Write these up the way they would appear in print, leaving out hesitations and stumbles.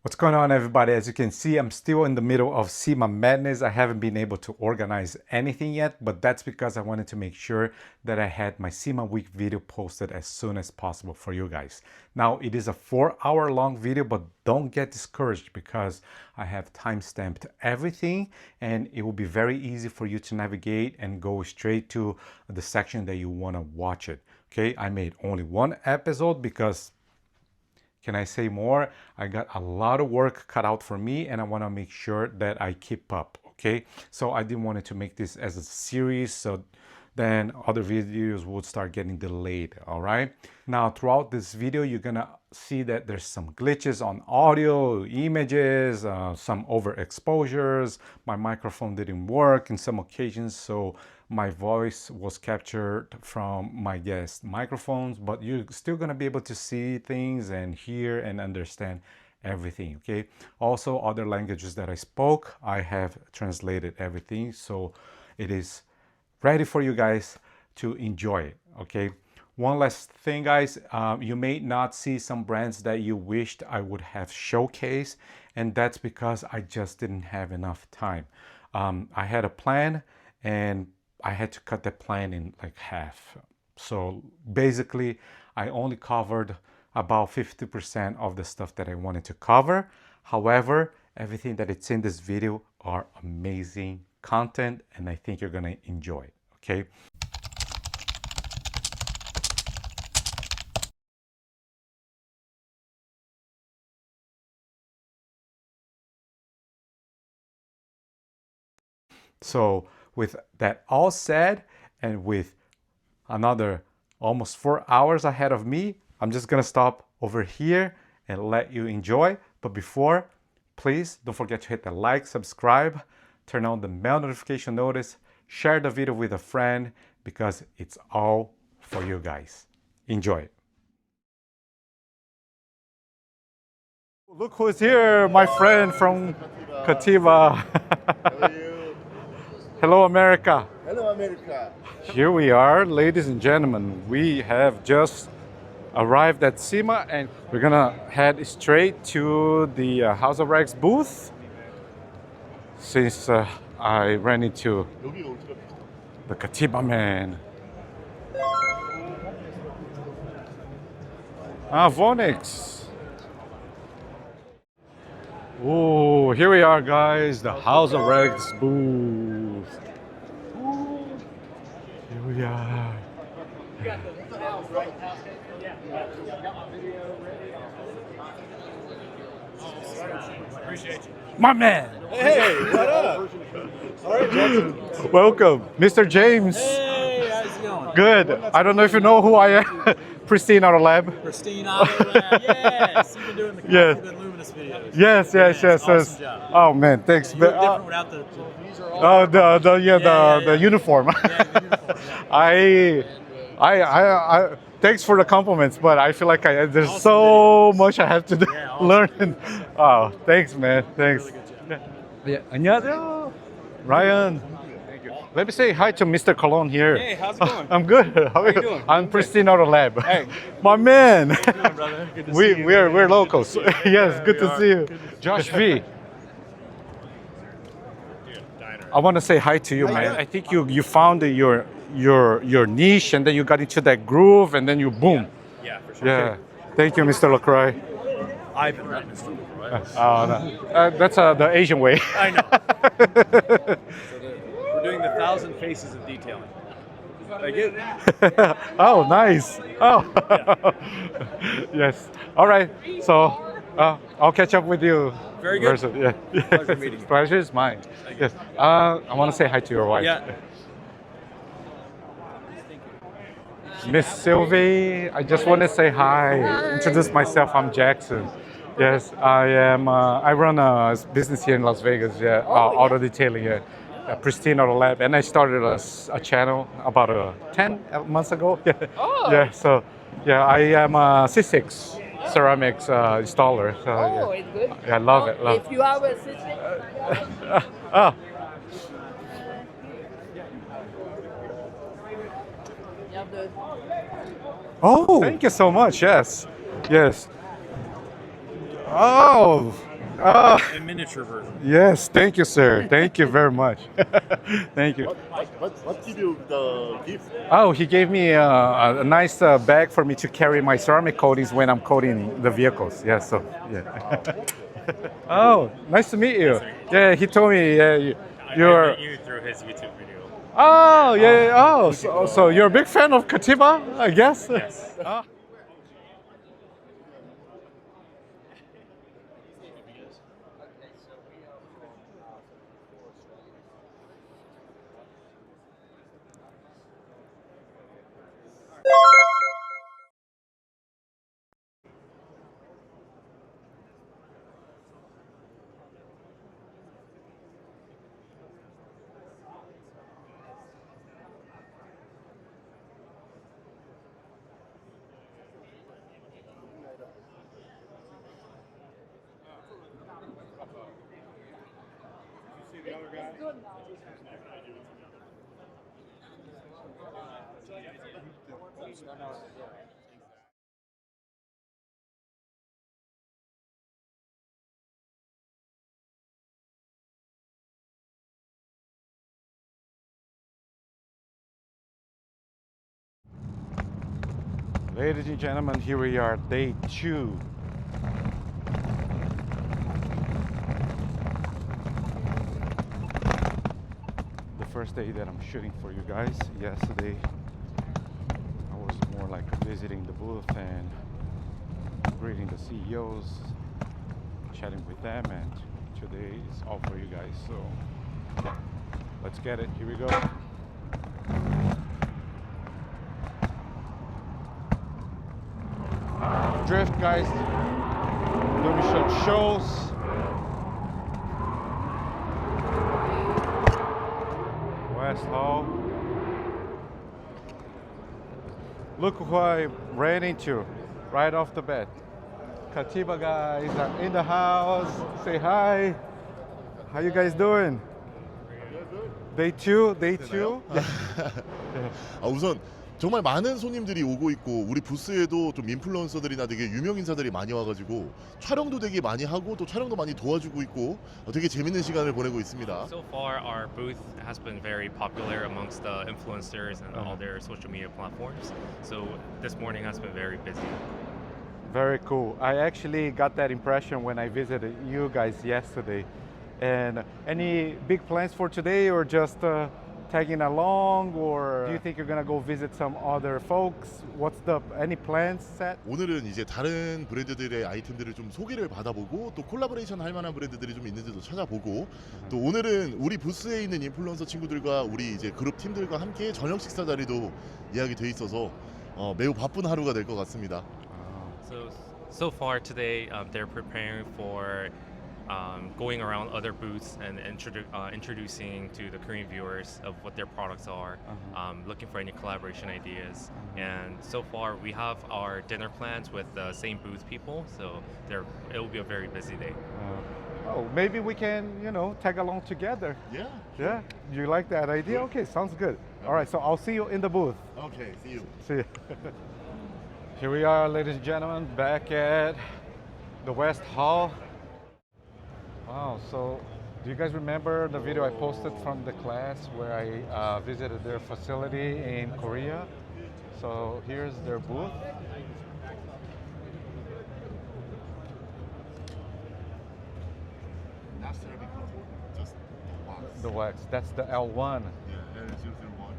What's going on, everybody? As you can see, I'm still in the middle of SEMA madness. I haven't been able to organize anything yet, but that's because I wanted to make sure that I had my SEMA week video posted as soon as possible for you guys. Now, it is a 4-hour long video, but don't get discouraged because I have time-stamped everything and it will be very easy for you to navigate and go straight to the section that you want to watch it. Okay, I made only one episode because can I say more? I got a lot of work cut out for me and I want to make sure that I keep up, okay? So I didn't want to make this as a series, so then other videos would start getting delayed, all right? Now, throughout this video, you're gonna see that there's some glitches on audio, images, some overexposures. My microphone didn't work in some occasions, so my voice was captured from my guest microphones, but you're still gonna be able to see things and hear and understand everything, okay? Also, other languages that I spoke, I have translated everything, so it is ready for you guys to enjoy it, okay? One last thing, guys, you may not see some brands that you wished I would have showcased, and that's because I just didn't have enough time. I had a plan and I had to cut the plan in like half. So basically, I only covered about 50% of the stuff that I wanted to cover. However, everything that it's in this video are amazing content and I think you're gonna enjoy it, okay? So with that all said, and with another almost 4 hours ahead of me, I'm just gonna stop over here and let you enjoy. But before, please don't forget to hit the like, subscribe, turn on the bell notification notice, share the video with a friend because it's all for you guys. Enjoy it. Look who's here, my friend from Katiba. How are you? Hello, America. Hello, America. Here we are, ladies and gentlemen. We have just arrived at SEMA and we're gonna head straight to the House of Rags booth since I ran into the Katiba man. Vonixx. Oh, here we are, guys, the House of Rags booth. Here we are. Appreciate you. My man. Hey, what up? All right, Jackson. Welcome, Mr. James. Hey, how's it going? Good. I don't know if you know who I am. Pristine Auto Lab. Pristine Auto Lab. Yes, you've been doing the Yes. Good Luminous videos. Yes. Awesome job. Oh man, thanks. You look different without the. The uniform. Yeah, the uniform, I thanks for the compliments, but I feel like there's so much I have to do, Yeah, awesome. learn. Oh, thanks, man. Thanks. Really good job. Yeah. 안녕하세요. Ryan. Thank you. Let me say hi to Mr. Cologne here. Hey, how's it going? I'm good. How are you doing? I'm Pristine Auto Lab. Hey. My man. How you doing, brother? Good to see you. We're locals. Yes, good we to are. see you. Good to see Josh V. I want to say hi to you, man. I think you found your niche and then you got into that groove and then you boom. Yeah, for sure. Yeah. Thank you, Mr. LaCroix. Ivan, not Mr. LaCroix. No. That's the Asian way. I know. So we're doing the 1,000 faces of detailing. Like it. Oh, nice. Oh. Yes. All right. So I'll catch up with you. Very good. Yeah. Pleasure meeting you. Pleasure is mine. Yes. I want to say hi to your wife. Yeah. Miss Sylvie, I just want to say hi. Introduce myself. I'm Jackson. Yes, I am. I run a business here in Las Vegas. Yeah, auto detailing. Yeah, Pristine Auto Lab, and I started a channel about 10 months ago. Yeah. Oh. Yeah. So, yeah, I am a C6ceramics installer. So, Oh, yeah. it's good. Yeah, I love it. Love If you have a system, Oh, you have the. oh, thank you so much. Yes, yes. Oh, Oh, A miniature version. yes. Thank you, sir. Thank you very much. Thank you. What give you the gift? Oh, he gave me a nice bag for me to carry my ceramic coatings when I'm coating the vehicles. Yeah, so, yeah. Oh, nice to meet you. Yeah, he told me you're... I met you through his YouTube video. Oh, yeah. Oh, so you're a big fan of Katiba, I guess? Yes. Ah. Ladies and gentlemen, here we are, day 2. The first day that I'm shooting for you guys. Yesterday, I was more like visiting the booth and greeting the CEOs, chatting with them, and today is all for you guys. So let's get it. Here we go. Drift, guys. Let me show shows. West Hall. Look who I ran into right off the bat. Katiba guys are in the house. Say hi. How you guys doing? Day 2? Day 2? 우선 정말 많은 손님들이 오고 있고 우리 부스에도 좀 인플루언서들이나 되게 유명 인사들이 많이 와가지고 촬영도 되게 많이 하고 또 촬영도 많이 도와주고 있고 되게 재밌는 시간을 보내고 있습니다. So far, our booth has been very popular amongst the influencers and all their social media platforms. So this morning has been very busy. Very cool. I actually got that impression when I visited you guys yesterday. And any big plans for today, or just tagging along, or do you think you're gonna go visit some other folks? What's any plans set? 오늘은 이제 다른 브랜드들의 아이템들을 좀 소개를 받아보고 또 콜라보레이션 할 만한 브랜드들이 좀 있는지도 찾아보고 또 오늘은 우리 부스에 있는 인플루언서 친구들과 우리 이제 그룹 팀들과 함께 저녁 식사 자리도 예약이 돼 있어서 매우 바쁜 하루가 될 것 같습니다. So far today, they're preparing for going around other booths and introducing to the Korean viewers of what their products are, looking for any collaboration ideas. And so far, we have our dinner plans with the same booth people, so it will be a very busy day. Oh, maybe we can, tag along together. Yeah. Yeah? You like that idea? Okay, sounds good. All right, so I'll see you in the booth. Okay, see you. See you. Here we are, ladies and gentlemen, back at the West Hall. Wow, so do you guys remember the video I posted from the class where I visited their facility in Korea? So here's their booth. Not ceramic coating, just wax. The wax, that's the L1. Yeah, L001.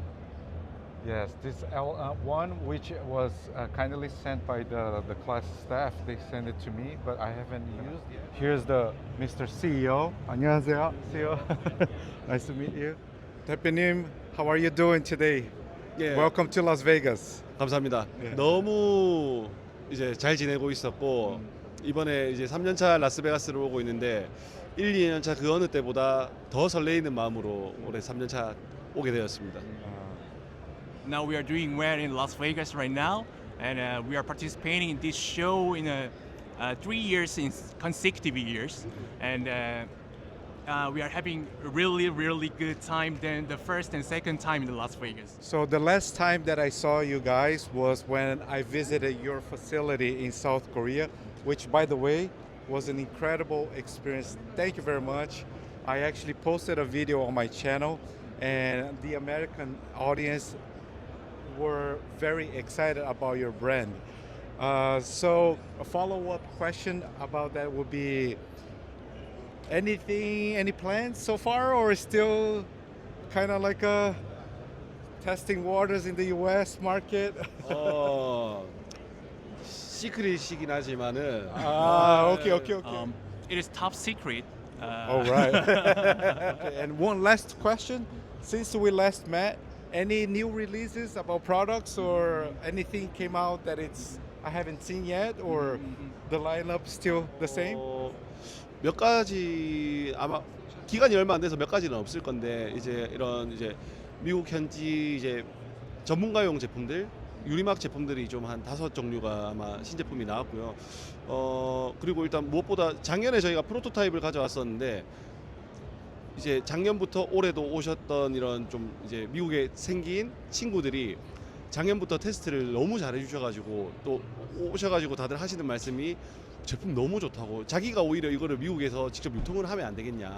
Yes, this L1, which was kindly sent by the class staff, they sent it to me, but I haven't used. Here's the Mr. CEO. 안녕하세요, CEO. Nice to meet you. 대표님, how are you doing today? 예, Welcome to Las Vegas. 감사합니다. 예. 너무 이제 잘 지내고 있었고 이번에 이제 3년차 라스베가스를 오고 있는데 1, 2년차 그 어느 때보다 더 설레이는 마음으로 올해 3년차 오게 되었습니다. Now we are doing well in Las Vegas right now, and we are participating in this show in 3 years in consecutive years, and we are having a really good time than the first and second time in Las Vegas. So the last time that I saw you guys was when I visited your facility in South Korea, which, by the way, was an incredible experience. Thank you very much. I actually posted a video on my channel, and the American audience were very excited about your brand. So a follow-up question about that would be, any plans so far, or still kind of like testing waters in the US market? 시크릿이긴 하지만은 Okay. It is top secret. All right. Okay, and one last question. Since we last met, any new releases about products or anything came out that I haven't seen yet, or the lineup still the same? 몇 가지 아마 기간이 얼마 안 돼서 몇 가지는 없을 건데 이제 이런 이제 미국 현지 이제 전문가용 제품들 유리막 제품들이 좀 한 5종류가 아마 신제품이 나왔고요. 그리고 일단 무엇보다 작년에 저희가 프로토타입을 가져왔었는데 이제 작년부터 올해도 오셨던 이런 좀 이제 미국에 생긴 친구들이 작년부터 테스트를 너무 잘해 주셔가지고 또 오셔가지고 다들 하시는 말씀이 제품 너무 좋다고, 자기가 오히려 이거를 미국에서 직접 유통을 하면 안 되겠냐,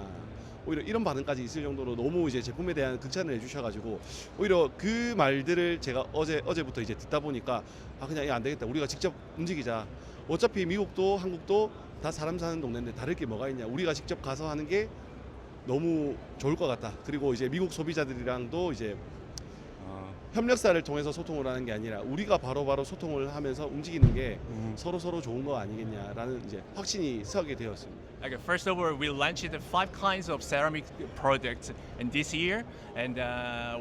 오히려 이런 반응까지 있을 정도로 너무 이제 제품에 대한 극찬을 해주셔가지고 오히려 그 말들을 제가 어제부터 이제 듣다 보니까 그냥 이거 안 되겠다, 우리가 직접 움직이자. 어차피 미국도 한국도 다 사람 사는 동네인데 다를 게 뭐가 있냐, 우리가 직접 가서 하는 게 너무 좋을 것 같다. 그리고 이제 미국 소비자들이랑도 이제 협력사를 통해서 소통을 하는 게 아니라 우리가 바로바로 소통을 하면서 움직이는 게 서로 좋은 거 아니겠냐라는 이제 확신이 서게 되었습니다. Okay, first of all, we launched 5 kinds of ceramic products in this year, and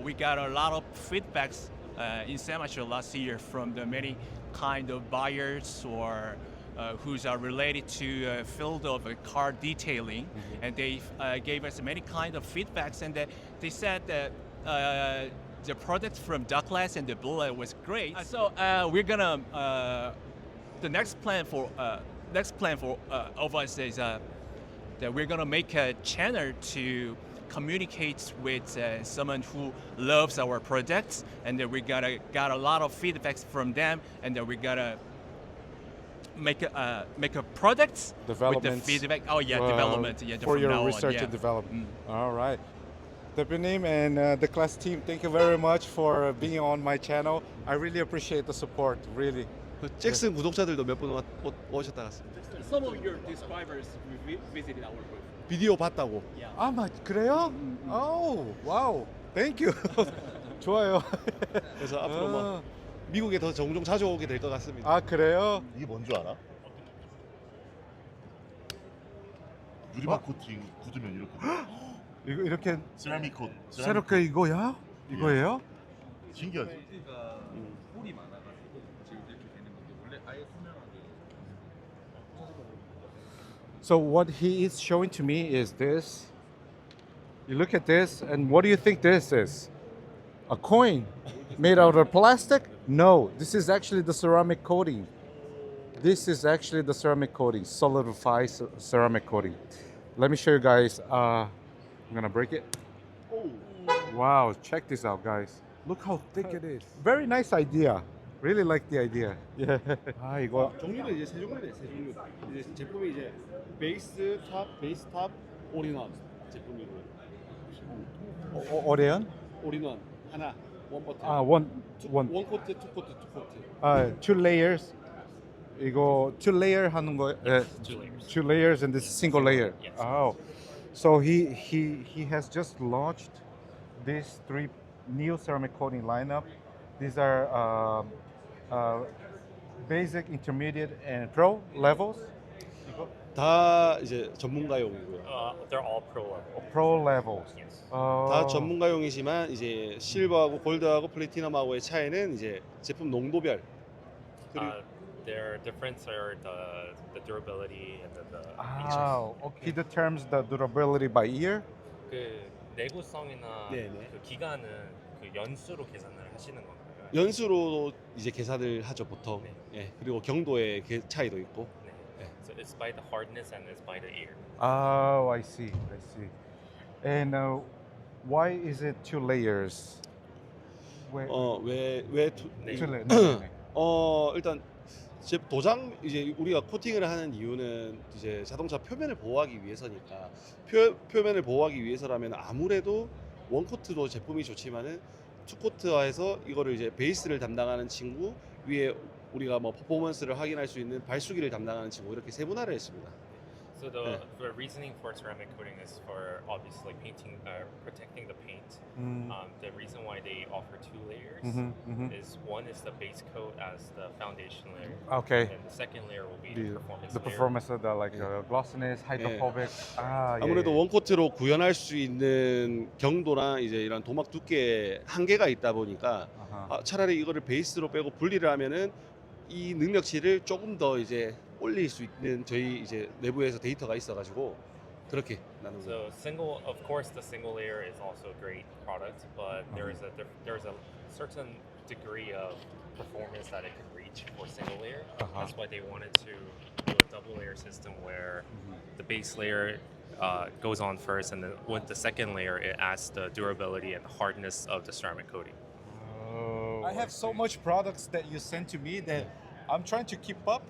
we got a lot of feedbacks in SEMA show last year from the many kind of buyers or who are related to field of car detailing, and they gave us many kind of feedbacks, and they said that the products from Douglas and the Blue was great. So we're gonna the next plan for of us is that we're gonna make a channel to communicate with someone who loves our products, and we got a lot of feedbacks from them, and we gotta make a products with the Developments, feedback. Oh yeah, development. Yeah, for from your now research on, and development. All right. Deputy and the class team, thank you very much for being on my channel. I really appreciate the support, really. 그 잭슨 구독자들도 몇 분 오셨다 갔습니다. Some of your subscribers visited our booth. 비디오 봤다고. 그래요? Oh, wow. Thank you. 좋아요. 그래서 앞으로 뭐 미국에 더 종종 자주 오게 될 것 같습니다. 그래요? 이게 뭔 줄 알아? 유리막 코팅 굳으면 이렇게 이렇게 세라믹 콧. 새롭게 이거야? 이거예요? 신기하지? 홀이 많아가지고 지금 이렇게 되는 건데 원래 아예 투명하게. So what he is showing to me is this. You look at this, and what do you think this is? A coin made out of plastic? No, this is actually the ceramic coating. This is actually the ceramic coating, solidified ceramic coating. Let me show you guys. I'm gonna break it. Wow, check this out, guys. Look how thick it is. Very nice idea. Really like the idea. Yeah. 이거 종류는 이제 세 종류네, 세 종류. 이제 제품이 이제 베이스 탑, 올인원 제품이고요. 오레온? 올인원 하나, 원 버튼. one. 원 코트, 투 코트. 2 layers. 이거 2 layer 하는 거. 2 layers. 2 layers and this is single layer. Yes. Oh, so he has just launched these 3 new ceramic coating lineup. These are basic, intermediate, and pro levels. 다 이제 전문가용이고요. They're all pro level. Pro levels. Yes. 다 전문가용이지만 이제 실버하고 골드하고 플래티넘하고의 차이는 이제 제품 농도별. Their difference are the durability and the Okay. He determines the durability by year. 그 내구성이나 네네. 그 기간은 그 연수로 계산을 하시는 건가요? 연수로 이제 계산을 하죠 보통. 네. 예, 그리고 경도의 차이도 있고. 네. So it's by the hardness and it's by the year. Oh, I see. And why is it 2 layers? 왜 two layers? 일단 도장 이제 우리가 코팅을 하는 이유는 이제 자동차 표면을 보호하기 위해서니까 표면을 보호하기 위해서라면 아무래도 원코트도 제품이 좋지만은 투코트화해서 이거를 이제 베이스를 담당하는 친구 위에 우리가 뭐 퍼포먼스를 확인할 수 있는 발수기를 담당하는 친구 이렇게 세분화를 했습니다. So the reasoning for ceramic coating is for obviously painting, protecting the paint. The reason why they offer two layers is one is the base coat as the foundation layer. Okay. And the second layer will be the performance The layer. performance of the like glossiness, hydrophobic. Ah, yeah, 아무래도 yeah. 원코트로 구현할 수 있는 경도나 이제 이런 도막 두께에 한계가 있다 보니까 Uh-huh. 차라리 이거를 베이스로 빼고 분리를 하면은 이 능력치를 조금 더 이제 올릴 수 있는 저희 이제 내부에서 데이터가 있어가지고 그렇게 나눈 거예요. So of course, the single layer is also a great product, but there's a certain degree of performance that it can reach for single layer. That's why they wanted to do a double layer system where the base layer goes on first, and then with the second layer, it adds the durability and the hardness of the ceramic coating. Oh, I have so much products that you sent to me that I'm trying to keep up.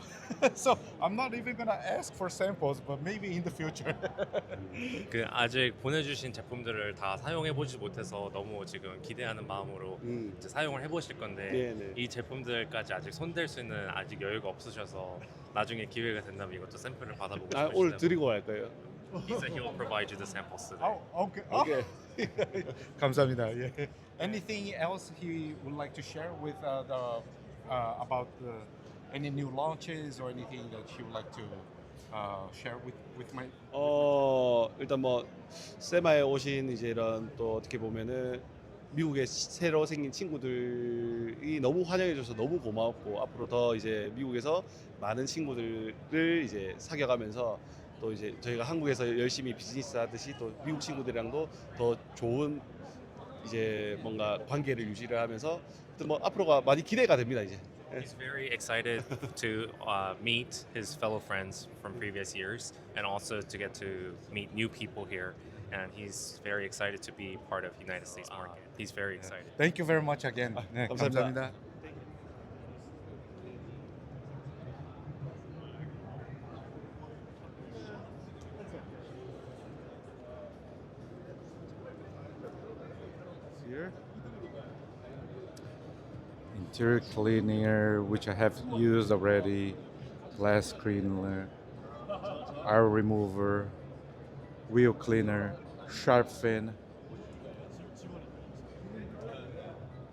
So I'm not even gonna ask for samples, but maybe in the future. 그 아직 보내주신 제품들을 다 사용해보지 못해서 너무 지금 기대하는 마음으로 이제 사용을 해보실 건데 네네. 이 제품들까지 아직 손댈 수 있는 아직 여유가 없으셔서 나중에 기회가 된다면 이것도 샘플을 받아보고 싶으시다면 오늘 드리고 갈 거예요. He said he will provide you the samples today. Oh, okay. 오케이. 감사합니다. Yeah. Anything else he would like to share with about any new launches or anything that he would like to share with my? 일단 뭐 세마에 오신 이제 이런 또 어떻게 보면은 미국에 새로 생긴 친구들이 너무 환영해줘서 너무 고마웠고 앞으로 더 이제 미국에서 많은 친구들을 이제 사귀어가면서 또 이제 저희가 한국에서 열심히 비즈니스 하듯이 또 미국 친구들이랑도 더 좋은 이제 뭔가 관계를 유지를 하면서 또 뭐 앞으로가 많이 기대가 됩니다 이제. He's very excited to meet his fellow friends from previous years and also to get to meet new people here. And he's very excited to be part of United States market. He's very excited. Thank you very much again. 네, 감사합니다. Here. Interior cleaner, which I have used already, glass cleaner, air remover, wheel cleaner, sharp fin,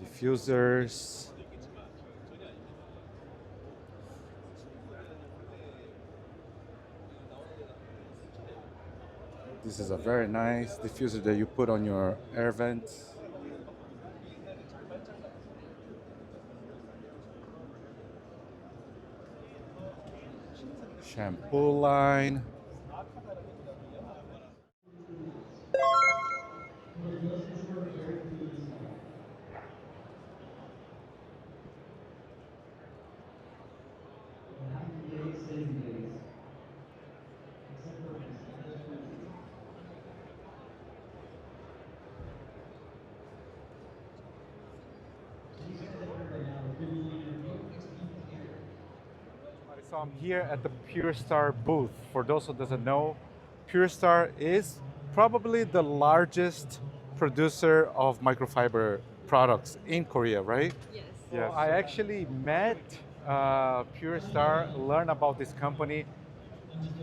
diffusers, this is a very nice diffuser that you put on your air vents. Shampoo line. So I'm here at the Purestar booth. For those who doesn't know, Purestar is probably the largest producer of microfiber products in Korea, right? Yes. Yes. I actually met Purestar, learned about this company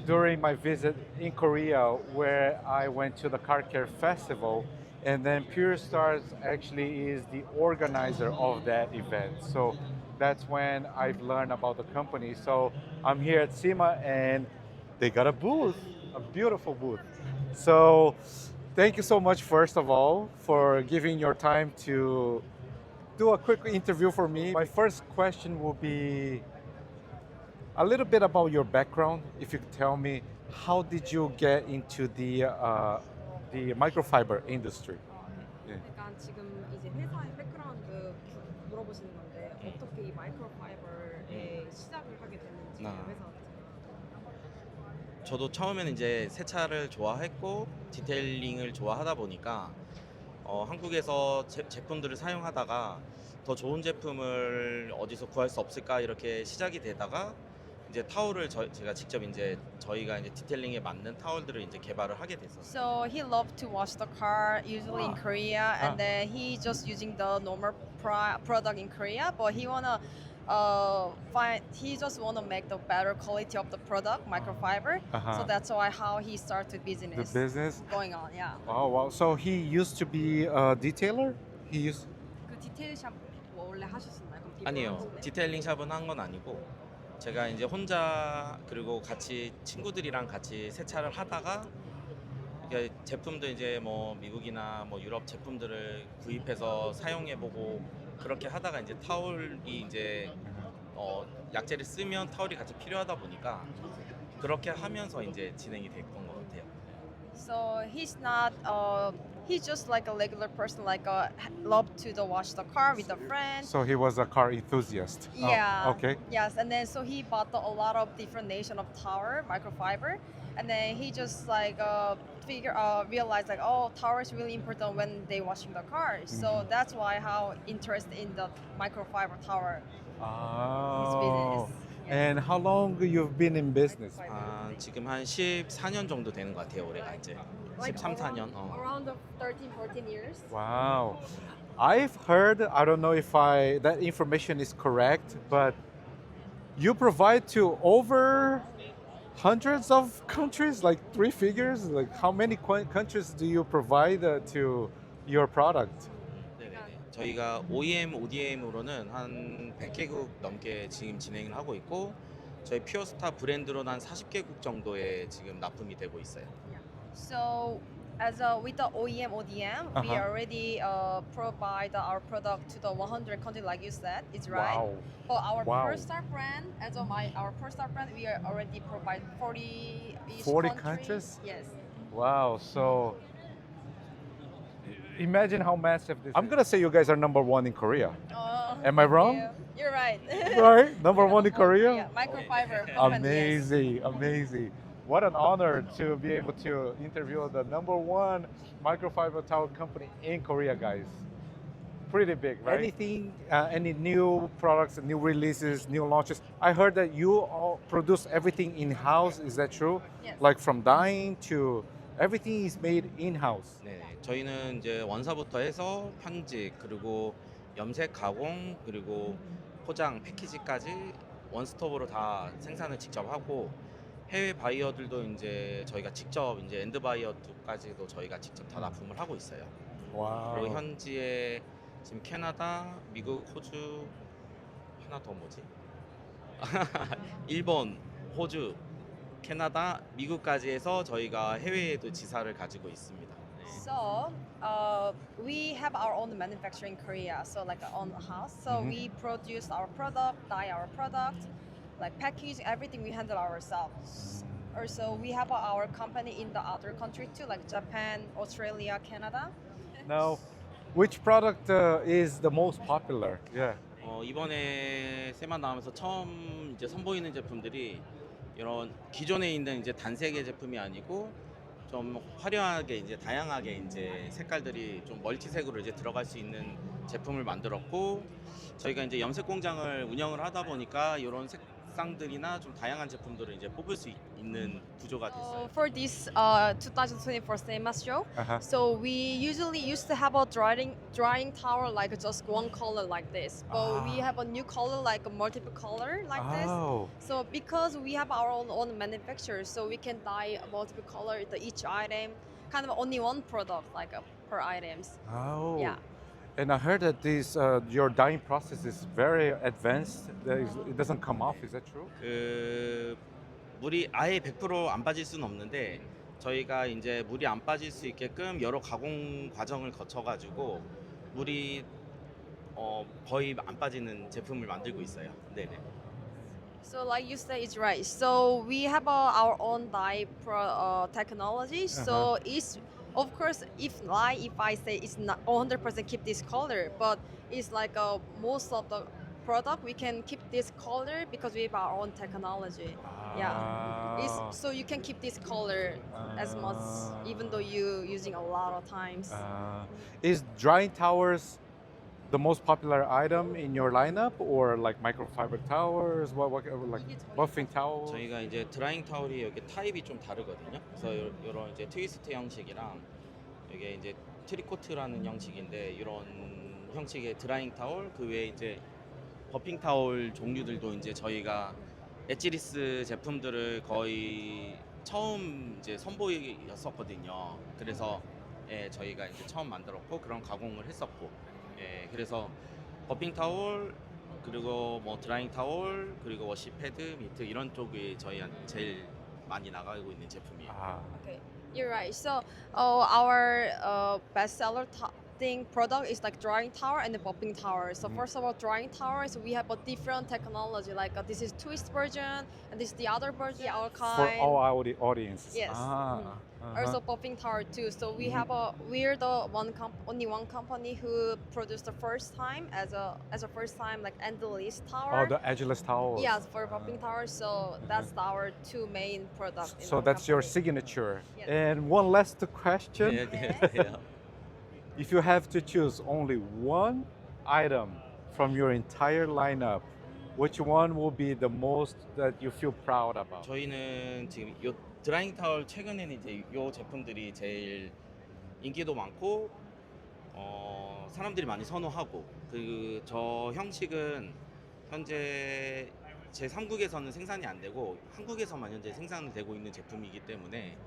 during my visit in Korea, where I went to the Car Care Festival, and then Purestar actually is the organizer of that event. So that's when I've learned about the company. So I'm here at SEMA, and they got a booth, a beautiful booth. So thank you so much, first of all, for giving your time to do a quick interview for me. My first question will be a little bit about your background. If you could tell me, how did you get into the microfiber industry? 약간 지금 이제 회사의 백그라운드 물어보시는 건데 어떻게 이 마이크로파이버에 시작을 하게 됐는지 회사 저도 처음에는 이제 세차를 좋아했고 디테일링을 좋아하다 보니까 한국에서 제품들을 사용하다가 더 좋은 제품을 어디서 구할 수 없을까 이렇게 시작이 되다가 이제 타올을 제가 직접 이제 저희가 이제 디테일링에 맞는 타올들을 이제 개발을 하게 됐었어요. So he loved to wash the car usually in Korea, and then he just using the normal product in Korea, but he wanna he just wanna make the better quality of the product, microfiber. So that's why how he started The business business. going on. Yeah. Oh wow. So he used to be a detailer. He used. 그 디테일 샵 원래 하셨었나요? 그럼 아니요, 비포 디테일링 샵은 한 건 아니고 제가 이제 혼자 그리고 같이 친구들이랑 같이 세차를 하다가 이게 제품도 이제 뭐 미국이나 뭐 유럽 제품들을 구입해서 사용해보고 그렇게 하다가 이제 타올이 이제 약재를 쓰면 타올이 같이 필요하다 보니까 그렇게 하면서 이제 진행이 됐던 것 같아요. So he's not he's just like a regular person, like love to wash the car with a friend. So he was a car enthusiast. Yeah. Oh, okay. Yes, and then so he bought a lot of different nation of tower microfiber, and then he just like realized like, oh, tower is really important when they washing the cars. So that's why how interested in the microfiber tower. His Oh. business. And how long you've been in business? 지금 한 14년 정도 되는 것 같아요. 올해가 이제 13, 14년. Around the 13, 14 years. Wow. I've heard, I don't know if that information is correct, but you provide to over hundreds of countries, like 3 figures. Like how many countries do you provide to your product? 저희가 OEM, ODM으로는 한 100개국 넘게 지금 진행을 하고 있고 저희 퓨어스타 브랜드로는 한 40개국 정도에 지금 납품이 되고 있어요. So as with the OEM, ODM, we already provide our product to the 100 countries, like you said. It's right. Wow. For our Wow. Purestar brand, as of our Purestar brand, we are already provide 40 40 countries? Yes. Wow. So imagine how massive this is. I'm going to say you guys are number 1 in Korea. Am I wrong? You're right. Right? Number 1 in Korea? Yeah, microfiber company. Yes. Amazing, amazing. What an honor to be able to interview the number 1 microfiber towel company in Korea, guys. Pretty big, right? Anything, any new products, new releases, new launches? I heard that you all produce everything in-house. Is that true? Yes. Like from dyeing to everything is made in-house. 네, 저희는 이제 원사부터 해서 편집 그리고 염색 가공 그리고 포장 패키지까지 원스톱으로 다 생산을 직접 하고 해외 바이어들도 이제 저희가 직접 이제 엔드 바이어까지도 저희가 직접 다 납품을 하고 있어요. 와우. 그리고 현지에 지금 캐나다, 미국, 호주 하나 더 뭐지? 일본, 호주, 캐나다, 미국까지 해서 저희가 해외에도 지사를 가지고 있습니다. So we have our own manufacturing in Korea, so like our own house. So we produce our product, dye our product, like packaging, everything we handle ourselves. Also, we have our company in the other country too, like Japan, Australia, Canada. Now, which product is the most popular? Yeah. 이번에 세마 나오면서 처음 이제 선보이는 제품들이 이런 기존에 있는 이제 단색의 제품이 아니고 좀 화려하게 이제 다양하게 이제 색깔들이 좀 멀티색으로 이제 들어갈 수 있는 제품을 만들었고 저희가 이제 염색 공장을 운영을 하다 보니까 이런 색상들이나 좀 다양한 제품들을 이제 뽑을 수 있는 구조가 됐어요. For this 2024 SEMA show, so we usually used to have a drying towel like just one color like this, but we have a new color like a multiple color like this. So because we have our own manufacturer, so we can dye a multiple color to each item, kind of only one product like per items. Oh. Yeah. And I heard that this your dyeing process is very advanced. It doesn't come off. Is that true? 물이 아예 100% 안 빠질 수는 없는데 저희가 이제 물이 안 빠질 수 있게끔 여러 가공 과정을 거쳐가지고 물이 거의 안 빠지는 제품을 만들고 있어요. 네네. So like you said, it's right. So we have our own dye technology. So it's of course if I say it's not 100% keep this color, but it's like most of the product we can keep this color because we have our own technology. Yeah. Ah. So you can keep this color as much, even though you using a lot of times. Is drying towers the most popular item in your lineup, or like microfiber towers? What like buffing towels? 저희가 이제 드라잉 타올이 여기 타입이 좀 다르거든요. 그래서 이런 이제 트위스트 형식이랑 이게 이제 트리코트라는 형식인데 이런 형식의 드라잉 타올 그 외에 이제 버핑 타올 종류들도 이제 저희가 엣지리스 제품들을 거의 처음 이제 선보였었거든요. 그래서 예, 저희가 이제 처음 만들었고 그런 가공을 했었고, 예, 그래서 버핑 타올 그리고 뭐 드라잉 타올 그리고 워시 패드 미트 이런 쪽이 저희한테 제일 많이 나가고 있는 제품이에요. Okay, you're right. So our bestseller product is like drying tower and the popping tower. So first of all, drying towers, we have a different technology. Like this is twist version, and this is the other version, our kind. For all our audiences. Yes. Also popping tower too. So we're the only one company who produced the first time as a first time like endless tower. Oh, the edgeless towels. Yes, for popping tower. So that's our two main products. in So our that's your company. signature. Yes. And one last question. 네. If you have to choose only one item from your entire lineup, which one will be the most that you feel proud about? 저희는 지금 요 드라잉 타월 최근에는 이제 요 제품들이 제일 인기도 많고 사람들이 많이 선호하고 그 저 형식은 현재 제 3국에서는 생산이 안 되고 한국에서만 현재 생산되고 있는 제품이기 때문에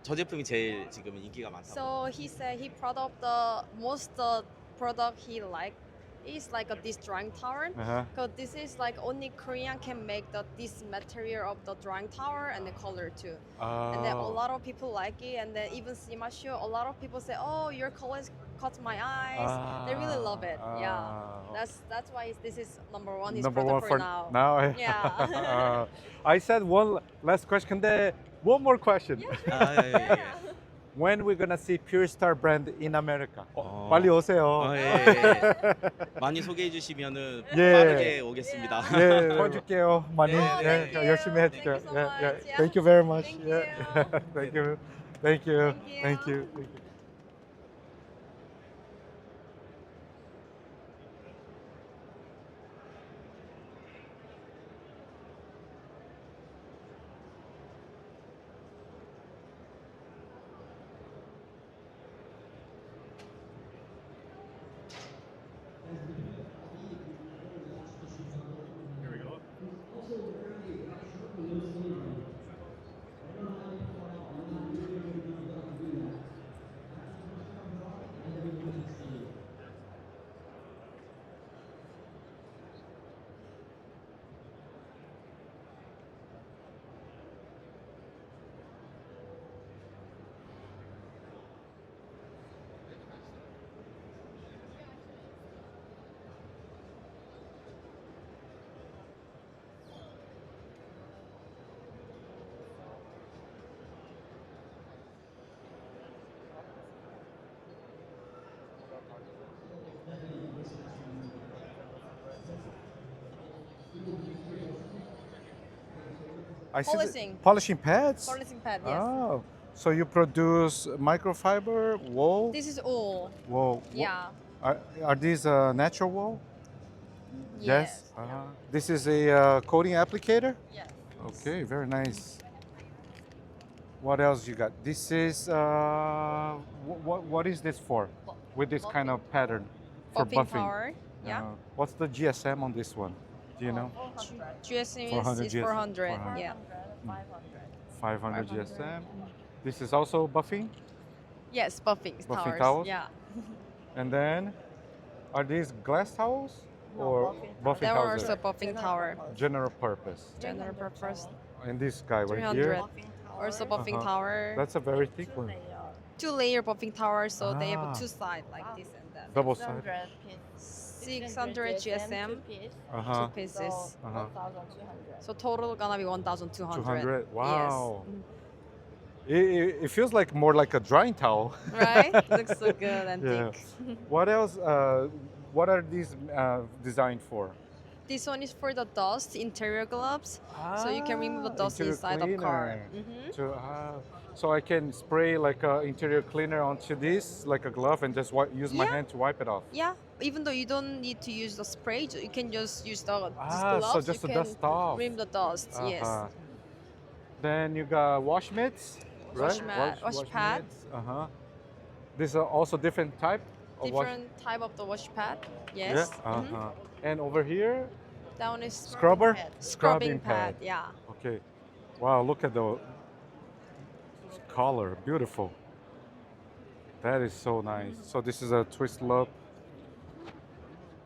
저 제품이 제일 지금 인기가 많다고. So he said he product the product he like is like this drying tower. Because this is like only Korean can make this material of the drying tower and the color too. And then a lot of people like it, and then even SEMA show, a lot of people say, "Oh, your colors caught my eyes." They really love it. Yeah, that's why this is number one. Is Number one product for now. now. Yeah. I said one last question. 근데 one more question. 예. When we're gonna see Purestar brand in America? 빨리 오세요. 예. 많이 소개해 주시면은 예. 빠르게 오겠습니다. 예, 도와줄게요. 많이 thank you. 열심히 Thank 해줄게요. you so much. Yeah. Thank you very much. Thank you. Thank you. Thank you. Thank Thank you. you. I see Polishing. Polishing pads? Polishing pad, yes. Oh, so you produce microfiber, wool? This is all. Wool. Yeah. Are these natural wool? Yes. This is a coating applicator? Yes. Okay, very nice. What else you got? This is, what is this for? With this kind of pattern? For Buffing buffing? power. Yeah. What's the GSM on this one? Do you know? GSM 400 is GSM. 400. 400. Yeah. 500 GSM. This is also buffing? Yes, buffing Buffing towers. towels? Yeah. And then, are these glass towels? Or buffing There were towels? also buffing tower. General purpose. General purpose. And this guy right 300. here? Also buffing Uh-huh. tower. That's a very thick one. Two-layer buffing tower, so they have Ah. two sides like this and that. Double side. 600 GSM, Uh-huh. two pieces. Uh-huh. So total gonna be 1,200. 200. Wow. Yes. It feels like more like a drying towel. Right? Looks so good and Yeah. thick. What else? What are these designed for? This one is for the dust interior gloves, so you can remove the dust interior inside the car. cleaner. So I can spray like a interior cleaner onto this, like a glove, and just use my Yeah. hand to wipe it off. Yeah, even though you don't need to use the spray, you can just use these So gloves. just You the can dust off. remove the dust. Yes. Then you got wash mitts, right? Wash pad. mitts. These are also different type of Different type of the wash pad. Yeah. Yes. Mhm. And over here, That one is scrubber. scrubbing pad. Yeah. Okay. Wow, look at the color, beautiful. That is so nice. So this is a twist loop.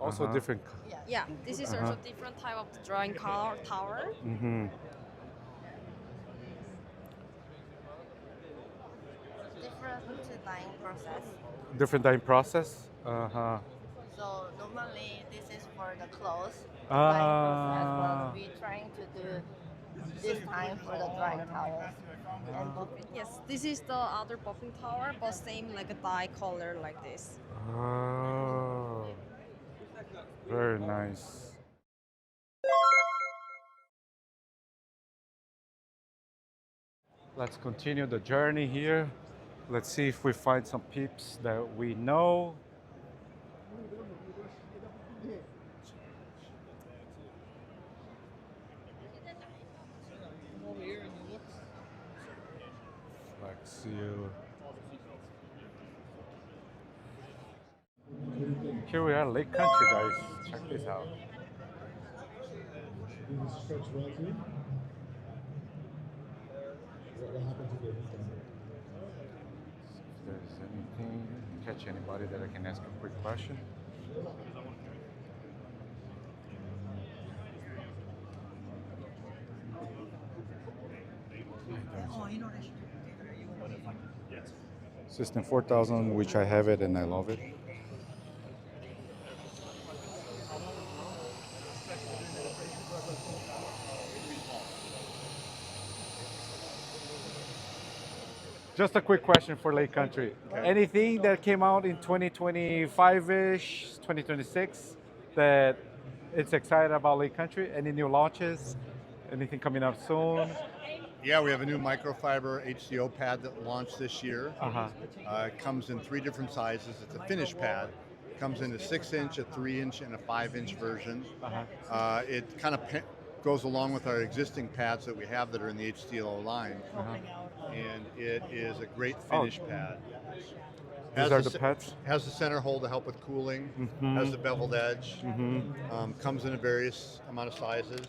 Also different. Yeah. This is also different type of the drying color tower. Different dyeing process. Different dyeing process. So normally this is for the clothes Ah. dyeing process, but we're trying to do this time for the drying towels. And Yes, this is the other buffing tower, but same like a dye color like this. Oh, very nice. Let's continue the journey here. Let's see if we find some peeps that we know. Flexio. Here we are, Lake Country, guys. Check this out. If there's anything, catch anybody that I can ask a quick question. System 4000, which I have it and I love it. Just a quick question for Lake Country. Anything that came out in 2025-ish, 2026, that it's excited about Lake Country? Any new launches? Anything coming up soon? Yeah, we have a new microfiber HCO pad that launched this year. It comes in 3 different sizes. It's a finish pad. It comes in a 6-inch, a 3-inch, and a 5-inch version. It kind of goes along with our existing pads that we have that are in the HCO line. And it is a great finish pad. These are the pads? Has the center hole to help with cooling. Has the beveled edge. Comes in a various amount of sizes.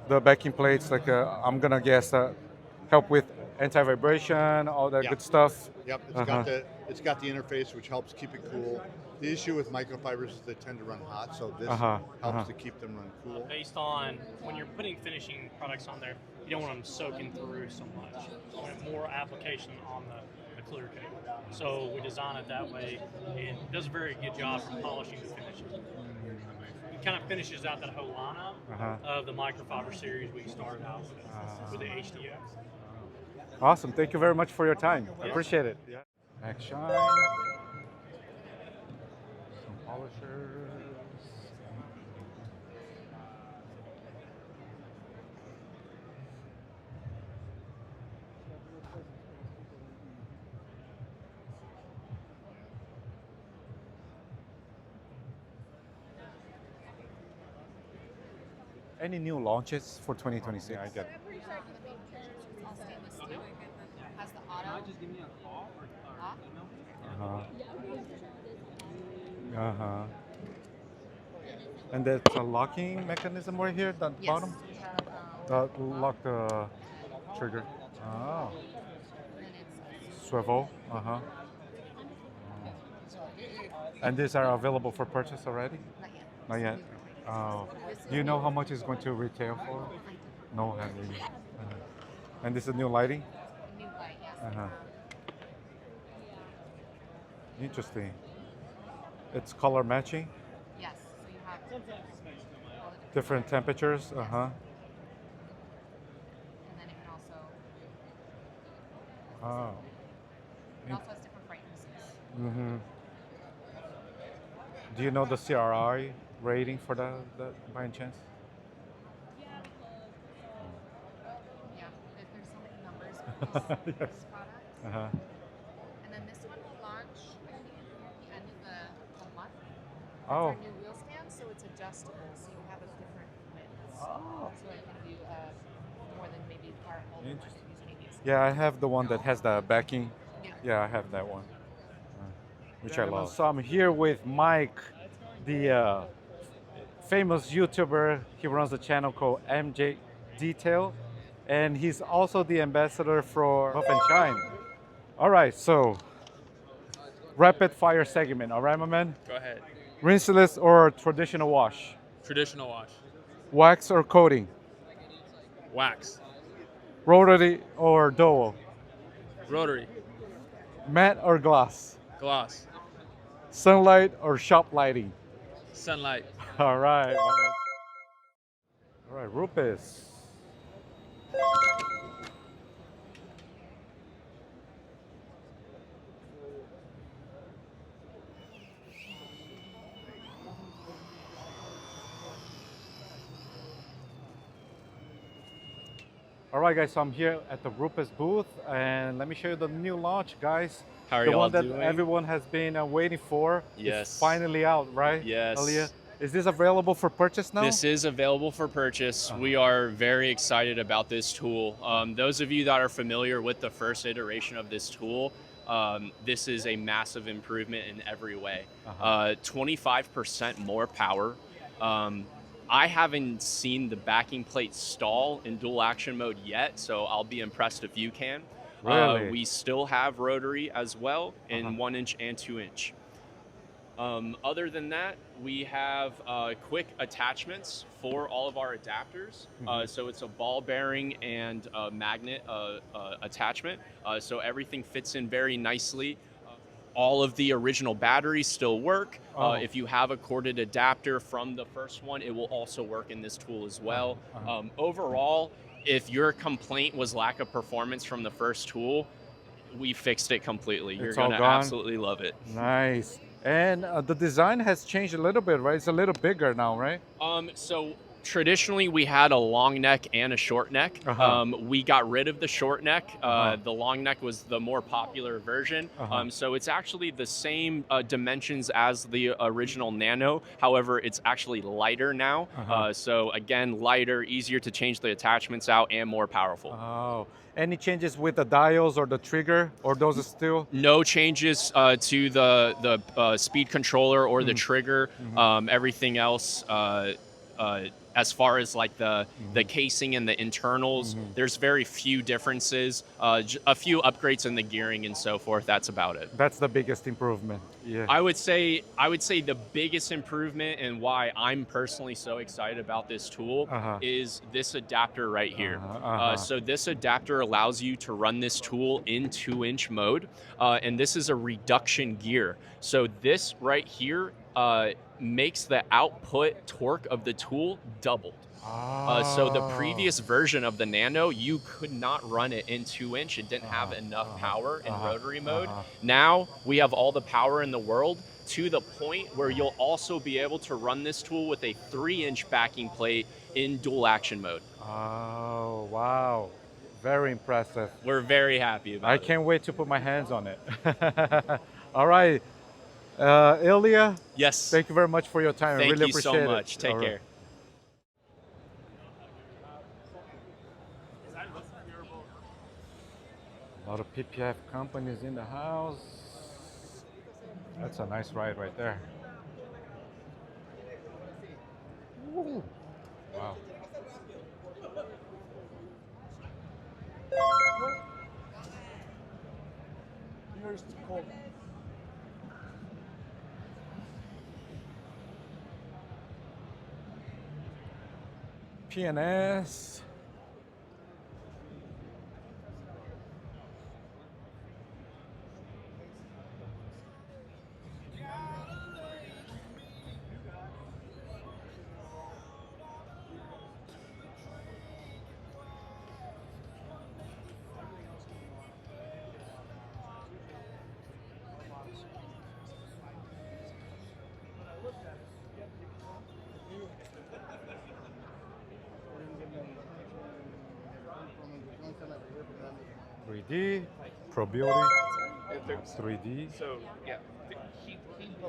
The backing plates, like I'm gonna guess, help with anti-vibration, all that good stuff. Yep, it's got the interface which helps keep it cool. The issue with microfibers is they tend to run hot, so this helps to keep them run cool. Based on when you're putting finishing products on there, you don't want them soaking through so much. You want more application on the clear coat. So we design it that way, and it does a very good job for polishing the finishes. It kind of finishes out that whole lineup of the microfiber series we started out with the HDX. Awesome. Thank you very much for your time. I appreciate it. MaxShine. Some polishers. Any new launches for 2026? Yeah, I get it. has the auto. Just give me a call or email. And there's a locking mechanism right here at the bottom? That lock the trigger. Oh. Swivel. And these are available for purchase already? Not yet. Oh. Do you know how much it's going to retail for? No, not really. And this is new lighting? New light, yes. Interesting. It's color matching? Yes. So you have different temperatures? And then it can also. Oh. It also has different brightnesses. Do you know the CRI rating for the by any chance? Yeah, there's so many numbers for this, Yes. this product. Uh-huh. And then this one will launch at the end of the month. It's Oh. our new wheel stand, so it's adjustable, so you have a different width. Oh. So it can do more than maybe our older one that usually needs. Yeah, I have the one that has the backing. Yeah. Yeah, I have that one. Which I love. So I'm here with Mike, the famous YouTuber. He runs a channel called MJ Detail, and he's also the ambassador for Puff and Shine. All right, so rapid fire segment. All right, my man? Go ahead. Rinseless or traditional wash? Traditional wash. Wax or coating? Wax. Rotary or dowel? Rotary. Matte or gloss? Gloss. Sunlight or shop lighting? Sunlight. All right, my man. All right, Rupes. All right, guys, so I'm here at the Rupes booth, and let me show you the new launch, guys. How are the y'all one that doing? everyone has been waiting for. Yes. It's finally out, right? Yes. Ilya? Is this available for purchase now? This is available for purchase. We are very excited about this tool. Those of you that are familiar with the first iteration of this tool, this is a massive improvement in every way. 25% more power. I haven't seen the backing plate stall in dual action mode yet, so I'll be impressed if you can. Really? We still have rotary as well in 1-inch and 2-inch. Other than that, we have quick attachments for all of our adapters. So it's a ball bearing and a magnet attachment. So everything fits in very nicely. All of the original batteries still work. If you have a corded adapter from the first one, it will also work in this tool as well. Overall, if your complaint was lack of performance from the first tool, we fixed it completely. You're It's all gonna gone? absolutely love it. Nice. And the design has changed a little bit, right? It's a little bigger now, right? So traditionally we had a long neck and a short neck. We got rid of the short neck. The long neck was the more popular version. So it's actually the same dimensions as the original Nano. However, it's actually lighter now. So again, lighter, easier to change the attachments out, and more powerful. Oh. Any changes with the dials or the trigger, or those are still? No changes to the speed controller or the trigger. Everything else, as far as like the casing and the internals, there's very few differences. A few upgrades in the gearing and so forth. That's about it. That's the biggest improvement. Yeah. I would say the biggest improvement, and why I'm personally so excited about this tool, is this adapter right here. So this adapter allows you to run this tool in 2-inch mode, and this is a reduction gear. So this right here makes the output torque of the tool doubled. So the previous version of the Nano, you could not run it in 2-inch. It didn't have enough power in rotary mode. Now we have all the power in the world, to the point where you'll also be able to run this tool with a 3-inch backing plate in dual action mode. Oh, wow. Very impressive. We're very happy about it. I can't wait to put my hands on it. All right. Ilya? Yes. Thank you very much for your time. Thank I really you appreciate so it. much. Take All right. care. A lot of PPF companies in the house. That's a nice ride right there. Woo. Wow. Here's the cold. P&S. 3D, Pro Beauty, 3D. So yeah, keep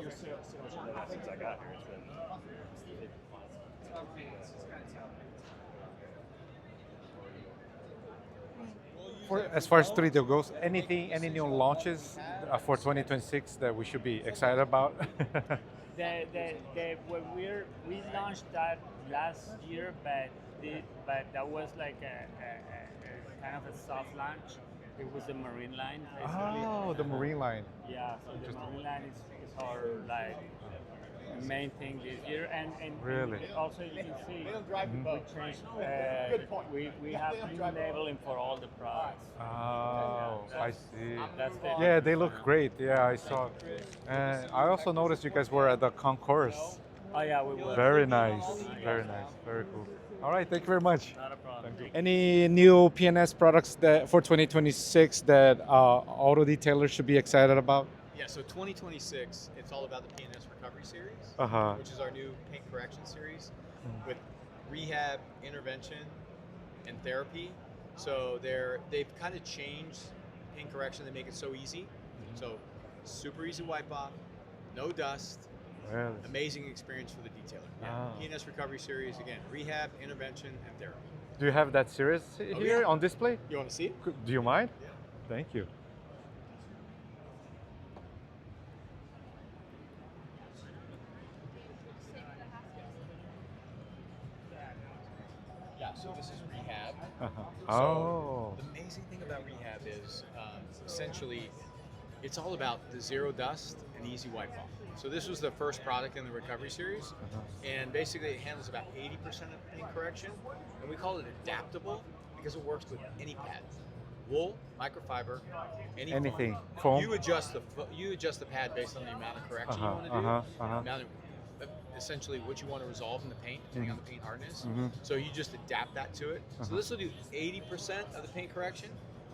your sales since I got here. As far as 3D goes, any new launches for 2026 that we should be excited about? When we launched that last year, but that was like a kind of a soft launch. It was the marine line. Basically. Oh, the marine line. Yeah, so the marine line is our like main thing this year, and really also you can see we changed. We have new labeling for all the products. Oh, I see. That's the Yeah, they look great. Yeah, I saw. And I also noticed you guys were at the concourse. Oh yeah, we were. Very nice. Very nice. Very cool. All right, thank you very much. Not a problem. Any new P&S products that for 2026 that auto detailers should be excited about? Yeah, so 2026, it's all about the P&S Recovery Series, which is our new paint correction series with rehab, intervention, and therapy. So they've kind of changed paint correction to make it so easy. So super easy wipe off, no dust, really? Amazing experience for the detailer. Yeah. P&S Recovery Series, again, rehab, intervention, and therapy. Do you have that series here on display? You want to see it? Do you mind? Yeah. Thank you. Yeah, so this is rehab. So the amazing thing about rehab is essentially it's all about the zero dust and easy wipe off. So this was the first product in the recovery series, and basically it handles about 80% of paint correction, and we call it adaptable because it works with any pad. Wool, microfiber, anything. Foam. You adjust the pad based on the amount of correction you want to do, amount of essentially what you want to resolve in the paint, depending on the paint hardness. So you just adapt that to it. So this will do 80% of the paint correction,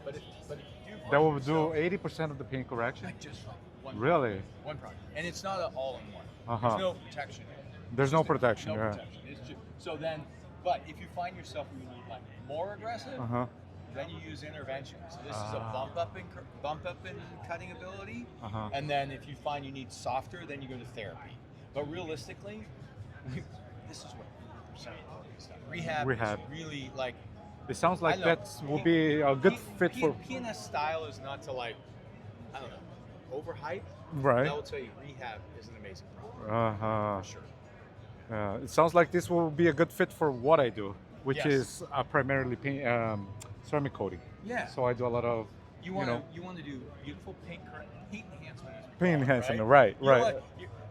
but if you do that will do 80% of the paint correction. Just one really? One product, and it's not an all-in-one. There's no protection. There's no protection. No Yeah. protection. It's just, so then, but if you find yourself where you need like more aggressive, then you use intervention. So this is a bump up in cutting ability, and then if you find you need softer, then you go to therapy. But realistically, this is what rehab is really like. It sounds like that will be a good fit for. P&S style is not to like, I don't know, overhype. Right. I will tell you, rehab is an amazing product. For sure. It sounds like this will be a good fit for what I do, which is primarily paint, ceramic coating. Yeah. So I do a lot of. You want to do beautiful paint enhancement. Paint enhancement, right?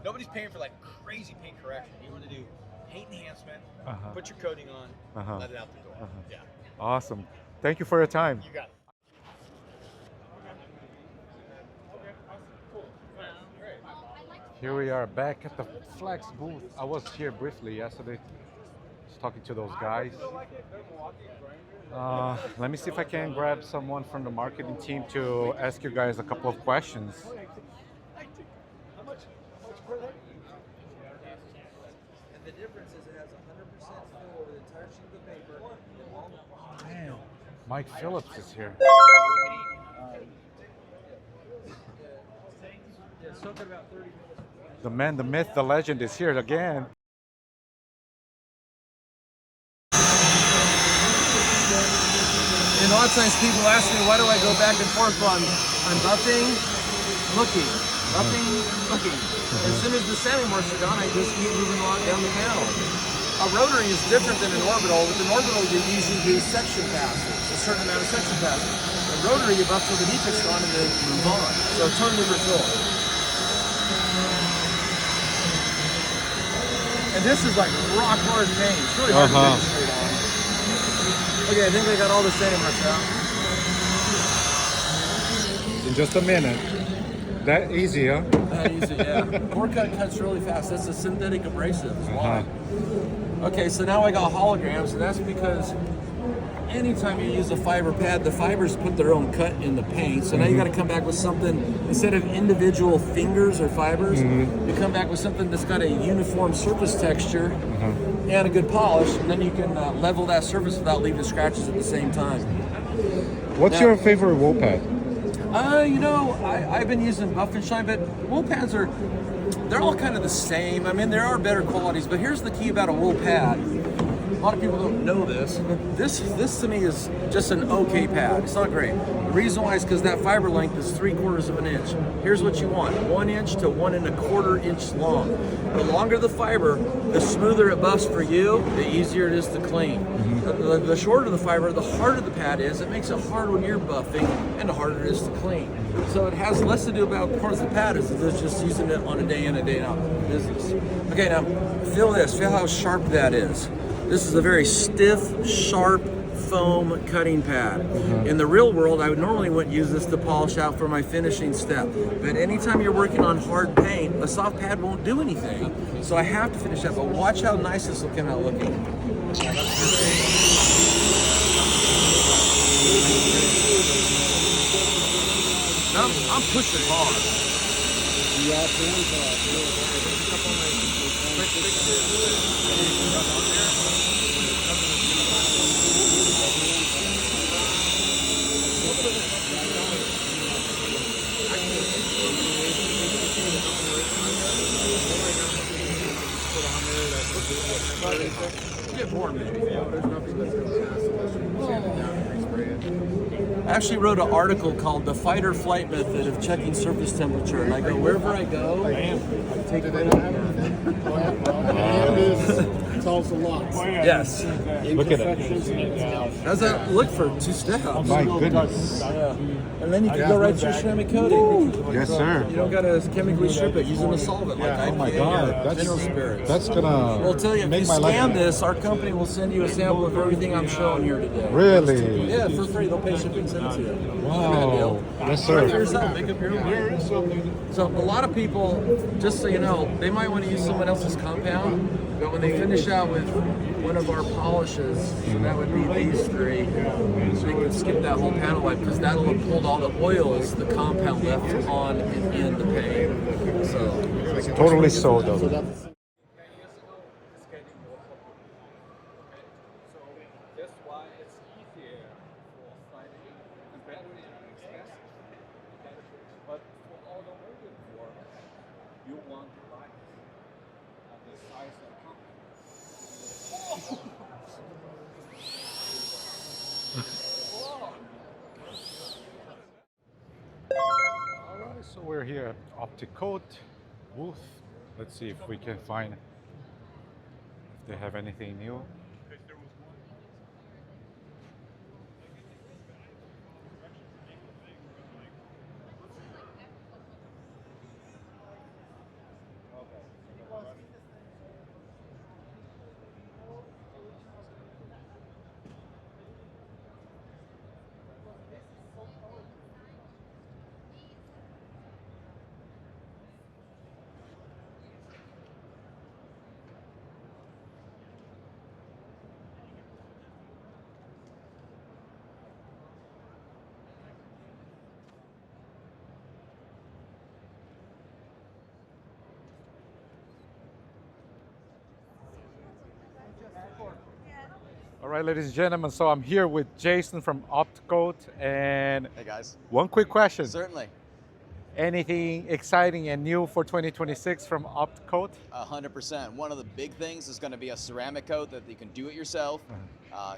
Nobody's paying for like crazy paint correction. You want to do paint enhancement, put your coating on, let it out the door. Yeah. Awesome. Thank you for your time. You got it. Here we are back at the Flex booth. I was here briefly yesterday, just talking to those guys. Let me see if I can grab someone from the marketing team to ask you guys a couple of questions. And the difference is it has 100% fill over the entire sheet of paper. Damn. Mike Phillips is here. The man, the myth, the legend is here again. A lot of times people ask me, why do I go back and forth on buffing, looking, buffing, looking. As soon as the semi-marks are done, I just keep moving along down the panel. A rotary is different than an orbital. With an orbital, you're using these section passes, a certain amount of section passes. A rotary, you buff till the defect's gone and then move on. So it's totally different tool. And this is like rock hard paint. It's really hard to get straight on. Okay, I think I got all the semi-marks out. In just a minute. That easy, huh? That easy, yeah. Core cut cuts really fast. That's a synthetic abrasive. Why? Okay, so now I got holograms, and that's because anytime you use a fiber pad, the fibers put their own cut in the paint. So now you got to come back with something, instead of individual fingers or fibers, you come back with something that's got a uniform surface texture and a good polish, and then you can level that surface without leaving scratches at the same time. What's Now- your favorite wool pad? You know, I've been using Buff and Shine, but wool pads they're all kind of the same. I mean, there are better qualities, but here's the key about a wool pad. A lot of people don't know this. This to me is just an okay pad. It's not great. The reason why is because that fiber length is 3/4 of an inch. Here's what you want: 1 inch to 1 1/4 inch long. The longer the fiber, the smoother it buffs for you, the easier it is to clean. The shorter the fiber, the harder the pad is. It makes it hard when you're buffing, and the harder it is to clean. So it has less to do about parts of the pad as it is just using it on a day in, a day out business. Okay, now feel this. Feel how sharp that is. This is a very stiff, sharp foam cutting pad. In the real world, I would normally wouldn't use this to polish out for my finishing step. But anytime you're working on hard paint, a soft pad won't do anything. So I have to finish that. But watch how nice this will come out looking. Now I'm pushing hard. I actually wrote an article called "The Fight or Flight Method of Checking Surface Temperature," and I go wherever I go, I take it tells a lot. Yes. Look at it. How's that look for 2 steps? My goodness. Yeah. And then you can go right to your ceramic coating. Yes, sir. You don't got to chemically strip it using a solvent like Oh my IPA God, or mineral spirits. that's gonna We'll tell you, if make you my life scan better. this, our company will send you a sample of everything I'm showing here today. Really? Yeah, for free. They'll pay shipping and send it to you. Wow. Yes, sir. Make up your own. So a lot of people, just so you know, they might want to use someone else's compound, but when they finish out with one of our polishes, so that would be these three, they can skip that whole panel wipe because that'll have pulled all the oils the compound left on and in the paint. So Totally sold though. That's why it's easier for fighting and better and expensive. But for automotive work, you want to like the size of Alright, so we're here at Opti-Coat booth. Let's see if we can find if they have anything new. All right, ladies and gentlemen, so I'm here with Jason from Opti-Coat, and hey guys, one quick question. Certainly. Anything exciting and new for 2026 from Opti-Coat? 100%. One of the big things is going to be a ceramic coat that you can do it yourself,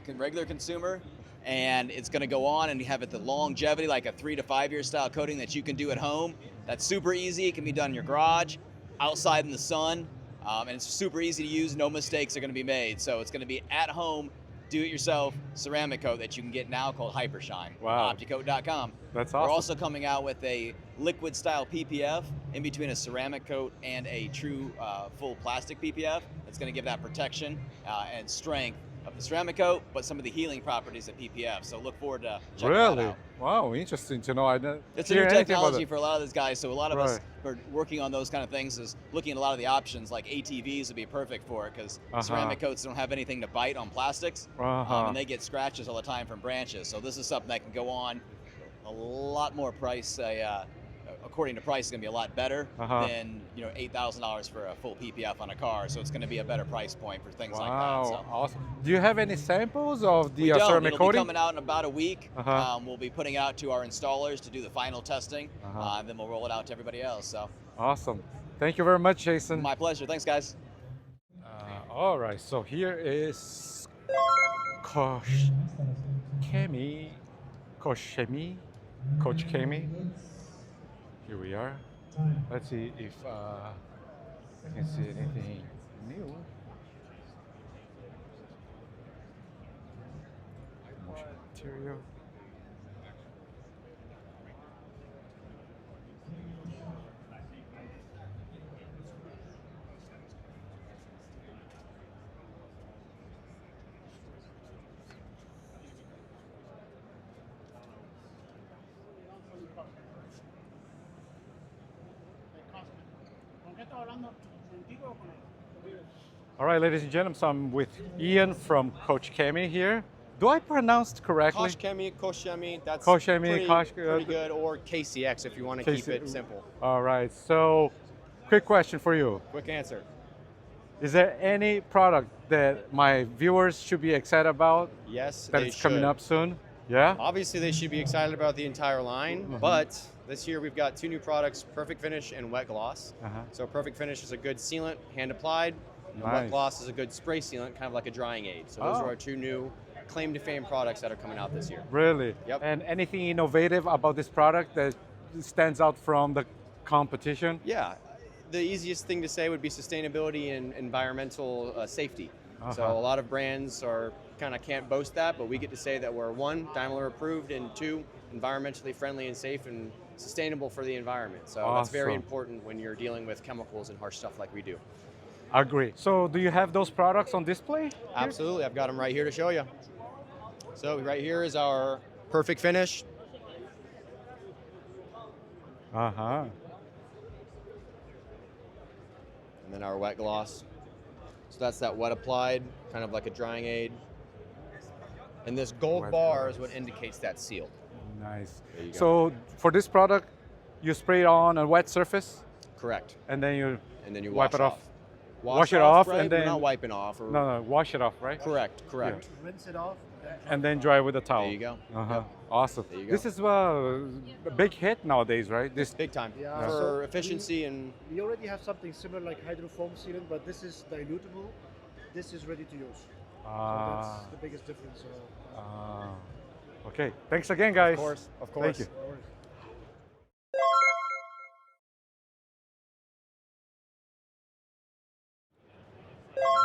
regular consumer, and it's going to go on and you have it the longevity, like a 3 to 5 year style coating that you can do at home. That's super easy. It can be done in your garage, outside in the sun, and it's super easy to use. No mistakes are going to be made. So it's going to be at home, do-it-yourself ceramic coat that you can get now called Hypershine. Wow. Opti-Coat.com. That's awesome. We're also coming out with a liquid style PPF in between a ceramic coat and a true full plastic PPF. That's going to give that protection and strength of the ceramic coat, but some of the healing properties of PPF. So look forward to checking that Really? out. Wow, interesting to know. I didn't It's a hear new anything about technology it. for a lot of these guys, so a lot of us Right. who are working on those kind of things is looking at a lot of the options, like ATVs would be perfect for it, because ceramic coats don't have anything to bite on plastics, and they get scratches all the time from branches. So this is something that can go on a lot more price, according to price, is going to be a lot better than $8,000 for a full PPF on a car. So it's going to be a better price point for things like that. So. Awesome. Do you have any samples of the We don't. ceramic It'll coating? be coming out in about a week. We'll be putting it out to our installers to do the final testing, and then we'll roll it out to everybody else. So. Awesome. Thank you very much, Jason. My pleasure. Thanks, guys. All right. So here is Koch Chemie. Koch Chemie. Koch Chemie. Here we are. Let's see if I can see anything new. Motion material. All right, ladies and gentlemen, so I'm with Ian from Koch Chemie here. Do I pronounce it correctly? Koch Chemie, that's Koch Chemie, pretty good, or KCX if you want to keep it simple. All right, so quick question for you. Quick answer. Is there any product that my viewers should be excited about? Yes, that they is coming should. up soon? Yeah? Obviously, they should be excited about the entire line, but this year we've got 2 new products, Perfect Finish and Wet Gloss. So Perfect Finish is a good sealant, hand applied, and Wet Gloss is a good spray sealant, kind of like a drying aid. So those are our 2 new claim to fame products that are coming out this year. Really? Yep. And anything innovative about this product that stands out from the competition? Yeah, the easiest thing to say would be sustainability and environmental safety. So a lot of brands can't boast that, but we get to say that we're 1, Daimler approved, and 2, environmentally friendly and safe and sustainable for the environment. So that's very important when you're dealing with chemicals and harsh stuff like we do. Agree. So do you have those products on display? Absolutely, I've got them right here to show you. So right here is our Perfect Finish. And then our Wet Gloss. So that's that wet applied, kind of like a drying aid. And this gold bar is what indicates that seal. Nice. There you go. So for this product, you spray it on a wet surface? Correct. And then you wash it off. Wash it off, right? and then We're not wiping off. Or... No, wash it off, right? Correct. Yeah. Rinse it off. And then dry with a towel. There you go. Yep. Awesome. There you go. This is a big hit nowadays, right? This big time Yeah, for so efficiency and. We already have something similar like hydrofoam sealant, but this is dilutable. This is ready to use. So that's the biggest difference. Okay. Thanks again, guys. Of course. Thank you.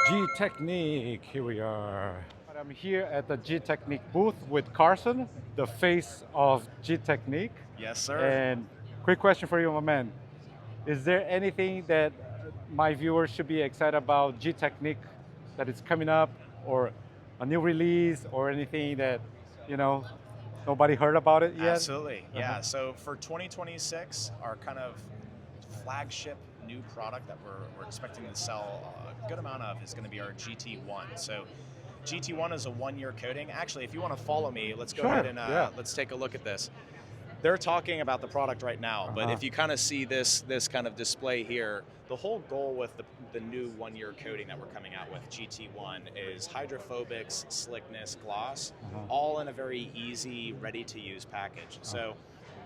Gtechniq, here we are. I'm here at the Gtechniq booth with Carson, the face of Gtechniq. Yes, sir. And quick question for you, my man. Is there anything that my viewers should be excited about Gtechniq that is coming up, or a new release, or anything that, nobody heard about it yet? Absolutely, yeah. So for 2026, our kind of flagship new product that we're expecting to sell a good amount of is going to be our GT1. So GT1 is a 1-year coating. Actually, if you want to follow me, let's go ahead and let's take a look at this. They're talking about the product right now, but if you kind of see this kind of display here, the whole goal with the new 1-year coating that we're coming out with, GT1, is hydrophobics, slickness, gloss, all in a very easy, ready-to-use package. So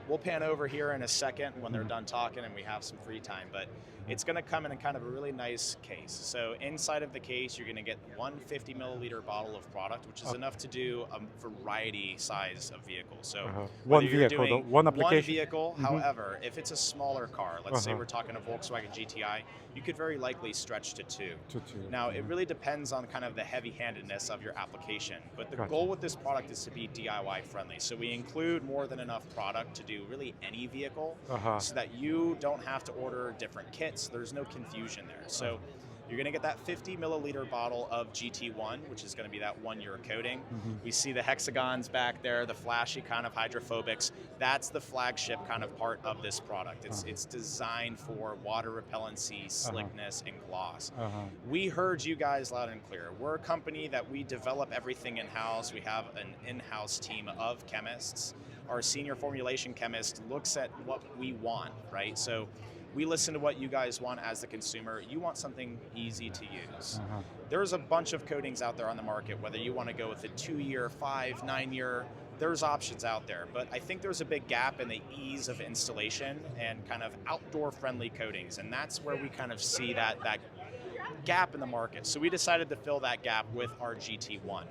we'll pan over here in a second when they're done talking and we have some free time, but it's going to come in kind of a really nice case. So inside of the case, you're going to get one 50 milliliter bottle of product, which is enough to do a variety size of vehicles. So one whether you're vehicle, doing one application. One vehicle, however, if it's a smaller car, let's say we're talking a Volkswagen GTI, you could very likely stretch to two. Now, it really depends on kind of the heavy-handedness of your application, but the goal with this product is to be DIY friendly. So we include more than enough product to do really any vehicle so that you don't have to order different kits. There's no confusion there. So You're going to get that 50 milliliter bottle of GT1, which is going to be that 1-year coating. We see the hexagons back there, the flashy kind of hydrophobics. That's the flagship kind of part of this product. It's designed for water repellency, slickness, and gloss. We heard you guys loud and clear. We're a company that we develop everything in-house. We have an in-house team of chemists. Our senior formulation chemist looks at what we want, right? So we listen to what you guys want as the consumer. You want something easy to use. There's a bunch of coatings out there on the market, whether you want to go with a 2-year, 5, 9-year, there's options out there. But I think there's a big gap in the ease of installation and kind of outdoor friendly coatings. And that's where we kind of see that gap in the market. So we decided to fill that gap with our GT1.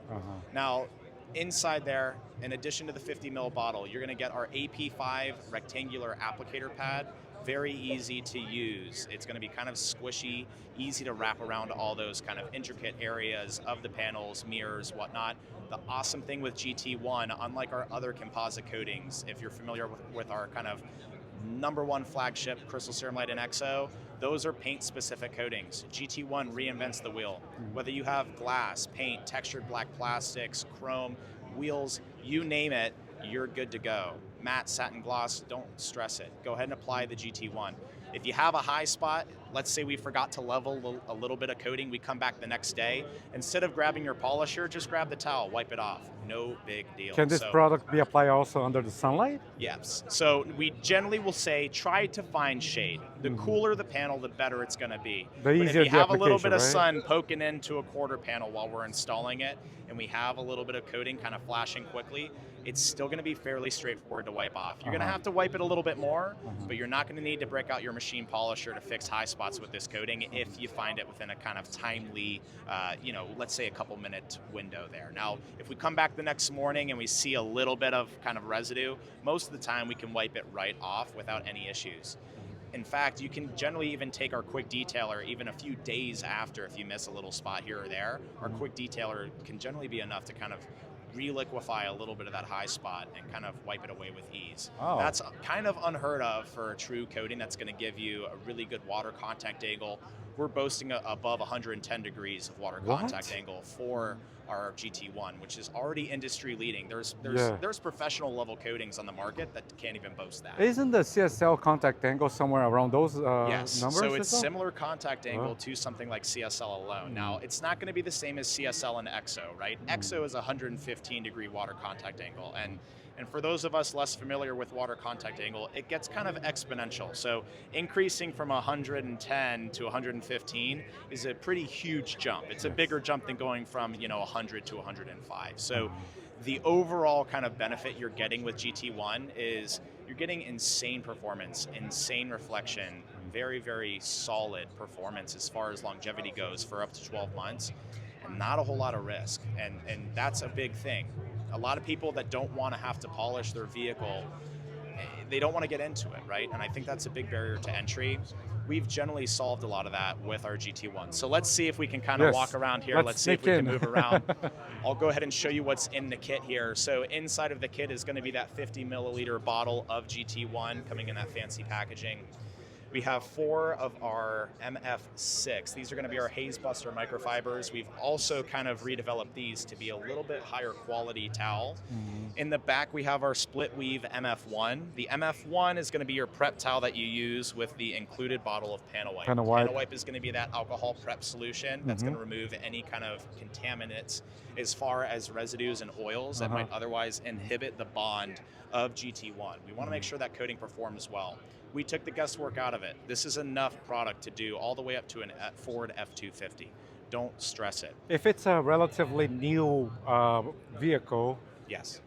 Now, inside there, in addition to the 50 ml bottle, you're going to get our AP5 rectangular applicator pad. Very easy to use. It's going to be kind of squishy, easy to wrap around all those kind of intricate areas of the panels, mirrors, whatnot. The awesome thing with GT1, unlike our other composite coatings, if you're familiar with our kind of #1 flagship crystal ceramide and EXO, those are paint-specific coatings. GT1 reinvents the wheel. Whether you have glass, paint, textured black plastics, chrome, wheels, you name it, you're good to go. Matte, satin gloss, don't stress it. Go ahead and apply the GT1. If you have a high spot, let's say we forgot to level a little bit of coating, we come back the next day, instead of grabbing your polisher, just grab the towel, wipe it off. No big deal. Can this product be applied also under the sunlight? Yes. So we generally will say try to find shade. The cooler the panel, the better it's going to be. The easier but if you the have a little bit of application, sun poking into a quarter panel while we're installing it, and we have a little bit of coating kind of flashing quickly, it's still going to be fairly straightforward to wipe off. You're going to have to wipe it a little bit more, but you're not going to need to break out your machine polisher to fix high spots with this coating if you find it within a kind of timely, let's say a couple minute window there. Now, if we come back the next morning and we see a little bit of kind of residue, most of the time we can wipe it right off without any issues. In fact, you can generally even take our quick detailer even a few days after if you miss a little spot here or there. Our quick detailer can generally be enough to kind of reliquify a little bit of that high spot and kind of wipe it away with ease. That's kind of unheard of for a true coating that's going to give you a really good water contact angle. We're boasting above 110 degrees of water contact angle for our GT1, which is already industry leading. There's professional level coatings on the market that can't even boast that. Isn't the CSL contact angle somewhere around those Yes, numbers? so it's similar contact angle to something like CSL alone. Now, it's not going to be the same as CSL and EXO, right? EXO is 115 degree water contact angle, and for those of us less familiar with water contact angle, it gets kind of exponential. So increasing from 110 to 115 is a pretty huge jump. It's a bigger jump than going from 100 to 105. So the overall kind of benefit you're getting with GT1 is you're getting insane performance, insane reflection, very, very solid performance as far as longevity goes for up to 12 months, and not a whole lot of risk. And that's a big thing. A lot of people that don't want to have to polish their vehicle, they don't want to get into it, right? And I think that's a big barrier to entry. We've generally solved a lot of that with our GT1. So let's see if we can kind of walk around here. Let's see if we can move around. I'll go ahead and show you what's in the kit here. So inside of the kit is going to be that 50 milliliter bottle of GT1 coming in that fancy packaging. We have 4 of our MF6. These are going to be our haze buster microfibers. We've also kind of redeveloped these to be a little bit higher quality towel. In the back, we have our split weave MF1. The MF1 is going to be your prep towel that you use with the included bottle of panel wipe. Panel wipe is going to be that alcohol prep solution that's going to remove any kind of contaminants as far as residues and oils that might otherwise inhibit the bond of GT1. We want to make sure that coating performs well. We took the guesswork out of it. This is enough product to do all the way up to a Ford F-250. Don't stress it. If it's a relatively new vehicle, yes,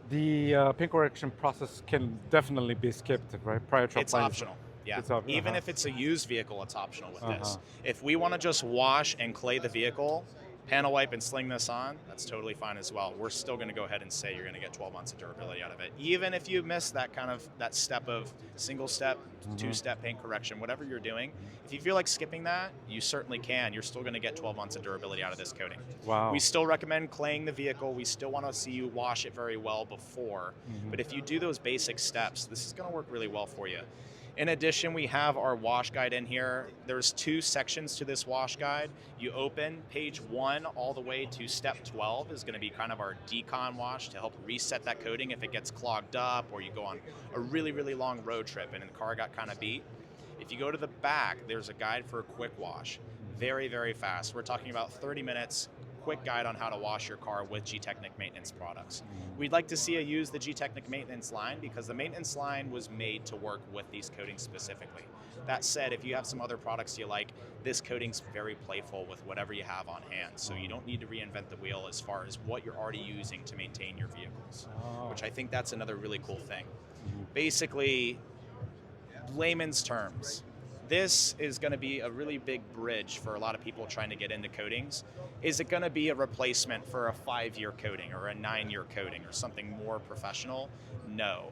the paint correction process can definitely be skipped, right? Prior to it's optional. Yeah, even if it's a used vehicle, it's optional with this. If we want to just wash and clay the vehicle, panel wipe and sling this on, that's totally fine as well. We're still going to go ahead and say you're going to get 12 months of durability out of it. Even if you miss that step of single step, 2-step paint correction, whatever you're doing, if you feel like skipping that, you certainly can. You're still going to get 12 months of durability out of this coating. Wow. We still recommend claying the vehicle. We still want to see you wash it very well before. But if you do those basic steps, this is going to work really well for you. In addition, we have our wash guide in here. There's 2 sections to this wash guide. You open page 1 all the way to step 12 is going to be kind of our decon wash to help reset that coating if it gets clogged up or you go on a really, really long road trip and the car got kind of beat. If you go to the back, there's a guide for a quick wash. Very, very fast. We're talking about 30 minutes, quick guide on how to wash your car with Gtechniq maintenance products. We'd like to see you use the Gtechniq maintenance line because the maintenance line was made to work with these coatings specifically. That said, if you have some other products you like, this coating's very playful with whatever you have on hand. So you don't need to reinvent the wheel as far as what you're already using to maintain your vehicles, which I think that's another really cool thing. Basically, layman's terms, this is going to be a really big bridge for a lot of people trying to get into coatings. Is it going to be a replacement for a 5-year coating or a 9-year coating or something more professional? No.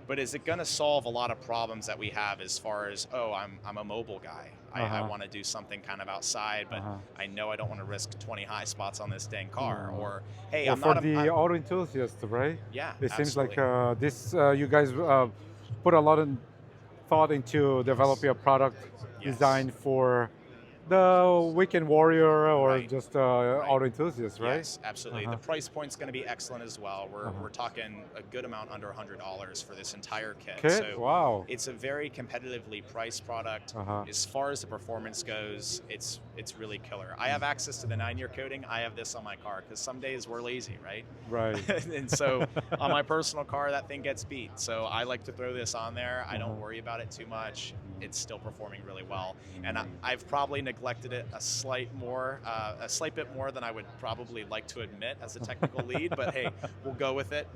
But is it going to solve a lot of problems that we have as far as, oh, I'm a mobile guy. I want to do something kind of outside, but I know I don't want to risk 20 high spots on this dang car. Or, hey, or I'm for not the auto enthusiast, right? Yeah, It seems like absolutely. you guys put a lot of thought into developing a product designed for the weekend warrior or just auto enthusiast, right? Yes, absolutely. The price point's going to be excellent as well. We're talking a good amount under $100 for this entire kit. So wow. It's a very competitively priced product. As far as the performance goes, it's really killer. I have access to the 9-year coating. I have this on my car because some days we're lazy, right? Right. And so on my personal car, that thing gets beat. So I like to throw this on there. I don't worry about it too much. It's still performing really well. And I've probably neglected it a slight bit more than I would probably like to admit as a technical lead, but hey, we'll go with it.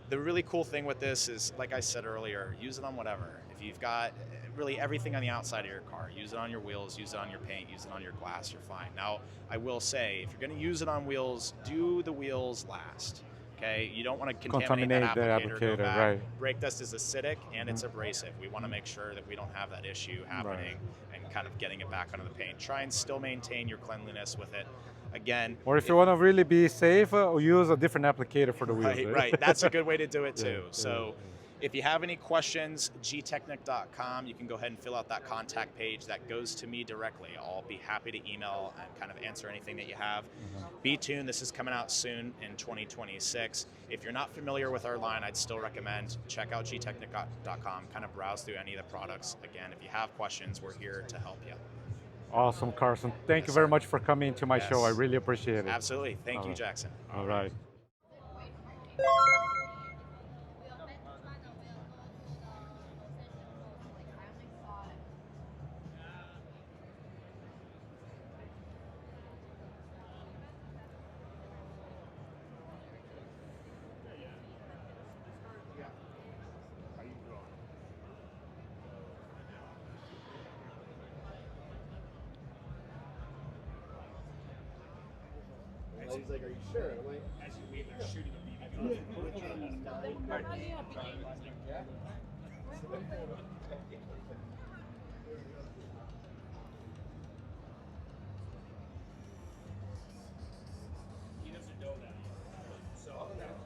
The really cool thing with this is, like I said earlier, use it on whatever. If you've got really everything on the outside of your car, use it on your wheels, use it on your paint, use it on your glass, you're fine. Now, I will say, if you're going to use it on wheels, do the wheels last. Okay, you don't want to contaminate that applicator, go back. Right. Brake dust is acidic and it's abrasive. We want to make sure that we don't have that issue happening and kind of getting it back onto the paint. Try and still maintain your cleanliness with it. Again, or if you want to really be safe, use a different applicator for the wheels. Right. That's a good way to do it too. So if you have any questions, gtechniq.com, you can go ahead and fill out that contact page. That goes to me directly. I'll be happy to email and kind of answer anything that you have. Be tuned. This is coming out soon in 2026. If you're not familiar with our line, I'd still recommend check out gtechniq.com, kind of browse through any of the products. Again, if you have questions, we're here to help you. Awesome, Carson. Thank you very much for coming to my show. I really appreciate it. Absolutely. Thank you, Jackson. All right. He's like, are you sure? I'm like, as you leave, they're shooting a BB gun. He doesn't know that. So about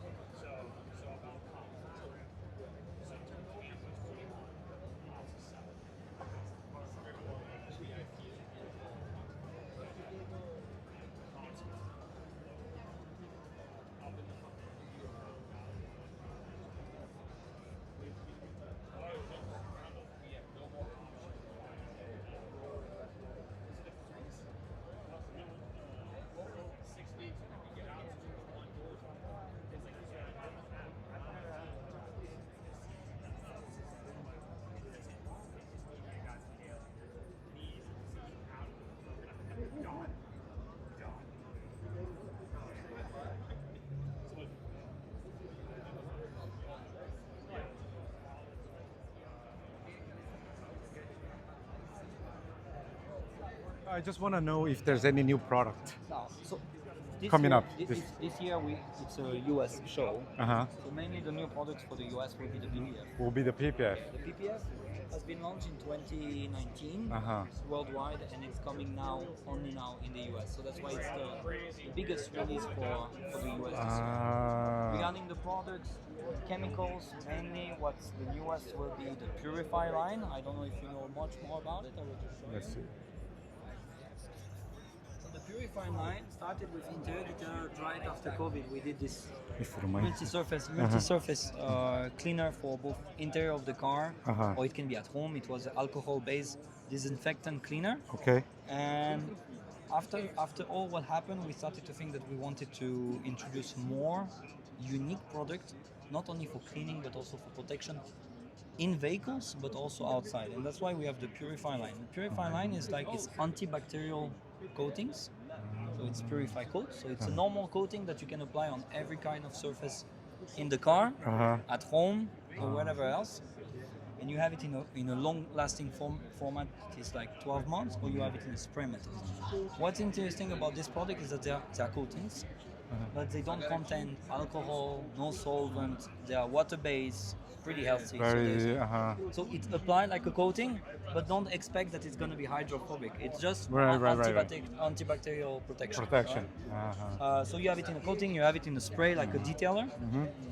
I just want to know if there's any new product. coming year, up? This year it's a US show. So mainly the new products for the US will be the PPF. Will be the PPF. The PPF has been launched in 2019 worldwide, and it's coming now only now in the US. So that's why it's the biggest release for the US this year. Regarding the products, chemicals, mainly what's the newest will be the Purify line. I don't know if you know much more about it. I will just show Let's you. see. So the Purify line started with interior detailer right after COVID. We did this If you don't mind. multi-surface cleaner for both interior of the car, or it can be at home. It was an alcohol-based disinfectant cleaner. Okay. And after all what happened, we started to think that we wanted to introduce more unique product, not only for cleaning but also for protection in vehicles, but also outside. And that's why we have the Purify line. The Purify line is like it's antibacterial coatings. So it's Purify Coat. So it's a normal coating that you can apply on every kind of surface in the car, at home, or wherever else. And you have it in a long-lasting format. It's like 12 months, or you have it in a spray method. What's interesting about this product is that they are coatings, but they don't contain alcohol, no solvent. They are water-based, pretty healthy. So it's applied like a coating, but don't expect that it's going to be hydrophobic. It's just antibacterial protection. So you have it in a coating, you have it in a spray like a detailer.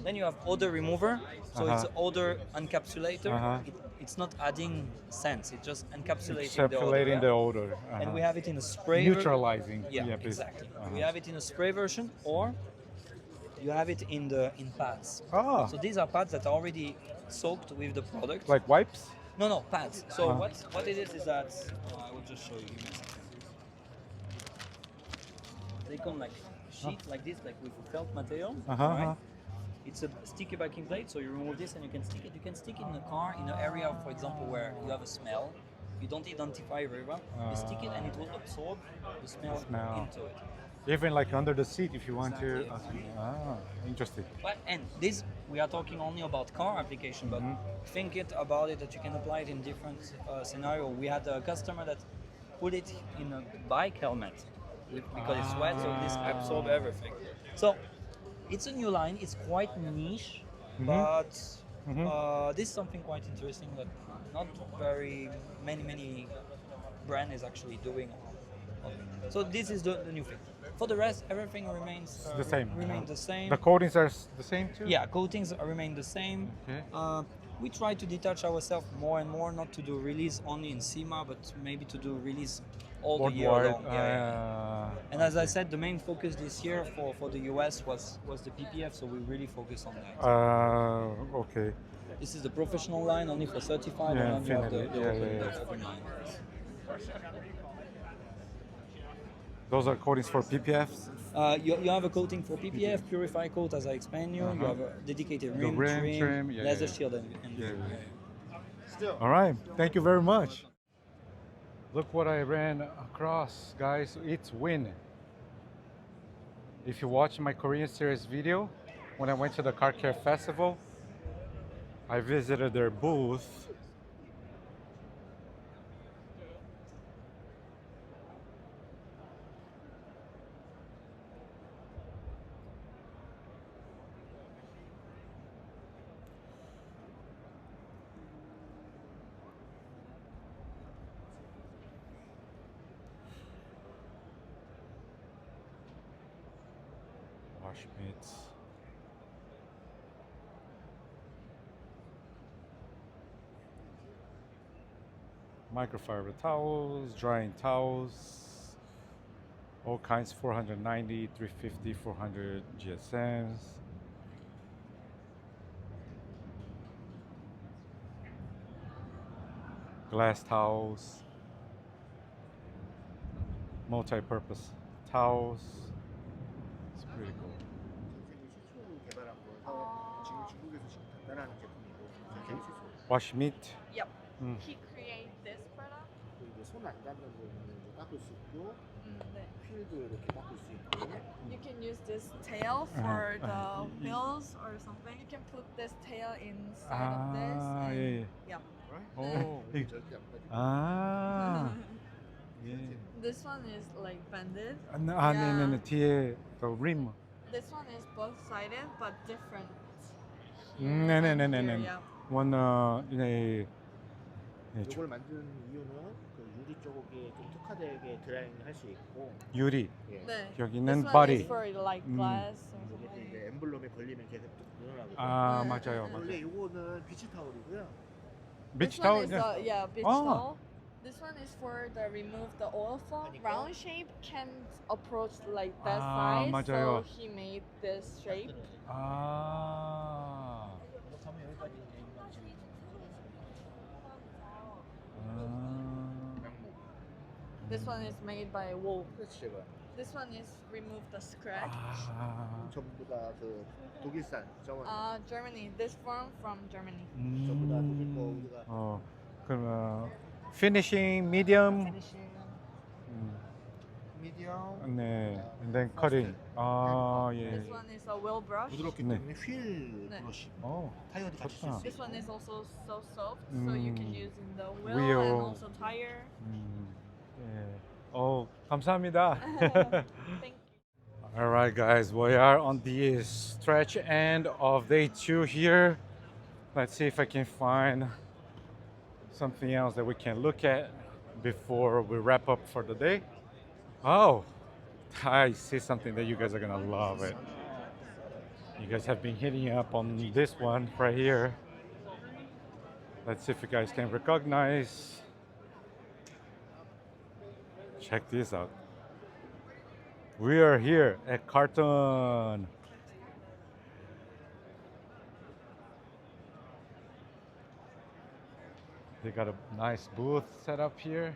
Then you have odor remover. So it's an odor encapsulator. It's not adding scents, it's just encapsulating the odor. And we have it in a spray. Neutralizing. Exactly. We have it in a spray version, or you have it in pads. So these are pads that are already soaked with the product. Like wipes? No, pads. So what it is that I will just show you. Give me a second. They come like sheet like this, like with felt material. Right? It's a sticky backing plate, so you remove this and you can stick it. You can stick it in a car in an area, for example, where you have a smell. You don't identify very well. You stick it and it will absorb the smell into it. Even like under the seat if you want to. Interesting. And this, we are talking only about car application, but think about it that you can apply it in different scenario. We had a customer that put it in a bike helmet because it's wet, so this absorbs everything. So it's a new line. It's quite niche, but this is something quite interesting that not very many brand is actually doing. So this is the new thing. For the rest, everything remains the same. The same. The coatings are the same too? Yeah, coatings remain the same. Okay. We try to detach ourselves more and more, not to do release only in SEMA, but maybe to do release all the year long. And as I said, the main focus this year for the US was the PPF, so we really focus on that. Okay. This is the professional line, only for certified, and then you have the open line. Those are coatings for PPFs? You have a coating for PPF, Purify Coat, as I explained you. You have a dedicated rim trim, laser shield, and All right, thank you very much. Look what I ran across, guys. It's Win. If you watch my Korean series video, when I went to the Car Care Festival, I visited their booth. Wash mitts. Microfiber towels, drying towels, all kinds, 490, 350, 400 GSMs. Glass towels, multi-purpose towels. It's pretty cool. Wash meat. Yep. He created this product. 손 안 닿는 부분을 닦을 수 있고 휠도 이렇게 닦을 수 있고. You can use this tail for the wheels or something. You can put this tail inside of this. And, Oh. this one is like bended. 아니면 뒤에 그 rim. This one is both sided but different. 네네네네. Yeah. One 네. 이걸 만든 이유는 그 유리 쪽에 좀 특화되게 드라잉 할 수 있고. 유리. 예. 네. 여기는 This one body. is for like glass or 이게 something. 이제 엠블럼에 걸리면 계속 뚝 늘어나거든요. 아 맞아요. 원래 이거는 비치 타올이고요. This one is beach towel. This one is for the remove the oil foam. Round shape can't approach like that size, 맞아요. so he made this shape. 아. This one is made by wool. This one is remove the scratch. 전부 다 그 독일산 저원. Germany. This one from Germany. 전부 다 독일 거 우리가. 그럼 finishing medium. medium. 네. And then cutting. 아 예. This one is a wheel brush. 부드럽기 때문에 휠 브러쉬. 타이어도 같이 쓸 수 있어요. This one is also so soft, so you can use in the wheel, wheel. and also tire. 예. 감사합니다. Thank you. All right, guys, we are on the stretch end of day 2 here. Let's see if I can find something else that we can look at before we wrap up for the day. Oh, I see something that you guys are gonna love it. You guys have been hitting up on this one right here. Let's see if you guys can recognize. Check this out. We are here at Carton. They got a nice booth set up here.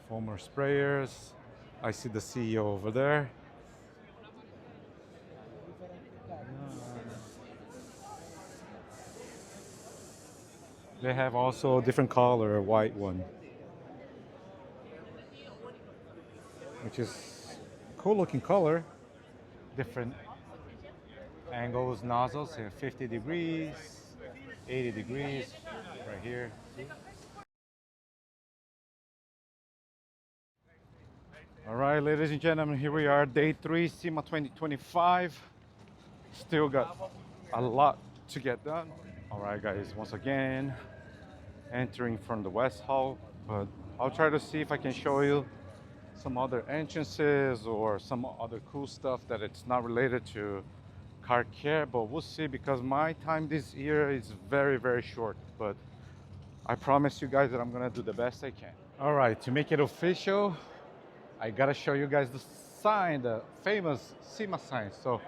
Former sprayers. I see the CEO over there. They have also a different color, white one, which is cool looking color. Different angles, nozzles, 50 degrees, 80 degrees, right here. All right, ladies and gentlemen, here we are, day 3, SEMA 2025. Still got a lot to get done. All right, guys, once again, entering from the West Hall, but I'll try to see if I can show you some other entrances or some other cool stuff that it's not related to car care, but we'll see, because my time this year is very, very short, but I promise you guys that I'm gonna do the best I can. All right, to make it official, I gotta show you guys the sign, the famous SEMA sign. So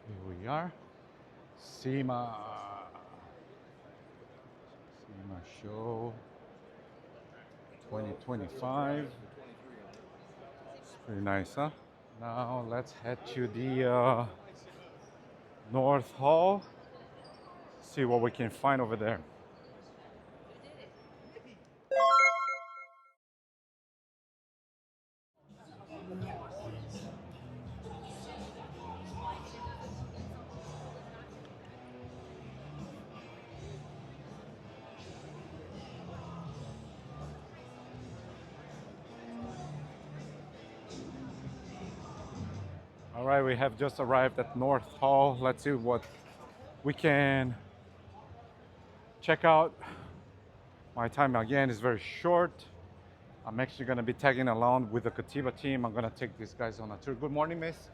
here we are, SEMA show 2025. It's pretty nice, huh? Now let's head to the North Hall, see what we can find over there. All right, we have just arrived at North Hall. Let's see what we can check out. My time again is very short. I'm actually gonna be tagging along with the Katiba team. I'm gonna take these guys on a tour. Good morning, miss.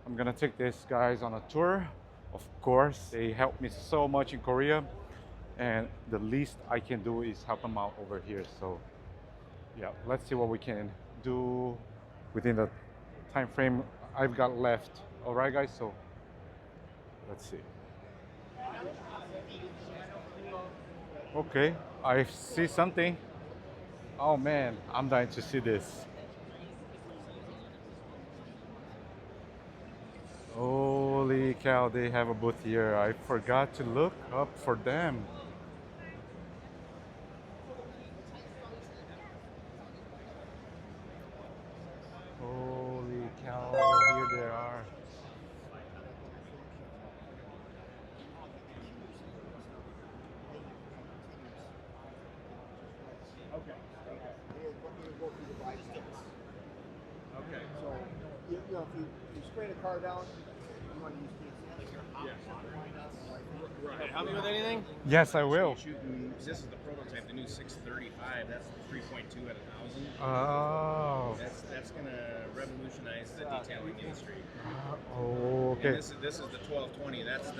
I'm gonna take these guys on a tour. Of course, they helped me so much in Korea, and the least I can do is help them out over here. So yeah, let's see what we can do within the time frame I've got left. All right, guys, so let's see. Okay, I see something. Oh man, I'm dying to see this. Holy cow, they have a booth here. I forgot to look up for them. Holy cow, here they are. go through the bypass. Okay. So, if you spray the car down, you want to use TSS. Yes. Right. Help me with anything? Yes, I will. This is the prototype, the new 635. That's the 3.2 at 1,000. Oh. That's gonna revolutionize the detailing industry. Oh, okay. And this is the 1220. That's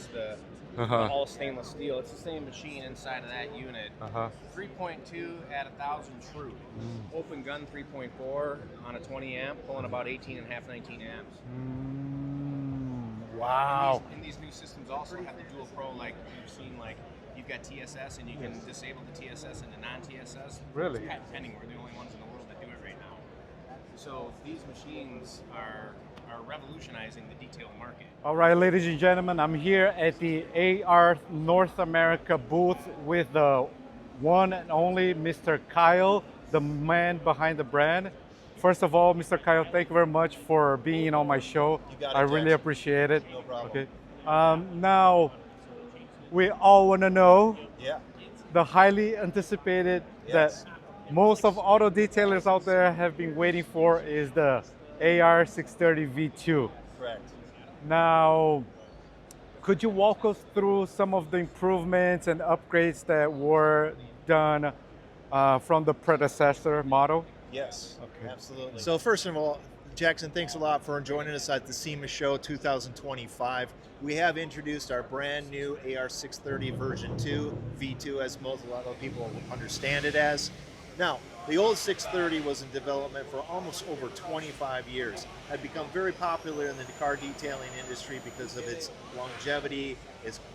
the all stainless steel. It's the same machine inside of that unit. 3.2 at 1,000 true. Open gun 3.4 on a 20 amp, pulling about 18 and a half, 19 amps. Wow. And these new systems also have the dual pro, like you've seen, like you've got TSS and you can disable the TSS into non-TSS. Really? It's patent pending. We're the only ones in the world that do it right now. So these machines are revolutionizing the detail market. All right, ladies and gentlemen, I'm here at the AR North America booth with the one and only Mr. Kyle, the man behind the brand. First of all, Mr. Kyle, thank you very much for being on my show. You got it, I really Jackson. appreciate it. No problem. Okay. Now, we all want to know the highly anticipated that most of auto detailers out there have been waiting for is the AR 630 V2. Correct. Now, could you walk us through some of the improvements and upgrades that were done from the predecessor model? Yes, okay. Absolutely. So first of all, Jackson, thanks a lot for joining us at the SEMA Show 2025. We have introduced our brand new AR 630 version 2, V2 as a lot of people understand it as. Now, the old 630 was in development for almost over 25 years. Had become very popular in the car detailing industry because of its longevity,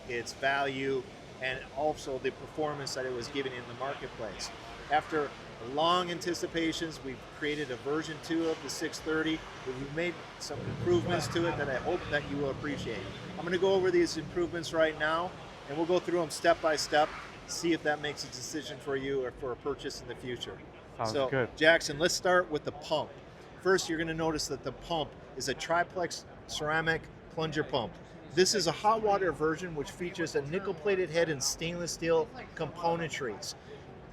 its value, and also the performance that it was giving in the marketplace. After long anticipations, we've created a version 2 of the 630. We've made some improvements to it that I hope that you will appreciate. I'm going to go over these improvements right now, and we'll go through them step by step, see if that makes a decision for you or for a purchase in the future. Sounds good. Jackson, let's start with the pump. First, you're going to notice that the pump is a triplex ceramic plunger pump. This is a hot water version which features a nickel-plated head and stainless steel componentries.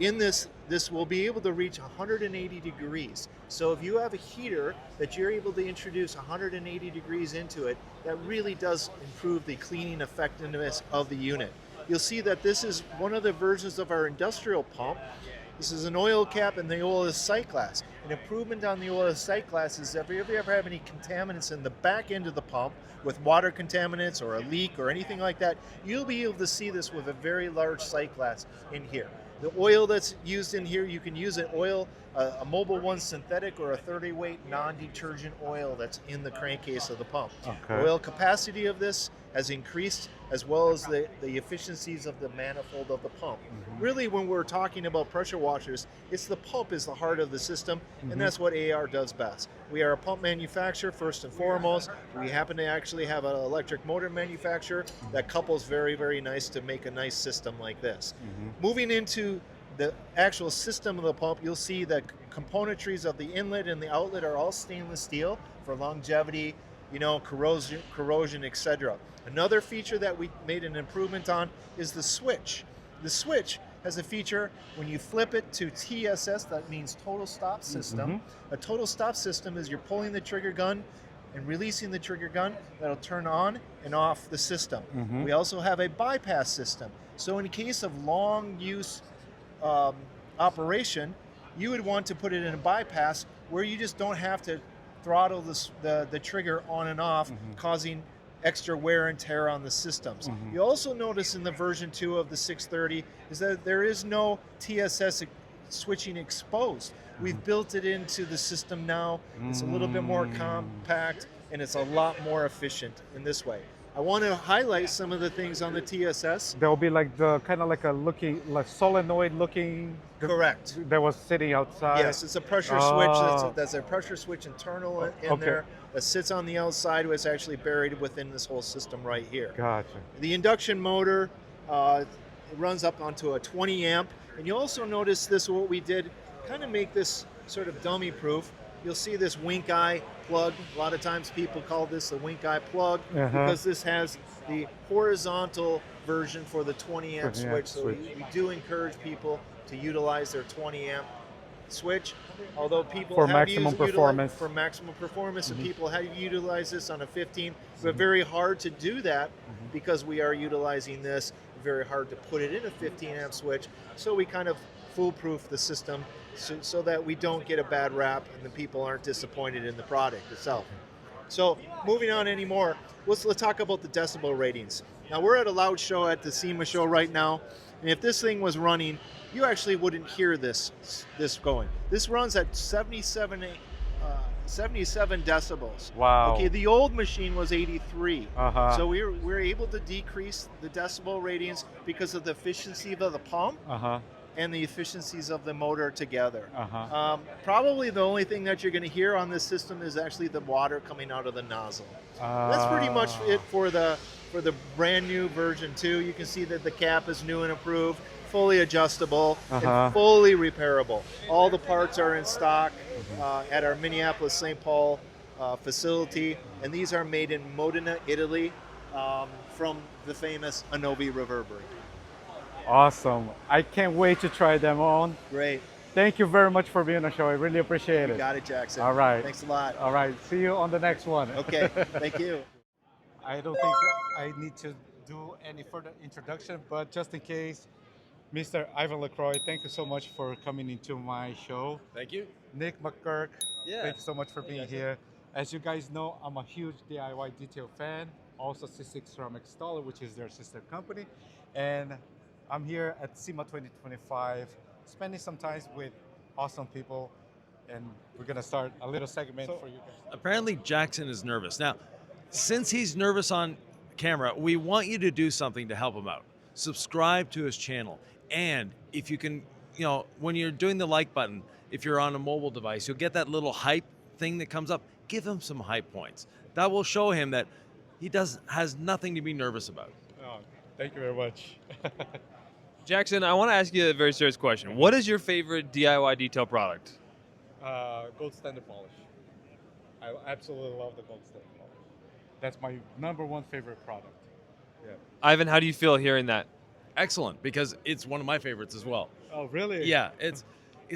In this will be able to reach 180 degrees. So if you have a heater that you're able to introduce 180 degrees into it, that really does improve the cleaning effectiveness of the unit. You'll see that this is one of the versions of our industrial pump. This is an oil cap and the oil is sight glass. An improvement on the oil is sight glass is if you ever have any contaminants in the back end of the pump with water contaminants or a leak or anything like that, you'll be able to see this with a very large sight glass in here. The oil that's used in here, you can use an oil, a Mobil 1 synthetic or a 30-weight non-detergent oil that's in the crankcase of the pump. Okay. Oil capacity of this has increased as well as the efficiencies of the manifold of the pump. Really, when we're talking about pressure washers, it's the pump is the heart of the system, and that's what AR does best. We are a pump manufacturer first and foremost. We happen to actually have an electric motor manufacturer that couples very, very nice to make a nice system like this. Moving into the actual system of the pump, you'll see that componentries of the inlet and the outlet are all stainless steel for longevity, corrosion, etc. Another feature that we made an improvement on is the switch. The switch has a feature when you flip it to TSS, that means total stop system. A total stop system is you're pulling the trigger gun and releasing the trigger gun, that'll turn on and off the system. We also have a bypass system. So in case of long use operation, you would want to put it in a bypass where you just don't have to throttle the trigger on and off, causing extra wear and tear on the systems. You also notice in the version 2 of the 630 is that there is no TSS switching exposed. We've built it into the system now. It's a little bit more compact and it's a lot more efficient in this way. I want to highlight some of the things on the TSS. There will be like the kind of like a solenoid looking. Correct. That was sitting outside. Yes, it's a pressure switch. That's a pressure switch internal in there that sits on the outside. It's actually buried within this whole system right here. Gotcha. The induction motor it runs up onto a 20 amp. And you also notice this, what we did, kind of make this sort of dummy proof. You'll see this wink eye plug. A lot of times people call this the wink eye plug because this has the horizontal version for the 20 amp switch. So we do encourage people to utilize their 20 amp switch. Although people For have maximum utilized performance. for maximum performance, and Mhm. people have utilized this on a 15, but very hard to do that because we are utilizing this. Very hard to put it in a 15 amp switch. So we kind of foolproof the system so that we don't get a bad rap and the people aren't disappointed in the product itself. So moving on anymore, let's talk about the decibel ratings. Now we're at a loud show at the SEMA show right now, and if this thing was running, you actually wouldn't hear this going. This runs at 77 decibels. Wow. Okay, the old machine was 83. Uh-huh. So we're able to decrease the decibel ratings because of the efficiency of the pump Uh-huh. and the efficiencies of the motor together. Uh-huh. Probably the only thing that you're going to hear on this system is actually the water coming out of the nozzle. That's pretty much it for the brand new version 2. You can see that the cap is new and improved, fully adjustable, and fully repairable. All the parts are in stock at our Minneapolis St. Paul facility, and these are made in Modena, Italy, from the famous Anovi Reverberate. Awesome. I can't wait to try them on. Great. Thank you very much for being on the show. I really appreciate it. You got it, Jackson. All right. Thanks a lot. All right. See you on the next one. Okay. Thank you. I don't think I need to do any further introduction, but just in case, Mr. Yvan LaCroix, thank you so much for coming into my show. Thank you. Nick McGurk, Yeah. thank you so much for being here. As you guys know, I'm a huge DIY detail fan, also C6ceramics installer, which is their sister company. And I'm here at SEMA 2025, spending some time with awesome people, and we're gonna start a little segment for you guys. Apparently Jackson is nervous. Now, since he's nervous on camera, we want you to do something to help him out. Subscribe to his channel. And if you can, when you're doing the like button, if you're on a mobile device, you'll get that little hype thing that comes up. Give him some hype points. That will show him that he has nothing to be nervous about. Oh, thank you very much. Jackson, I want to ask you a very serious question. What is your favorite DIY detail product? Gold standard polish. I absolutely love the gold standard polish. That's my #1 favorite product. Yeah. Ivan, how do you feel hearing that? Excellent, because it's one of my favorites as well. Oh, really? Yeah, it's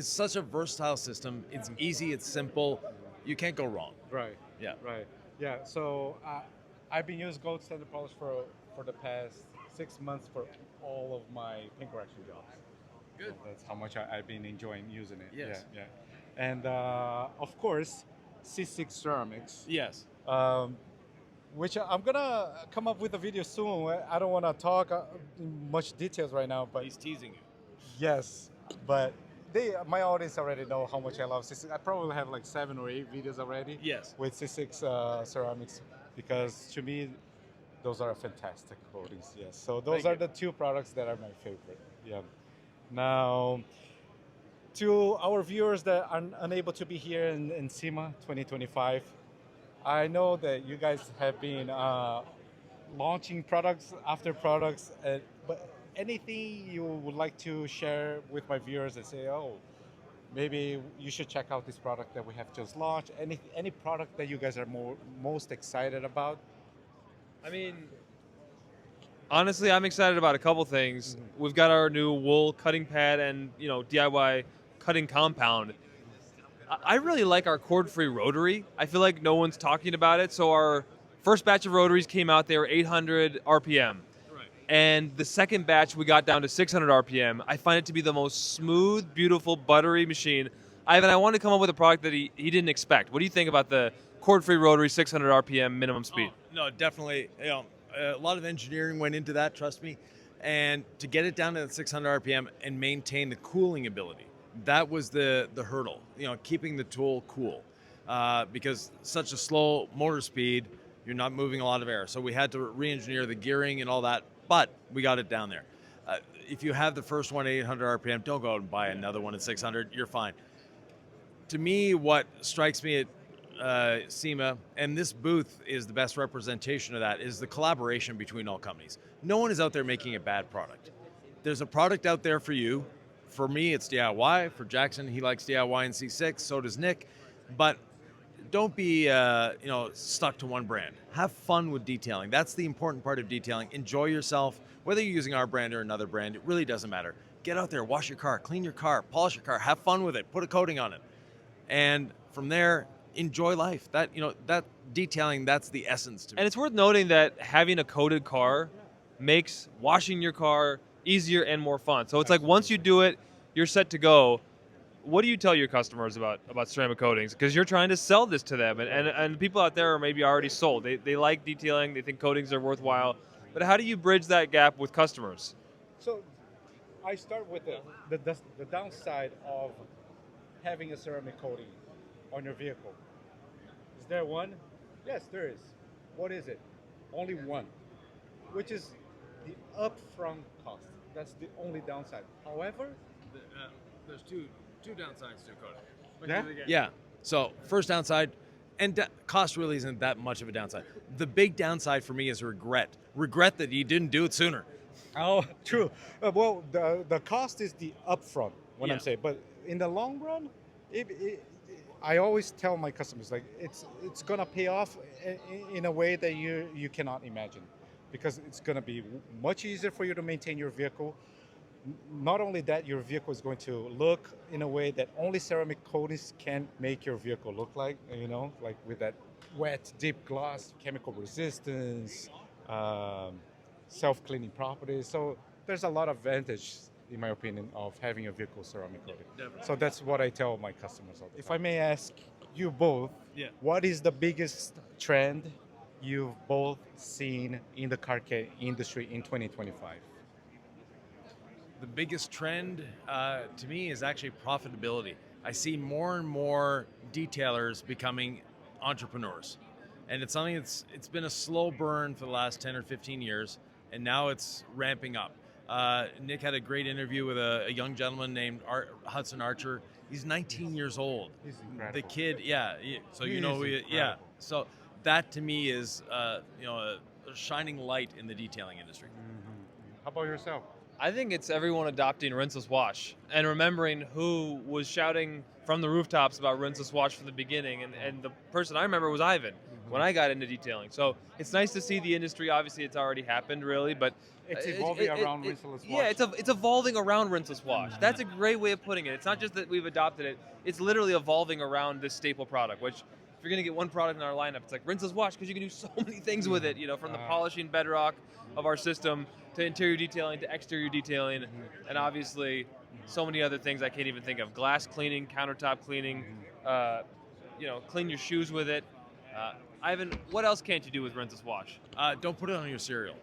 such a versatile system. It's easy, it's simple. You can't go wrong. Right. Yeah. Right. Yeah. So I've been using gold standard polish for the past 6 months for all of my paint correction jobs. Good. So that's how much I've been enjoying using it. Yes. Yeah. Yeah. And of course, C6ceramics. Yes. Which I'm gonna come up with a video soon. I don't want to talk much details right now, but he's teasing you. Yes, but my audience already know how much I love C6. I probably have like 7 or 8 videos already. Yes. With C6ceramics, because to me, those are fantastic coatings. Yes. So those are the 2 products that are my favorite. Yeah. Now, to our viewers that are unable to be here in SEMA 2025, I know that you guys have been launching products after products, but anything you would like to share with my viewers and say, oh, maybe you should check out this product that we have just launched? Any product that you guys are most excited about? I mean, honestly, I'm excited about a couple things. We've got our new wool cutting pad and DIY cutting compound. I really like our cord-free rotary. I feel like no one's talking about it. So our first batch of rotaries came out, they were 800 RPM. Right. And the second batch we got down to 600 RPM. I find it to be the most smooth, beautiful, buttery machine. Ivan, I want to come up with a product that he didn't expect. What do you think about the cord-free rotary 600 RPM minimum speed? Oh, no, definitely. A lot of engineering went into that, trust me. And to get it down to 600 RPM and maintain the cooling ability, that was the hurdle, keeping the tool cool. Because such a slow motor speed, you're not moving a lot of air. So we had to re-engineer the gearing and all that, but we got it down there. If you have the first one at 800 RPM, don't go out and buy another one at 600, you're fine. To me, what strikes me at SEMA, and this booth is the best representation of that, is the collaboration between all companies. No one is out there making a bad product. There's a product out there for you. For me, it's DIY. For Jackson, he likes DIY and C6. So does Nick. But don't be stuck to one brand. Have fun with detailing. That's the important part of detailing. Enjoy yourself. Whether you're using our brand or another brand, it really doesn't matter. Get out there, wash your car, clean your car, polish your car, have fun with it, put a coating on it. And from there, enjoy life. That detailing, that's the essence to me. And it's worth noting that having a coated car makes washing your car easier and more fun. So it's like once you do it, you're set to go. What do you tell your customers about ceramic coatings? Because you're trying to sell this to them, and people out there are maybe already sold. They like detailing, they think coatings are worthwhile. But how do you bridge that gap with customers? So I start with the downside of having a ceramic coating on your vehicle. Is there one? Yes, there is. What is it? Only one, which is the upfront cost. That's the only downside. However, there's two downsides to coating. Yeah? Yeah. So first downside, and cost really isn't that much of a downside. The big downside for me is regret. Regret that you didn't do it sooner. Oh, true. Well, the cost is the upfront, what Yeah. I'm saying. But in the long run, I always tell my customers, like, it's gonna pay off in a way that you cannot imagine, because it's gonna be much easier for you to maintain your vehicle. Not only that, your vehicle is going to look in a way that only ceramic coatings can make your vehicle look like, like with that wet, deep gloss, chemical resistance, self-cleaning properties. So there's a lot of advantage, in my opinion, of having a vehicle ceramic coating. Definitely. So that's what I tell my customers all the time. If I may ask you both, what is the biggest trend you've both seen in the car care industry in 2025? The biggest trend to me is actually profitability. I see more and more detailers becoming entrepreneurs. And it's something it's been a slow burn for the last 10 or 15 years, and now it's ramping up. Nick had a great interview with a young gentleman named Hudson Archer. He's 19 years old. He's incredible. The kid, so He you know, is incredible. So that to me is a shining light in the detailing industry. How about yourself? I think it's everyone adopting rinseless wash and remembering who was shouting from the rooftops about rinseless wash from the beginning. And the person I remember was Yvan when I got into detailing. So it's nice to see the industry. Obviously, it's already happened, really, but It's evolving around rinseless wash. Yeah, it's evolving around rinseless wash. That's a great way of putting it. It's not just that we've adopted it. It's literally evolving around this staple product, which if you're going to get one product in our lineup, it's like rinseless wash, because you can do so many things with it, from the polishing bedrock of our system to interior detailing to exterior detailing, and obviously so many other things I can't even think of. Glass cleaning, countertop cleaning, clean your shoes with it. Ivan, what else can't you do with rinseless wash? Don't put it on your cereal.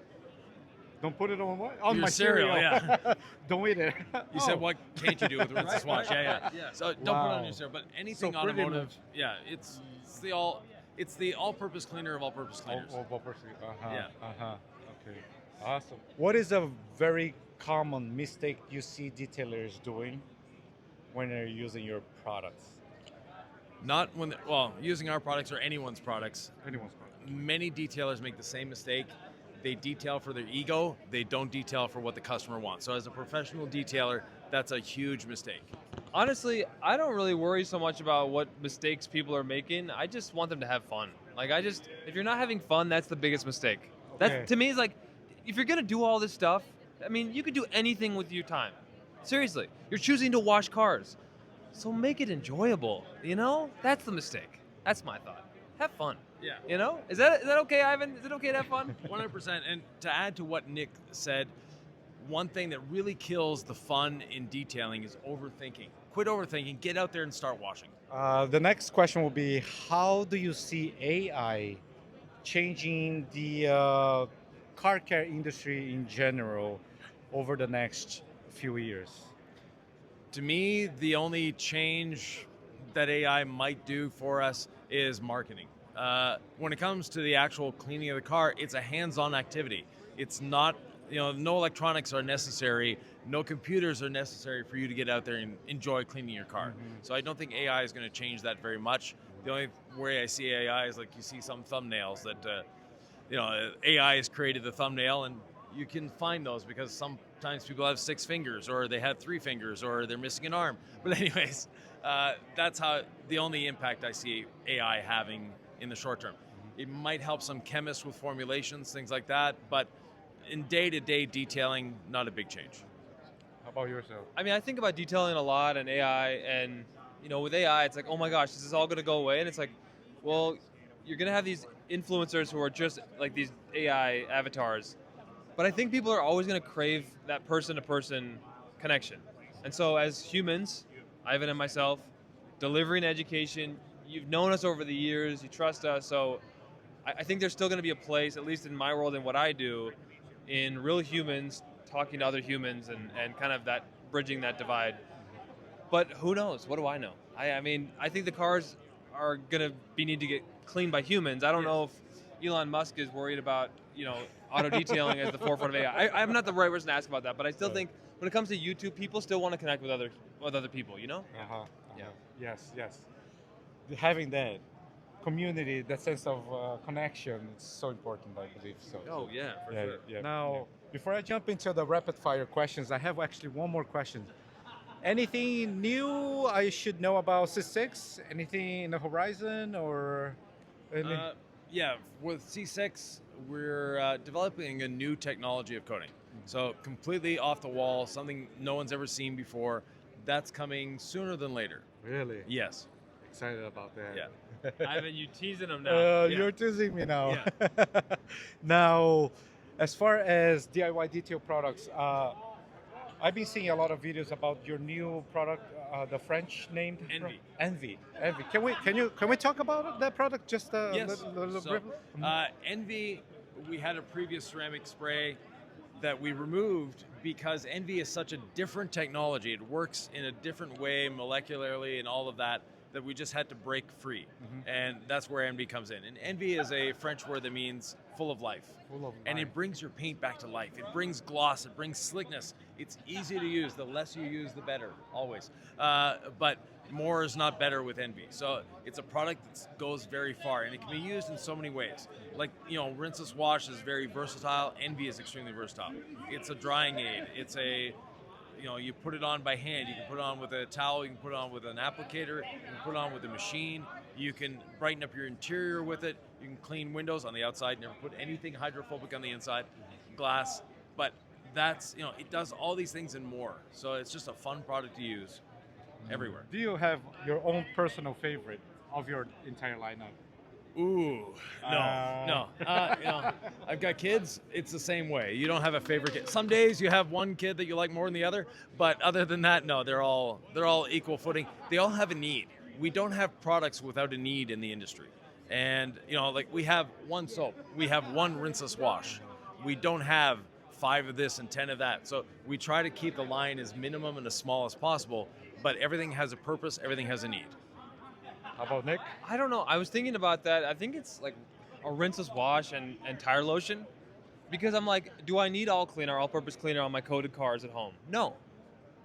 Don't put it on what? On Your my cereal. yeah. Don't eat it. You said what can't you do with rinseless wash? Yeah. So don't put it on Wow. your cereal. But anything So pretty automotive, much- it's the all-purpose cleaner of all-purpose cleaners. Yeah. Okay. Awesome. What is a very common mistake you see detailers doing when they're using your products? Not using our products or anyone's products. Anyone's products. Many detailers make the same mistake. They detail for their ego. They don't detail for what the customer wants. So as a professional detailer, that's a huge mistake. Honestly, I don't really worry so much about what mistakes people are making. I just want them to have fun. If you're not having fun, that's the biggest mistake. That to me is like, if you're gonna do all this stuff, I mean, you could do anything with your time. Seriously, you're choosing to wash cars, so make it enjoyable. That's the mistake. That's my thought. Have fun. Yeah. Is that okay, Ivan? Is it okay to have fun? 100%. And to add to what Nick said, one thing that really kills the fun in detailing is overthinking. Quit overthinking. Get out there and start washing. The next question will be, how do you see AI changing the car care industry in general over the next few years? To me, the only change that AI might do for us is marketing. When it comes to the actual cleaning of the car, it's a hands-on activity. It's not, no electronics are necessary, no computers are necessary for you to get out there and enjoy cleaning your car. So I don't think AI is going to change that very much. The only way I see AI is like you see some thumbnails that, AI has created the thumbnail and you can find those because sometimes people have 6 fingers, or they have 3 fingers, or they're missing an arm. But anyways, that's how the only impact I see AI having in the short term. It might help some chemists with formulations, things like that, but in day-to-day detailing, not a big change. How about yourself? I mean, I think about detailing a lot and AI, and with AI, it's like, oh my gosh, this is all going to go away, and it's like, well, you're going to have these influencers who are just like these AI avatars, but I think people are always going to crave that person-to-person connection. And so as humans, Yvan and myself, delivering education, you've known us over the years, you trust us, so I think there's still going to be a place, at least in my world and what I do, in real humans talking to other humans and kind of that bridging that divide. But who knows? What do I know? I mean, I think the cars are going to need to get cleaned by humans. I don't know if Elon Musk is worried about, auto detailing as the forefront of AI. I'm not the right person to ask about that, but I still think when it comes to YouTube, people still want to connect with other people, Yeah. Yes. Having that community, that sense of connection, it's so important, I believe. So. Oh yeah, for sure. Yeah. Now, before I jump into the rapid fire questions, I have actually one more question. Anything new I should know about C6? Anything in the horizon or? Yeah, with C6, we're developing a new technology of coating. So completely off the wall, something no one's ever seen before. That's coming sooner than later. Really? Yes. Excited about that. Yeah. Ivan, you teasing them now. You're teasing me now. Yeah. Now, as far as DIY detail products, I've been seeing a lot of videos about your new product, the French named Envy. Can we talk about that product just a Yes. little So, bit? Envy, we had a previous ceramic spray that we removed because Envy is such a different technology. It works in a different way molecularly and all of that we just had to break free. And that's where Envy comes in. And Envy is a French word that means full of life. And it brings your paint back to life. It brings gloss, it brings slickness. It's easy to use. The less you use, the better, always. But more is not better with Envy. So it's a product that goes very far, and it can be used in so many ways. Like, rinseless wash is very versatile. Envy is extremely versatile. It's a drying aid. It's a, you put it on by hand. You can put it on with a towel. You can put it on with an applicator. You can put it on with a machine. You can brighten up your interior with it. You can clean windows on the outside. Never put anything hydrophobic on the inside. Glass. But that's, it does all these things and more. So it's just a fun product to use everywhere. Do you have your own personal favorite of your entire lineup? Ooh, no. I've got kids. It's the same way. You don't have a favorite kid. Some days you have one kid that you like more than the other, but other than that, no. They're all equal footing. They all have a need. We don't have products without a need in the industry. And like we have one soap, we have one rinseless wash. We don't have 5 of this and 10 of that. So we try to keep the line as minimum and as small as possible. But everything has a purpose. Everything has a need. How about Nick? I don't know. I was thinking about that. I think it's like a rinseless wash and tire lotion, because I'm like, do I need all-purpose cleaner on my coated cars at home? No.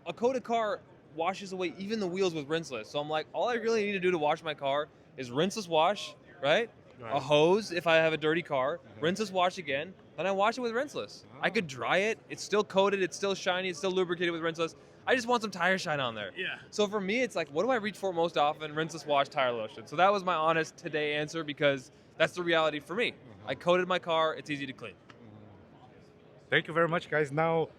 A coated car washes away even the wheels with rinseless. So I'm like, all I really need to do to wash my car is rinseless wash, right? A hose if I have a dirty car, rinseless wash again, then I wash it with rinseless. I could dry it. It's still coated. It's still shiny. It's still lubricated with rinseless. I just want some tire shine on there. Yeah. So for me, it's like, what do I reach for most often? Rinseless wash, tire lotion. So that was my honest today answer, because that's the reality for me. I coated my car. It's easy to clean. Thank you very much, guys. Now,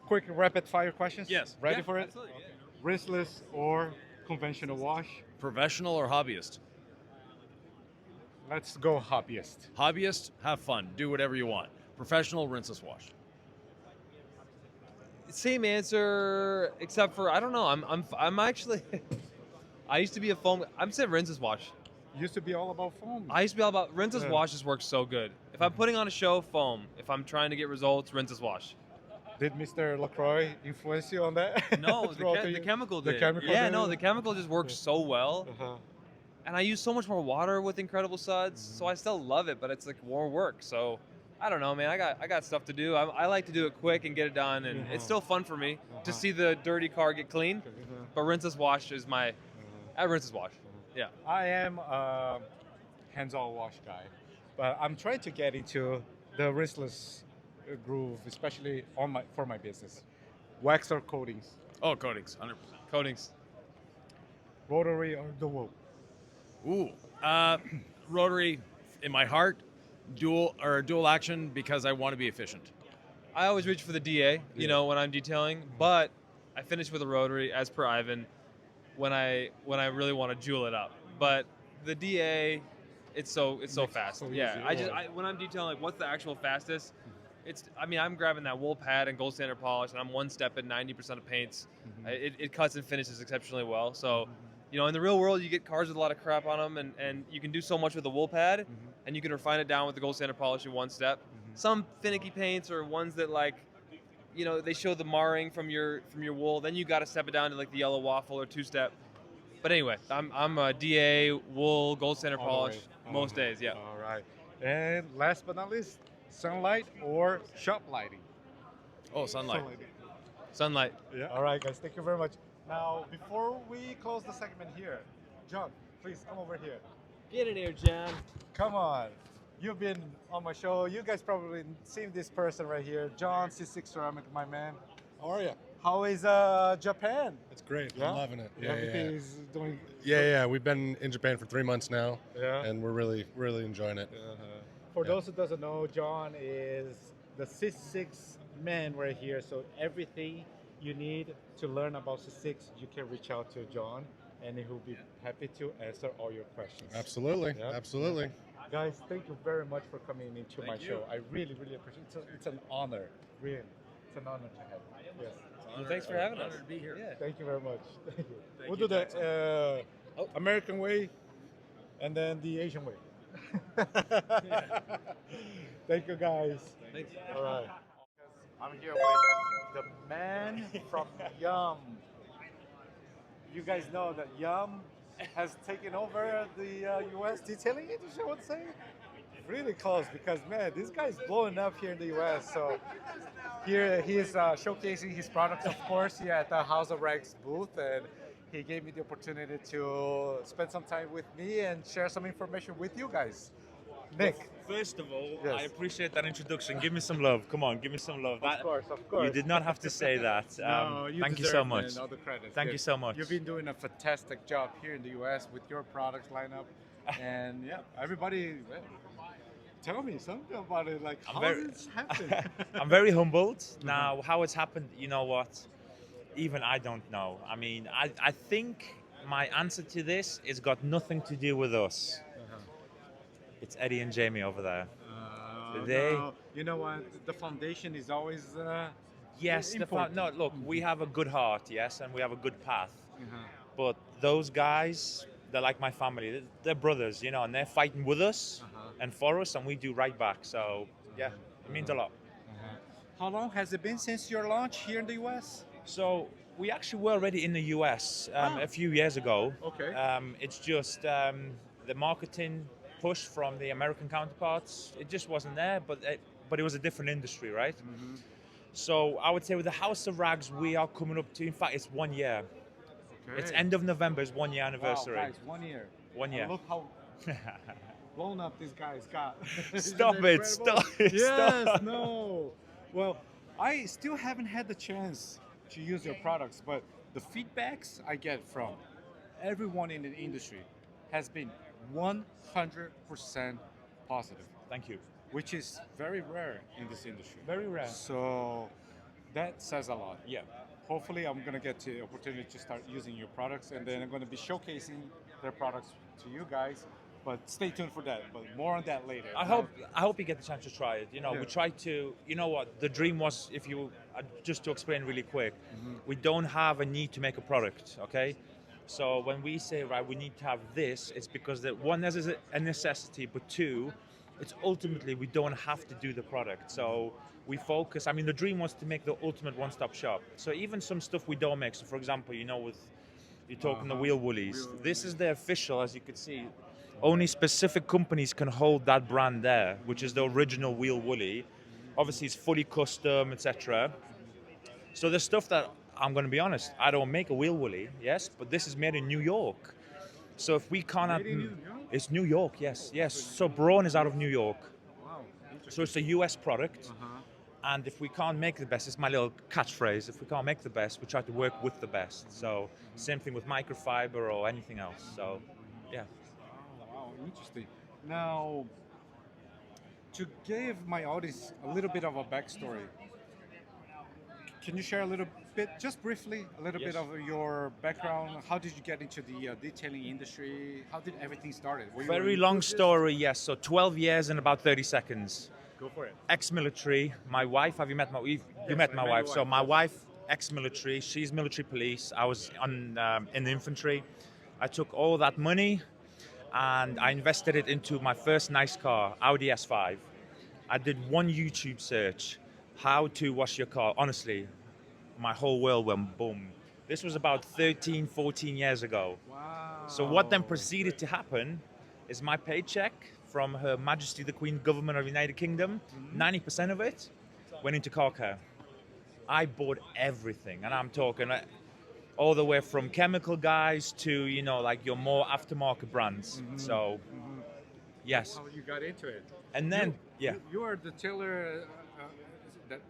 quick rapid fire questions. Yes. Ready Yeah, for it? absolutely, Rinseless or conventional wash? Professional or hobbyist? Let's go hobbyist. Hobbyist, have fun. Do whatever you want. Professional, rinseless wash. Same answer, except for, I don't know. I'm actually, I used to be a foam. I'm saying rinseless wash. Used to be all about foam. I used to be all about rinseless washes. Work so good. If I'm putting on a show, foam. If I'm trying to get results, rinseless wash. Did Mr. LaCroix influence you on that? No, the chemical did. The chemical just works so well. And I use so much more water with Incredible Suds, so I still love it, but it's like more work. So I don't know, man. I got stuff to do. I like to do it quick and get it done, and it's still fun for me to see the dirty car get clean. But rinseless wash is my rinseless wash. Yeah. I am a hands-on wash guy, but I'm trying to get into the rinseless groove, especially for my business. Wax or coatings? Oh, coatings, 100%. Coatings. Rotary or dual? Ooh, rotary in my heart, dual action because I want to be efficient. I always reach for the DA, you know, when I'm detailing, but I finish with a rotary as per Yvan when I really want to jewel it up. But the DA, it's so fast. so Yeah, easy. when I'm detailing, like, what's the actual fastest? I'm grabbing that wool pad and gold standard polish, and I'm one step at 90% of paints. It cuts and finishes exceptionally well. So, you know, in the real world, you get cars with a lot of crap on them, and you can do so much with the wool pad, and you can refine it down with the gold standard polish in one step. Some finicky paints or ones that, like, you know, they show the marring from your wool. Then you got to step it down to like the yellow waffle or two-step. But anyway, I'm a DA, wool, gold standard polish most days. Yeah. All right. And last but not least, sunlight or shop lighting? Oh, sunlight. Sunlight. Yeah. All right, guys. Thank you very much. Now, before we close the segment here, John, please come over here. Get in here, John. Come on. You've been on my show. You guys probably seen this person right here, John, C6ceramics, my man. How are you? How is Japan? It's great. Yeah? I'm loving it. Yeah, Everything yeah. is doing. Yeah. We've been in Japan for 3 months now. Yeah. And we're really enjoying it. For those who doesn't know, John is the C6 man right here. So everything you need to learn about C6, you can reach out to John, and he will be happy to answer all your questions. Absolutely. Yeah. Absolutely. Guys, thank you very much for coming into my show. I really appreciate it. It's an honor, really. It's an honor to have you. Yes. Well, thanks for having us. Honored to be here. Yeah. Thank you very much. Thank you. Thank We'll you, do the American way and then the Asian way. Thank you, guys. Thanks. All right. I'm here with the man from Yum. You guys know that Yum has taken over the U.S. detailing industry, I would say. Really close because, man, this guy's blowing up here in the U.S. So here he is showcasing his products, of course, here at the House of Rags booth. And he gave me the opportunity to spend some time with me and share some information with you guys. Nick. First of all, Yes. I appreciate that introduction. Give me some love. Come on, give me some love. Of course. You did not have to say that. No, you thank you deserve, so much. man, all the credit. Thank you so much. You've been doing a fantastic job here in the U.S. with your products lineup, and yeah, everybody, well, tell me something about it. Like, how did this happen? I'm very humbled. Now, how it's happened, you know what? Even I don't know. I mean, I think my answer to this has got nothing to do with us. It's Eddie and Jamie over there. No, you know what? The foundation is always Yes, important. no, look, we have a good heart, yes, and we have a good path. But those guys, they're like my family. They're brothers, you know, and they're fighting with us and for us, and we do right back. So, yeah, it means a lot. How long has it been since your launch here in the U.S.? So, we actually were already in the US a few years ago. Okay. It's just the marketing push from the American counterparts, it just wasn't there, but it was a different industry, right? So I would say with the House of Rags, we are coming up to, in fact, it's 1 year. Okay. It's end of November, it's 1 year anniversary. Wow, guys, 1 year. 1 year. And look how blown up this guy's got. Stop Isn't it, incredible? stop it, Yes, stop. no. Well, I still haven't had the chance to use your products, but the feedbacks I get from everyone in the industry has been 100% positive. Thank you. Which is very rare in this industry. Very rare. So that says a lot. Yeah. Hopefully I'm going to get the opportunity to start using your products, and then I'm going to be showcasing their products to you guys. But stay tuned for that. But more on that later. I hope you get the chance to try it. You know, Yeah. we tried to. You know what? The dream was, if you just to explain really quick, we don't have a need to make a product. Okay, so when we say right, we need to have this, it's because that one, there's a necessity, but two, it's ultimately we don't have to do the product. So we focus. I mean, the dream was to make the ultimate one-stop shop. So even some stuff we don't make. So for example, you know, with you're talking the wheel woolies. This is the official, as you can see. Only specific companies can hold that brand there, which is the original wheel woolly. Obviously, it's fully custom, etc. So there's stuff that, I'm going to be honest, I don't make a wheel woolly, yes, but this is made in New York. So if we can't have... It's New York, yes. So Braun is out of New York. Wow. So it's a US product. And if we can't make the best, it's my little catchphrase, if we can't make the best, we try to work with the best. So same thing with microfiber or anything else. So yeah. Wow, interesting. Now, to give my audience a little bit of a backstory, can you share a little bit, just briefly, a little bit of your background? How did you get into the detailing industry? How did everything started? Very long story, yes. So 12 years in about 30 seconds. Go for it. Ex-military. My wife, have you met my wife? You met my wife. So my wife, ex-military, she's military police. I was in the infantry. I took all that money and I invested it into my first nice car, Audi S5. I did one YouTube search, how to wash your car. Honestly, my whole world went boom. This was about 13, 14 years ago. Wow. So what then proceeded to happen is my paycheck from Her Majesty the Queen Government of the United Kingdom, 90% of it went into car care. I bought everything, and I'm talking all the way from chemical guys to, you know, like your more aftermarket brands. So, yes. How you got into it? And then, You are the tailor that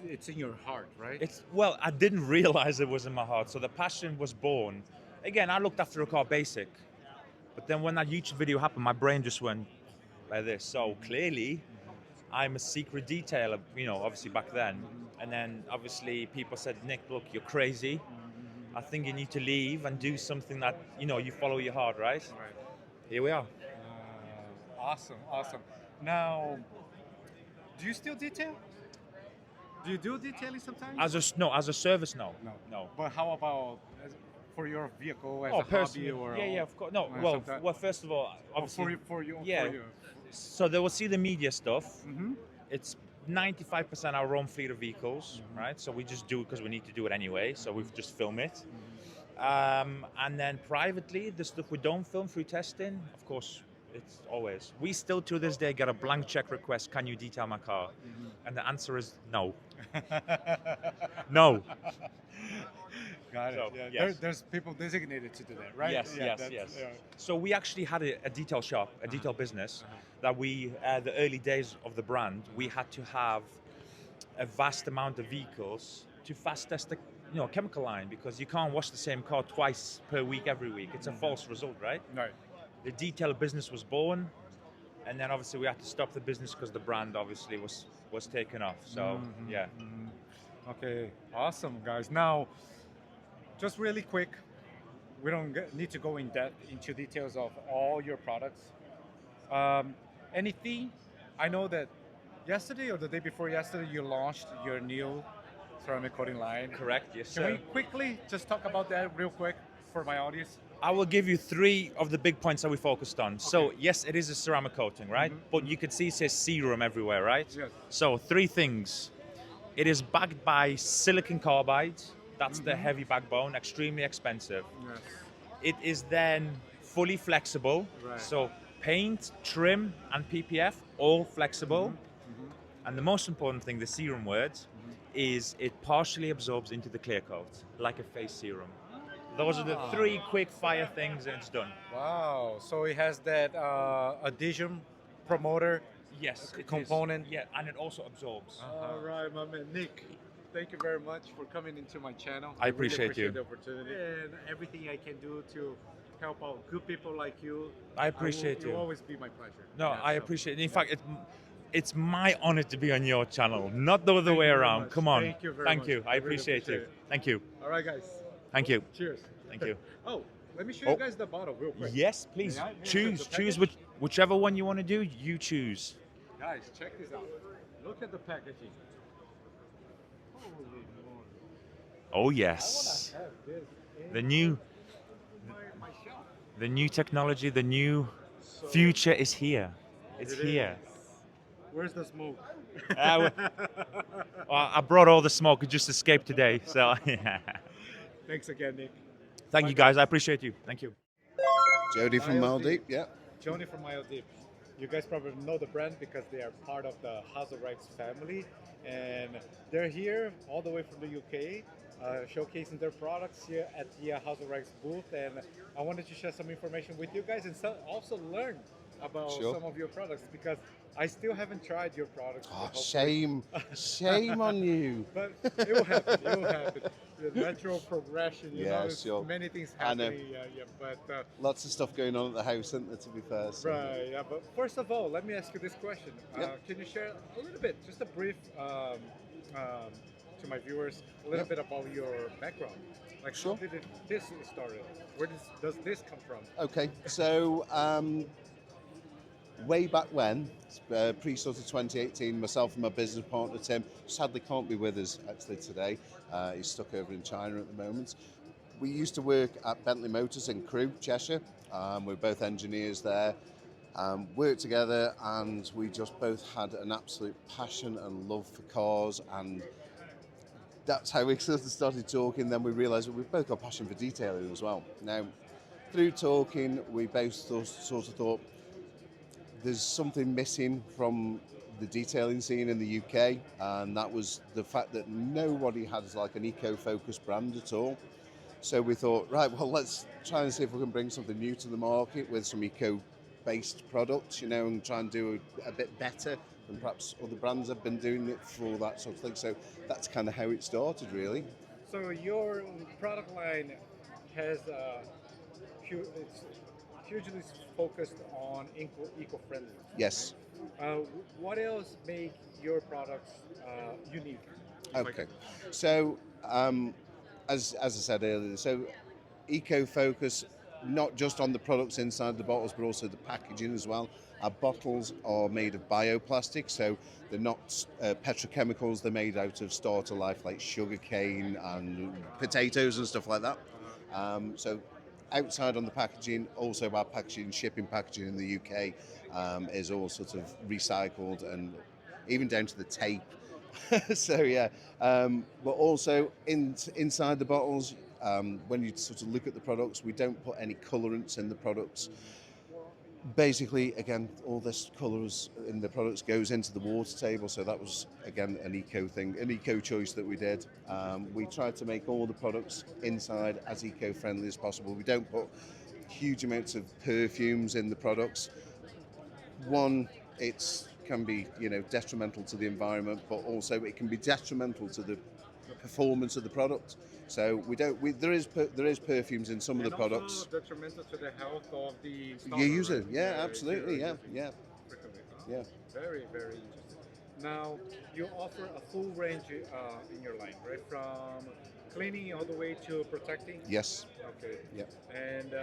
it's in your heart, right? Well, I didn't realize it was in my heart, so the passion was born. Again, I looked after a car basic, but then when that YouTube video happened, my brain just went like this. So clearly, I'm a secret detailer, you know, obviously back then. And then obviously people said, Nick, look, you're crazy. I think you need to leave and do something that, you know, you follow your heart, right? Here we are. Awesome, awesome. Now, do you still detail? Do you do detailing sometimes? As a service, no. No. But how about for your vehicle as Oh, a personally, hobby or? yeah, of course. No, or well, sometimes? well, first of all, obviously, for you. So they will see the media stuff. It's 95% our own fleet of vehicles, right? So we just do it because we need to do it anyway. So we just film it. And then privately, the stuff we don't film through testing, of course, it's always. We still to this day get a blank check request, can you detail my car? And the answer is no. No. Got it. So, Yeah. yes. There's people designated to do that, right? Yes, Yeah, yes. yeah. So we actually had a detail shop, a detail business, that we, the early days of the brand, we had to have a vast amount of vehicles to fast test the chemical line, because you can't wash the same car twice per week, every week. It's a false result, right? Right. The detail business was born, and then obviously we had to stop the business because the brand obviously was taken off. So, yeah. Okay, awesome, guys. Now, just really quick, we don't need to go in depth into details of all your products. Anything? I know that yesterday or the day before yesterday, you launched your new ceramic coating line. Correct, yes, Can sir. we quickly just talk about that real quick for my audience? I will give you 3 of the big points that we focused on. So yes, it is a ceramic coating, right? But you can see it says serum everywhere, right? Yes. So 3 things. It is backed by silicon carbide. That's the heavy backbone, extremely expensive. Yes. It is then fully flexible. Right. So paint, trim, and PPF, all flexible. And the most important thing, the serum word, is it partially absorbs into the clear coat, like a face serum. Those are the 3 quick fire things, and it's done. Wow, so it has that adhesion promoter component. Yeah, and it also absorbs. All right, my man. Nick, thank you very much for coming into my channel. I appreciate you. the opportunity and everything I can do to help out good people like you. I appreciate you. You'll always be my pleasure. No, Yeah, I so. appreciate it. In fact, it's my honor to be on your channel, not the other way around. Come on. Thank you very Thank much. you. I really appreciate you. it. Thank you. All right, guys. Thank you. Cheers. Thank you. Oh, let me show you guys the bottle real quick. Yes, please. May I? Choose. The Choose package? whichever one you want to do. You choose. Guys, check this out. Look at the packaging. Holy moly. Oh yes. I wanna have this in The new, my shop. the new technology, the new future is here. It's It here. is. Where's the smoke? I brought all the smoke. It just escaped today. So. Thanks again, Nick. Thank you, guys. I appreciate you. Thank you. Jody from Mile Maldeep, yeah. Jody from Mile Deep. You guys probably know the brand because they are part of the House of Rags family, and they're here all the way from the UK, showcasing their products here at the House of Rags booth. And I wanted to share some information with you guys and also learn about Sure. some of your products, because I still haven't tried your products. Oh, shame on you. But it will happen. It will happen. The natural progression. You know, Yeah, sure. many things I know. happening. But Lots of stuff going on at the house, isn't there, to be fair? So. right. Yeah. But first of all, let me ask you this question. Yeah. Can you share a little bit, just a brief, to my viewers, a little bit about your background? Like, Sure. how did this started? Where does this come from? Okay, so way back when, pre-sort of 2018, myself and my business partner Tim sadly can't be with us actually today. He's stuck over in China at the moment. We used to work at Bentley Motors in Crewe, Cheshire. We're both engineers there. Worked together, and we just both had an absolute passion and love for cars, and that's how we sort of started talking. Then we realised that we've both got passion for detailing as well. Now, through talking, we both sort of thought there's something missing from the detailing scene in the UK, and that was the fact that nobody has like an eco-focused brand at all. So we thought, right, well, let's try and see if we can bring something new to the market with some eco-based products, you know, and try and do a bit better than perhaps other brands have been doing it for that sort of thing. So that's kind of how it started, really. So your product line has it's hugely focused on eco-friendly. Yes. What else make your products unique? Okay. So as I said earlier, so eco-focus, not just on the products inside the bottles, but also the packaging as well. Our bottles are made of bioplastic, so they're not petrochemicals. They're made out of starter life like sugarcane and potatoes and stuff like that. So outside on the packaging, also our packaging, shipping packaging in the UK is all sort of recycled, and even down to the tape. So yeah, but also inside the bottles, when you sort of look at the products, we don't put any colorants in the products. Basically, again, all this colours in the products goes into the water table, so that was, again, an eco thing, an eco choice that we did. We tried to make all the products inside as eco-friendly as possible. We don't put huge amounts of perfumes in the products. One, it can be, you know, detrimental to the environment, but also it can be detrimental to the performance of the product. So there is perfumes in some of the products. Also detrimental to the health of the installer, You use it, right? yeah, absolutely, yeah. Yeah. Very, very interesting. Now, you offer a full range in your line, right? From cleaning all the way to protecting? Yes. Okay. Yeah. And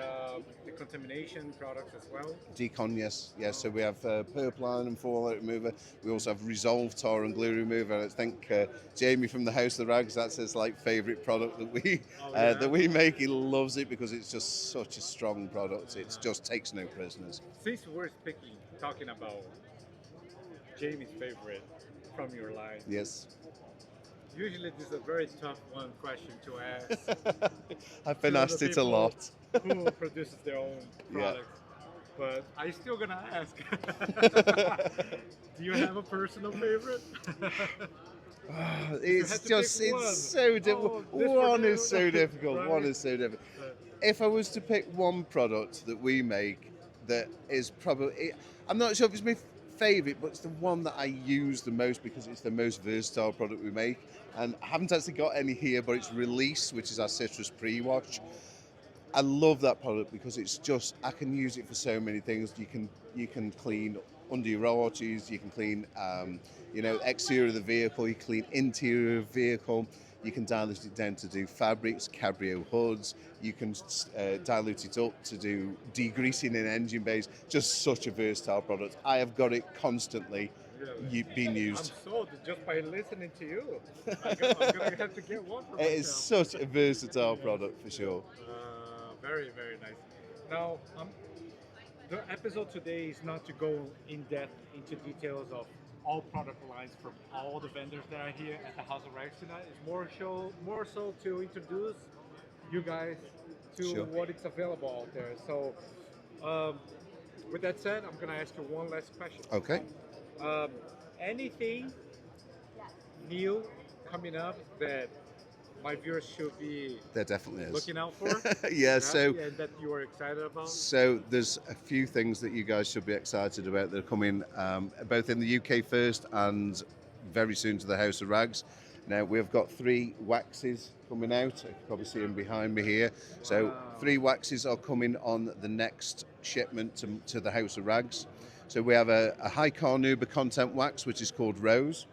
decontamination products as well? Decon, yes. So we have purple iron and fallout remover. We also have Resolve tar and glue remover. I think Jamie from the House of the Rags, that's his favourite product that we make. He loves it because it's just such a strong product. It just takes no prisoners. Since we're talking about Jamie's favorite from your line. Yes. Usually this is a very tough question to ask. I've been asked it a lot. Who produces their own products. But I'm still gonna ask. Do you have a personal favorite? It's so difficult. One is so difficult. Right? One is so difficult. If I was to pick one product that we make that is probably, I'm not sure if it's my favorite, but it's the one that I use the most because it's the most versatile product we make. And I haven't actually got any here, but it's Release, which is our citrus pre-wash. I love that product because it's just, I can use it for so many things. You can clean under your arches, you can clean exterior of the vehicle, you can clean interior of the vehicle, you can dilute it down to do fabrics, cabrio hoods, you can dilute it up to do degreasing in engine bays. Just such a versatile product. I have got it constantly being used. I'm sold just by listening to you. I'm gonna have to get one for myself. It is such a versatile product for sure. Very, very nice. Now, the episode today is not to go in depth into details of all product lines from all the vendors that are here at the House of Rags tonight. It's more so to introduce you guys to what is available out there. So, with that said, I'm gonna ask you one last question. Okay. Anything new coming up that my viewers should be There definitely is. looking out for? Yeah, so and that you are excited about? So there's a few things that you guys should be excited about that are coming both in the UK first and very soon to the House of Rags. Now we've got 3 waxes coming out. You can probably see them behind me here. So 3 waxes are coming on the next shipment to the House of Rags. So we have a high carnauba content wax, which is called Rose.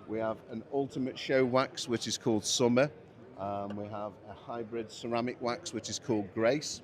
We have an ultimate show wax, which is called Summer. We have a hybrid ceramic wax, which is called Grace.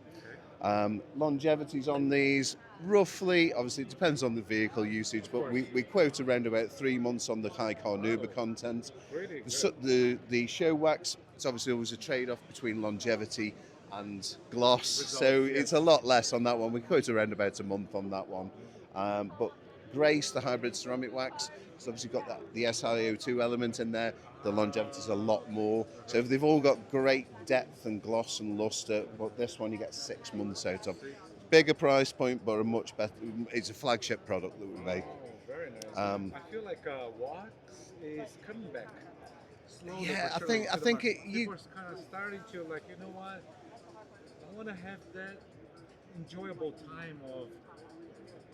Longevities on these, roughly, obviously it depends on the vehicle usage, but we quote around about 3 months on the high carnauba content. The show wax, it's obviously always a trade-off between longevity and gloss, so it's a lot less on that one. We quote around about a month on that one. But Grace, the hybrid ceramic wax, it's obviously got the SiO2 element in there. The longevity is a lot more. So they've all got great depth and gloss and luster, but this one you get 6 months out of. Bigger price point, but a much better. It's a flagship product that we make. Very nice. I feel like wax is coming back slowly. Yeah, but surely I to the think market. it. People are kind of starting to like, you know what? I want to have that enjoyable time of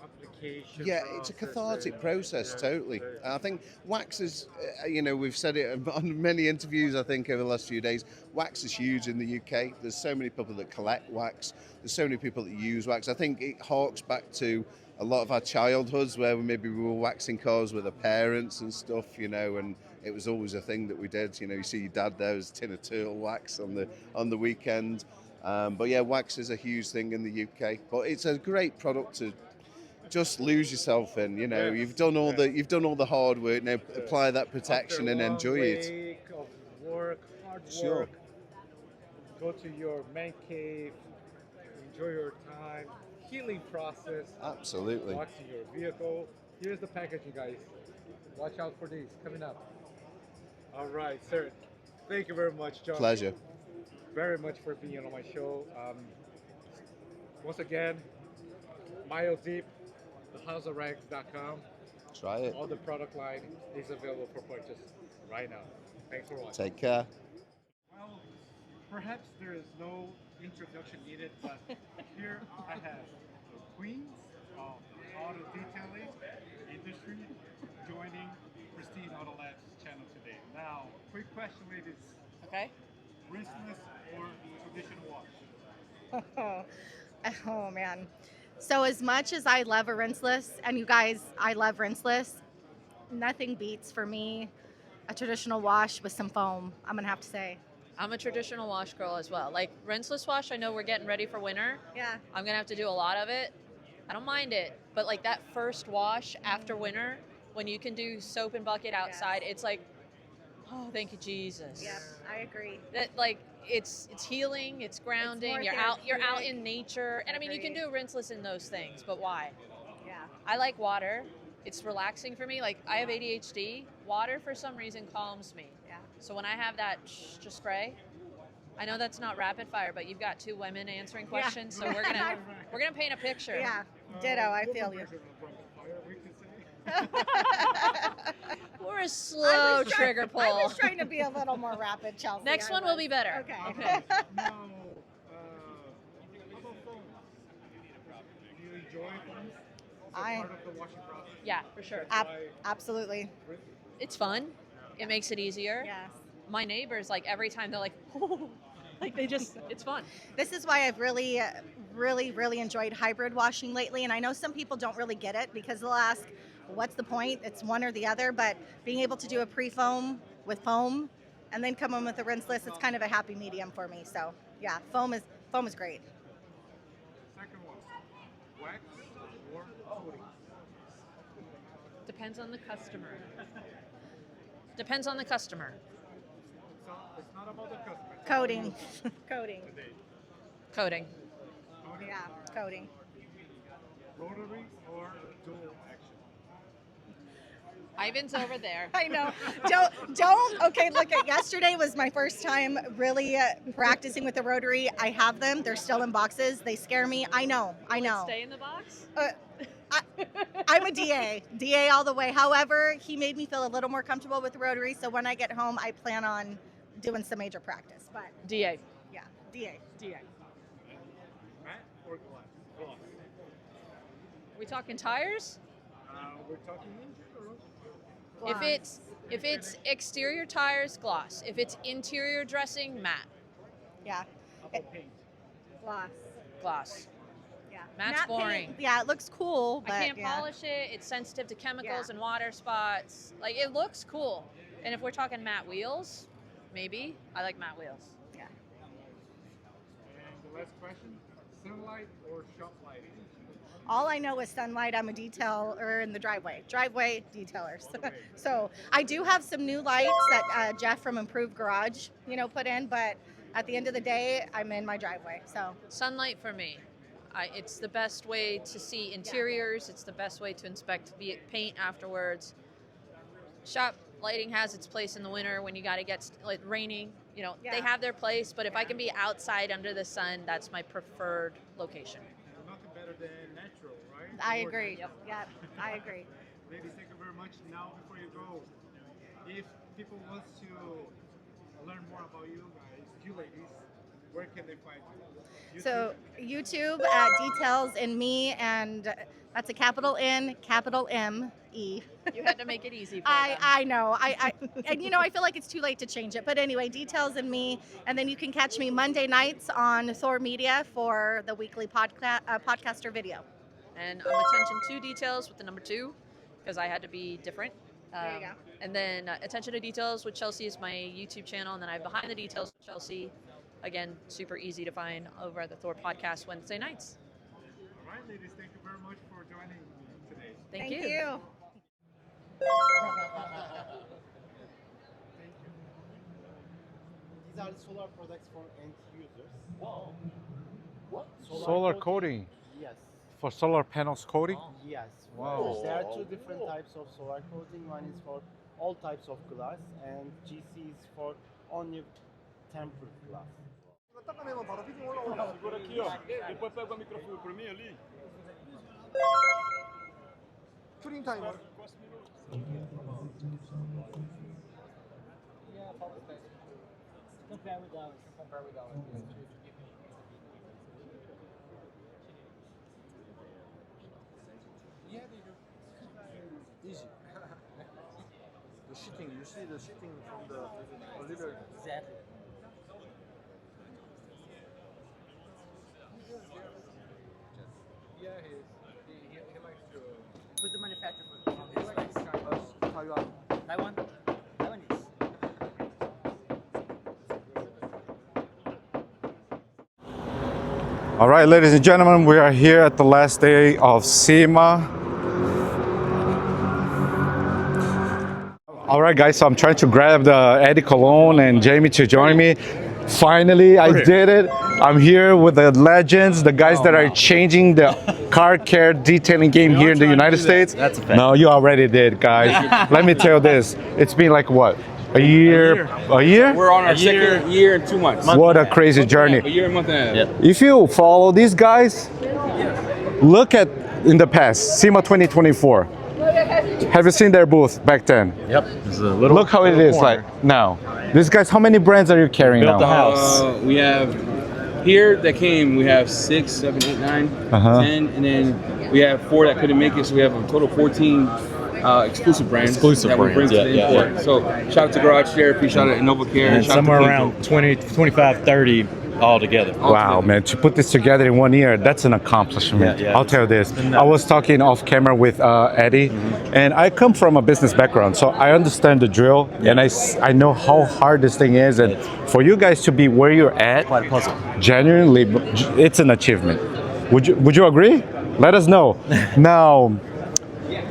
application. Yeah, it's a cathartic process, totally. I think wax is, we've said it on many interviews, I think, over the last few days. Wax is huge in the UK. There's so many people that collect wax. There's so many people that use wax. I think it harks back to a lot of our childhoods where we were waxing cars with our parents and stuff, and it was always a thing that we did. You see your dad there was a tin of turtle wax on the weekend. But yeah, wax is a huge thing in the UK. But it's a great product to just lose yourself in. You've done all the hard work. Now apply that protection and enjoy it. Week of work, hard Sure. work. Go to your man cave, enjoy your time, healing process. Absolutely. Waxing your vehicle. Here's the packaging, guys. Watch out for these coming up. All right, sir. Thank you very much, John. Pleasure. Very much for being on my show. Once again, Mile Deep, thehouseofrags.com. Try it. All the product line is available for purchase right now. Thanks for watching. Take care. Well, perhaps there is no introduction needed, but here I have the queens of auto detailing industry joining Kristy and Auto Labs channel today. Now, quick question, ladies. Okay. Rinseless or traditional wash? Oh man. So as much as I love a rinseless, and you guys, I love rinseless, nothing beats for me a traditional wash with some foam, I'm gonna have to say. I'm a traditional wash girl as well. Like rinseless wash, I know we're getting ready for winter. Yeah. I'm gonna have to do a lot of it. I don't mind it, but like that first wash after winter, when you can do soap and bucket outside, it's like, oh, thank you, Jesus. Yeah, I agree. That like it's healing, it's grounding. more You're out therapeutic. in nature, and I mean you can do rinseless in those things, but why? Yeah. I like water. It's relaxing for me. Like I have ADHD. Water for some reason calms me. Yeah. So when I have that just spray, I know that's not rapid fire, but you've got 2 women answering Yeah. questions, so we're gonna paint a picture. Yeah, ditto, I feel you. We're a slow trigger pull. I was trying to be a little more rapid, Chelsea. Next I one will be better. Okay. Now, how about foam? Do you enjoy foams? Also part of the washing process? Yeah, for sure. Absolutely. It's fun. It makes it easier. Yes. My neighbors, like every time they're like, oh, like they just, it's fun. This is why I've really enjoyed hybrid washing lately. And I know some people don't really get it because they'll ask, what's the point? It's one or the other. But being able to do a pre-foam with foam and then come in with a rinseless, it's kind of a happy medium for me. So yeah, foam is great. Second one, wax or coating? Depends on the customer. Depends on the customer. It's not about the customer. Coating. Coating. Coding. Yeah, coating. Rotary or dual action? Ivan's over there. I know. Don't. Okay, look, yesterday was my first time really practicing with the rotary. I have them. They're still in boxes. They scare me. I know. Will it stay in the box? I'm a DA all the way. However, he made me feel a little more comfortable with the rotary. So when I get home, I plan on doing some major practice. But DA. yeah, DA. DA. Matte or gloss? We talking tires? We're talking in general. If it's exterior tires, gloss. If it's interior dressing, matte. Yeah. Paint. Gloss. Gloss. Yeah. Matte's Matte boring. paint, yeah, it looks cool, but I can't yeah. polish it. It's sensitive to chemicals and water spots. Like, it looks cool. And if we're talking matte wheels, maybe. I like matte wheels. Yeah. And the last question, sunlight or shop lighting? All I know is sunlight. I'm a detailer in the driveway. Driveway detailers. So I do have some new lights that Jeff from Improved Garage, put in, but at the end of the day, I'm in my driveway. So Sunlight for me. It's the best way to see interiors. It's the best way to inspect paint afterwards. Shop lighting has its place in the winter when you got to get raining. They have their place, but if I can be outside under the sun, that's my preferred location. Nothing better than natural, right? I agree. Yeah, I agree. Ladies, thank you very much. Now, before you go, if people want to learn more about you guys, you ladies, where can they find you? So YouTube at DetailsNMe, and that's a capital N, capital M-E. You had to make it easy for them. I know. And I feel like it's too late to change it. But anyway, DetailsNMe, and then you can catch me Monday nights on Thor Media for the weekly podcaster video. And I'm Attention2Details with the number 2 because I had to be different. There you go. And then Attention to Details with Chelsea is my YouTube channel, and then I have Behind the Details with Chelsea. Again, super easy to find over at the Thor podcast Wednesday nights. All right, ladies, thank you very much for joining today. Thank you. These are the solar products for end users. Wow. What? Solar coating? Yes. For solar panels coating? Yes. Wow. There are two different types of solar coating. One is for all types of glass, and GC is for only tempered glass. Segura aqui, ó. Depois pega o microfone por mim ali. Shooting timer. Compare with ours. Yeah, they do. Easy. The sheeting, you see the sheeting from the little. Exactly. Yeah, he likes to. Who's the manufacturer for Taiwan. Taiwan? Taiwanese. All right, ladies and gentlemen, we are here at the last day of SEMA. All right, guys, so I'm trying to grab the Eddie Cologne and Jamie to join me. Finally, I did it. I'm here with the legends, the guys that are changing the car care detailing game here in the United States. That's a fact. No, you already did, guys. Let me tell you this. It's been like what? A year? We're on our second year and 2 months. What a crazy journey. A year and a month and a half. If you follow these guys, look at in the past, SEMA 2024. Have you seen their booth back then? Yep. Look how it is like now. These guys, how many brands are you carrying now? Built the house. We have here that came. We have 6, 7, 8, 9, 10, and then we have 4 that couldn't make it. So we have a total of 14 exclusive brands that we bring to the import. So shout out to Garage Therapy, shout out to InnovaCare, and somewhere around 20, 25, 30 all together. Wow, man, to put this together in 1 year, that's an accomplishment. Yeah. I'll tell you this. I was talking off camera with Eddie, and I come from a business background, so I understand the drill, and I know how hard this thing is, and for you guys to be where you're at, genuinely, it's an achievement. Would you agree? Let us know. Now,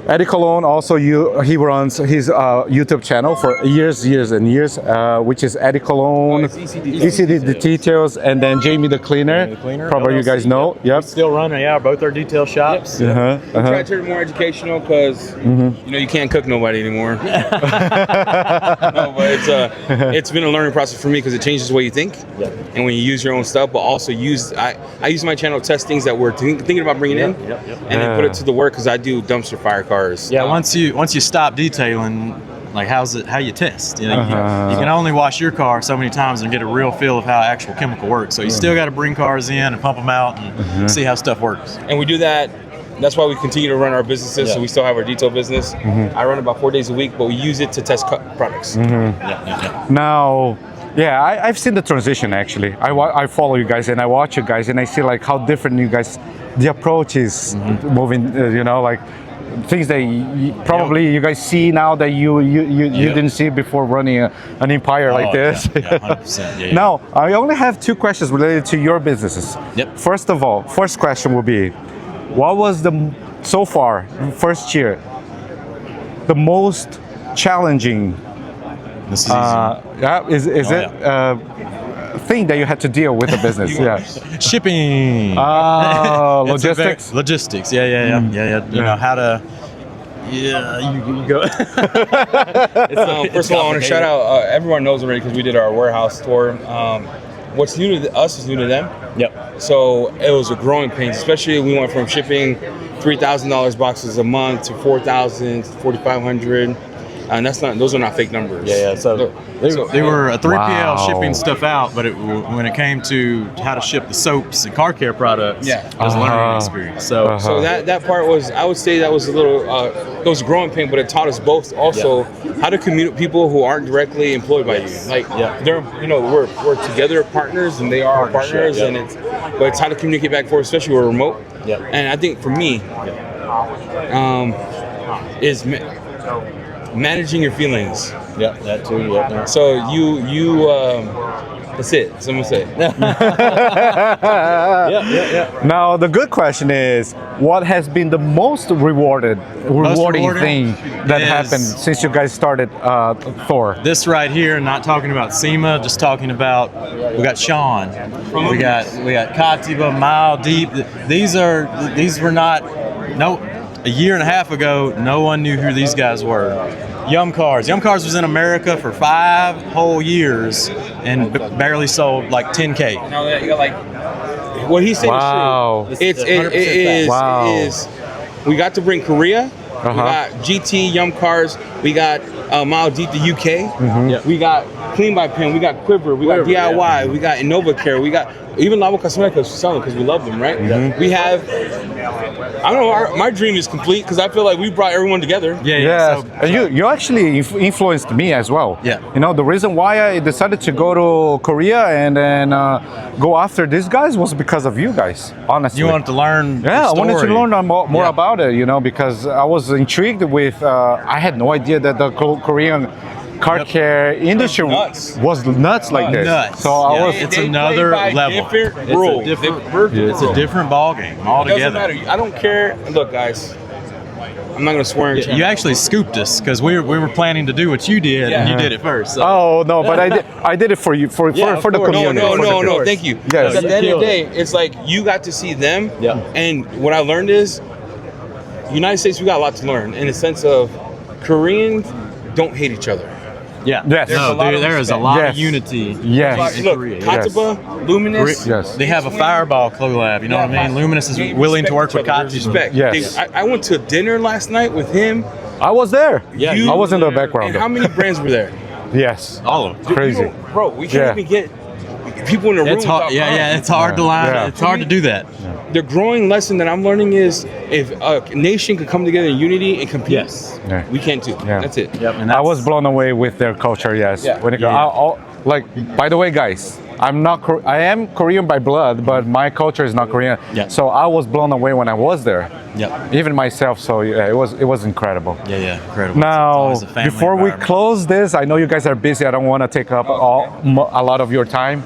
Eddie Cologne also he runs his YouTube channel for years and years, which is Eddie Cologne, ECD Details, and then Jamie the Cleaner. Probably you guys know. Yep. Still running, both our detail shops. We try to turn it more educational because you can't cook nobody anymore. No, but it's been a learning process for me because it changes the way you think, and when you use your own stuff, but also I use my channel to test things that we're thinking about bringing in, and then put it to the work because I do dumpster fire cars. Yeah, once you stop detailing, Like how's it? How you test? You know, you can only wash your car so many times and get a real feel of how actual chemical works. So you still got to bring cars in and pump them out and see how stuff works. And we do that. That's why we continue to run our businesses. So we still have our detail business. I run about 4 days a week, but we use it to test products. Now, yeah, I've seen the transition actually. I follow you guys and I watch you guys and I see like how different you guys, the approach is moving, you know, like things that probably you guys see now that you didn't see before running an empire like this. 100%. Now, I only have 2 questions related to your businesses. First of all, first question will be, what was so far, first year, the most challenging This is easy. thing that you had to deal with the business? Shipping. Logistics. Logistics. Yeah. You know how to. Yeah, you go. First of all, I want to shout out. Everyone knows already because we did our warehouse tour. What's new to us is new to them. So it was a growing pain, especially we went from shipping $3,000 boxes a month to 4,000, 4,500. And those are not fake numbers. So they were a 3PL shipping stuff out, but when it came to how to ship the soaps and car care products, it was a learning experience. So that part was, I would say that was a little, it was a growing pain, but it taught us both also how to communicate with people who aren't directly employed by you. Like they're, you know, we're together partners and they are our partners, and it's how to communicate back and forth, especially when we're remote. And I think for me, is managing your feelings. That too. So you that's it. Someone say. Now the good question is, what has been the most rewarding thing that happened since you guys started Thor? This right here, not talking about SEMA, just talking about, we got Sean, we got Katiba, Mile Deep. These were not, a year and a half ago, no one knew who these guys were. Yum Cars was in America for 5 whole years and barely sold like 10K. Now you got like, what he said is true. It is. We got to bring Korea. We got GT Yum Cars. We got Mile Deep, the UK. We got Clean by Pen. We got Quivr. We got DIY. We got InnovaCare. We got even Lava Cosmetics selling because we love them, right? We have. I don't know. My dream is complete because I feel like we brought everyone together. You actually influenced me as well. You know, the reason why I decided to go to Korea and then go after these guys was because of you guys. Honestly, you wanted to learn. I wanted to learn more about it. You know, because I was intrigued with. I had no idea that the Korean car care industry was nuts like this. So it's another level. It's a different ball game altogether. It doesn't matter. I don't care. Look, guys, I'm not going to swear. You actually scooped us because we were planning to do what you did, and you did it first. So. Oh no, but I did it for you for the community. No, thank you. Because at the end of the day, it's like you got to see them, and what I learned is, United States, we got a lot to learn in the sense of Koreans don't hate each other. There is a lot of unity. Look, Katiba, Luminous. They have a fireball collab. You know what I mean? Luminous is willing to work with Katiba. I went to dinner last night with him. I was there. I was in the background. And how many brands were there? All of them. Crazy. Bro, we can't even get people in the room. It's hard. It's hard to line. It's hard to do that. The growing lesson that I'm learning is if a nation can come together in unity and compete, we can too. That's it. And I was blown away with their culture. When it like, by the way, guys, I am Korean by blood, but my culture is not Korean. So I was blown away when I was there. Even myself. So it was incredible. Incredible. Now, before we close this, I know you guys are busy. I don't want to take up a lot of your time.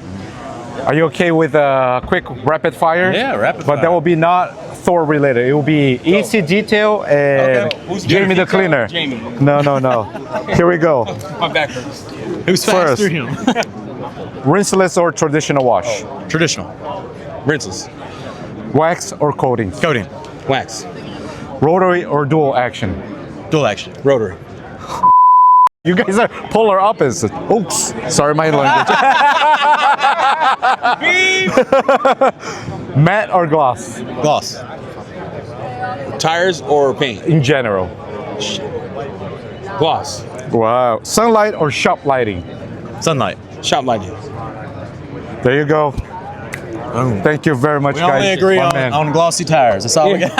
Are you okay with a quick rapid fire? Rapid fire. But that will be not Thor related. It will be EC Detail and Jamie the Cleaner. No. Here we go. My back hurts. Who's faster? Rinseless or traditional wash? Traditional. Rinseless. Wax or coating? Coating. Wax. Rotary or dual action? Dual action. Rotary. You guys are polar opposites. Oops. Sorry, my language. Matte or gloss? Gloss. Tires or paint? In general. Gloss. Wow. Sunlight or shop lighting? Sunlight. Shop lighting. There you go. Thank you very much, We guys. only agree on glossy tires. That's all we got.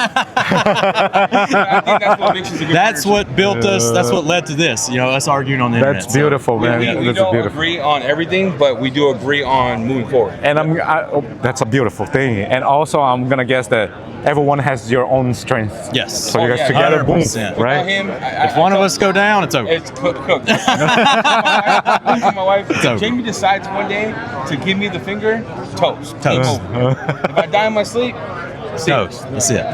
That's what built us. That's what led to this. You know, us arguing on the internet. That's beautiful, man. We That's don't beautiful. agree on everything, but we do agree on moving forward. And that's a beautiful thing. And also, I'm gonna guess that everyone has your own strength. Yes. So you guys together, boom, 100%. right? If one of us go down, it's over. It's cooked. My wife, It's over. Jamie decides one day to give me the finger, toast. Game Toast. over. If I die in my sleep, toast. That's it.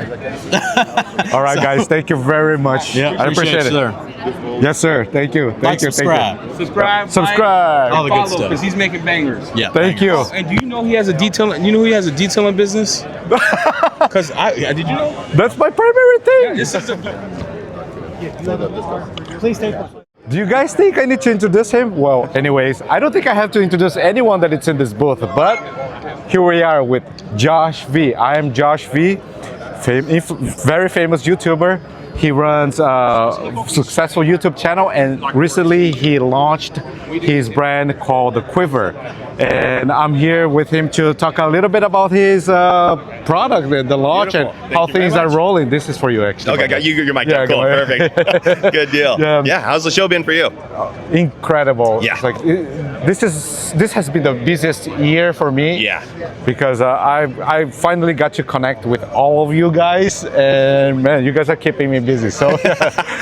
All right, guys. Thank you very much. Yeah, I appreciate it. sir. Yes, sir. Thank you. Thank Like, you. subscribe. Thank you. Subscribe. Subscribe. Like, All the good stuff. because he's making bangers. Yeah. Thank you. And do you know he has a detailing? You know he has a detailing business? Because did you know? That's my primary thing. This is Please take. Do you guys think I need to introduce him? Well, anyways, I don't think I have to introduce anyone that is in this booth, but here we are with Josh V. I am Josh V, very famous YouTuber. He runs a successful YouTube channel, and recently he launched his brand called the Quivr. And I'm here with him to talk a little bit about his product, the launch, Beautiful. and Thank how you very things are much. rolling. This is for you, actually. Okay, got you. Your mic. Yeah, Cool. go ahead. Perfect. Good deal. Yeah. How's the show been for you? Incredible. Yeah. It's like this has been the busiest year for me. Yeah. Because I finally got to connect with all of you guys, and man, you guys are keeping me busy. So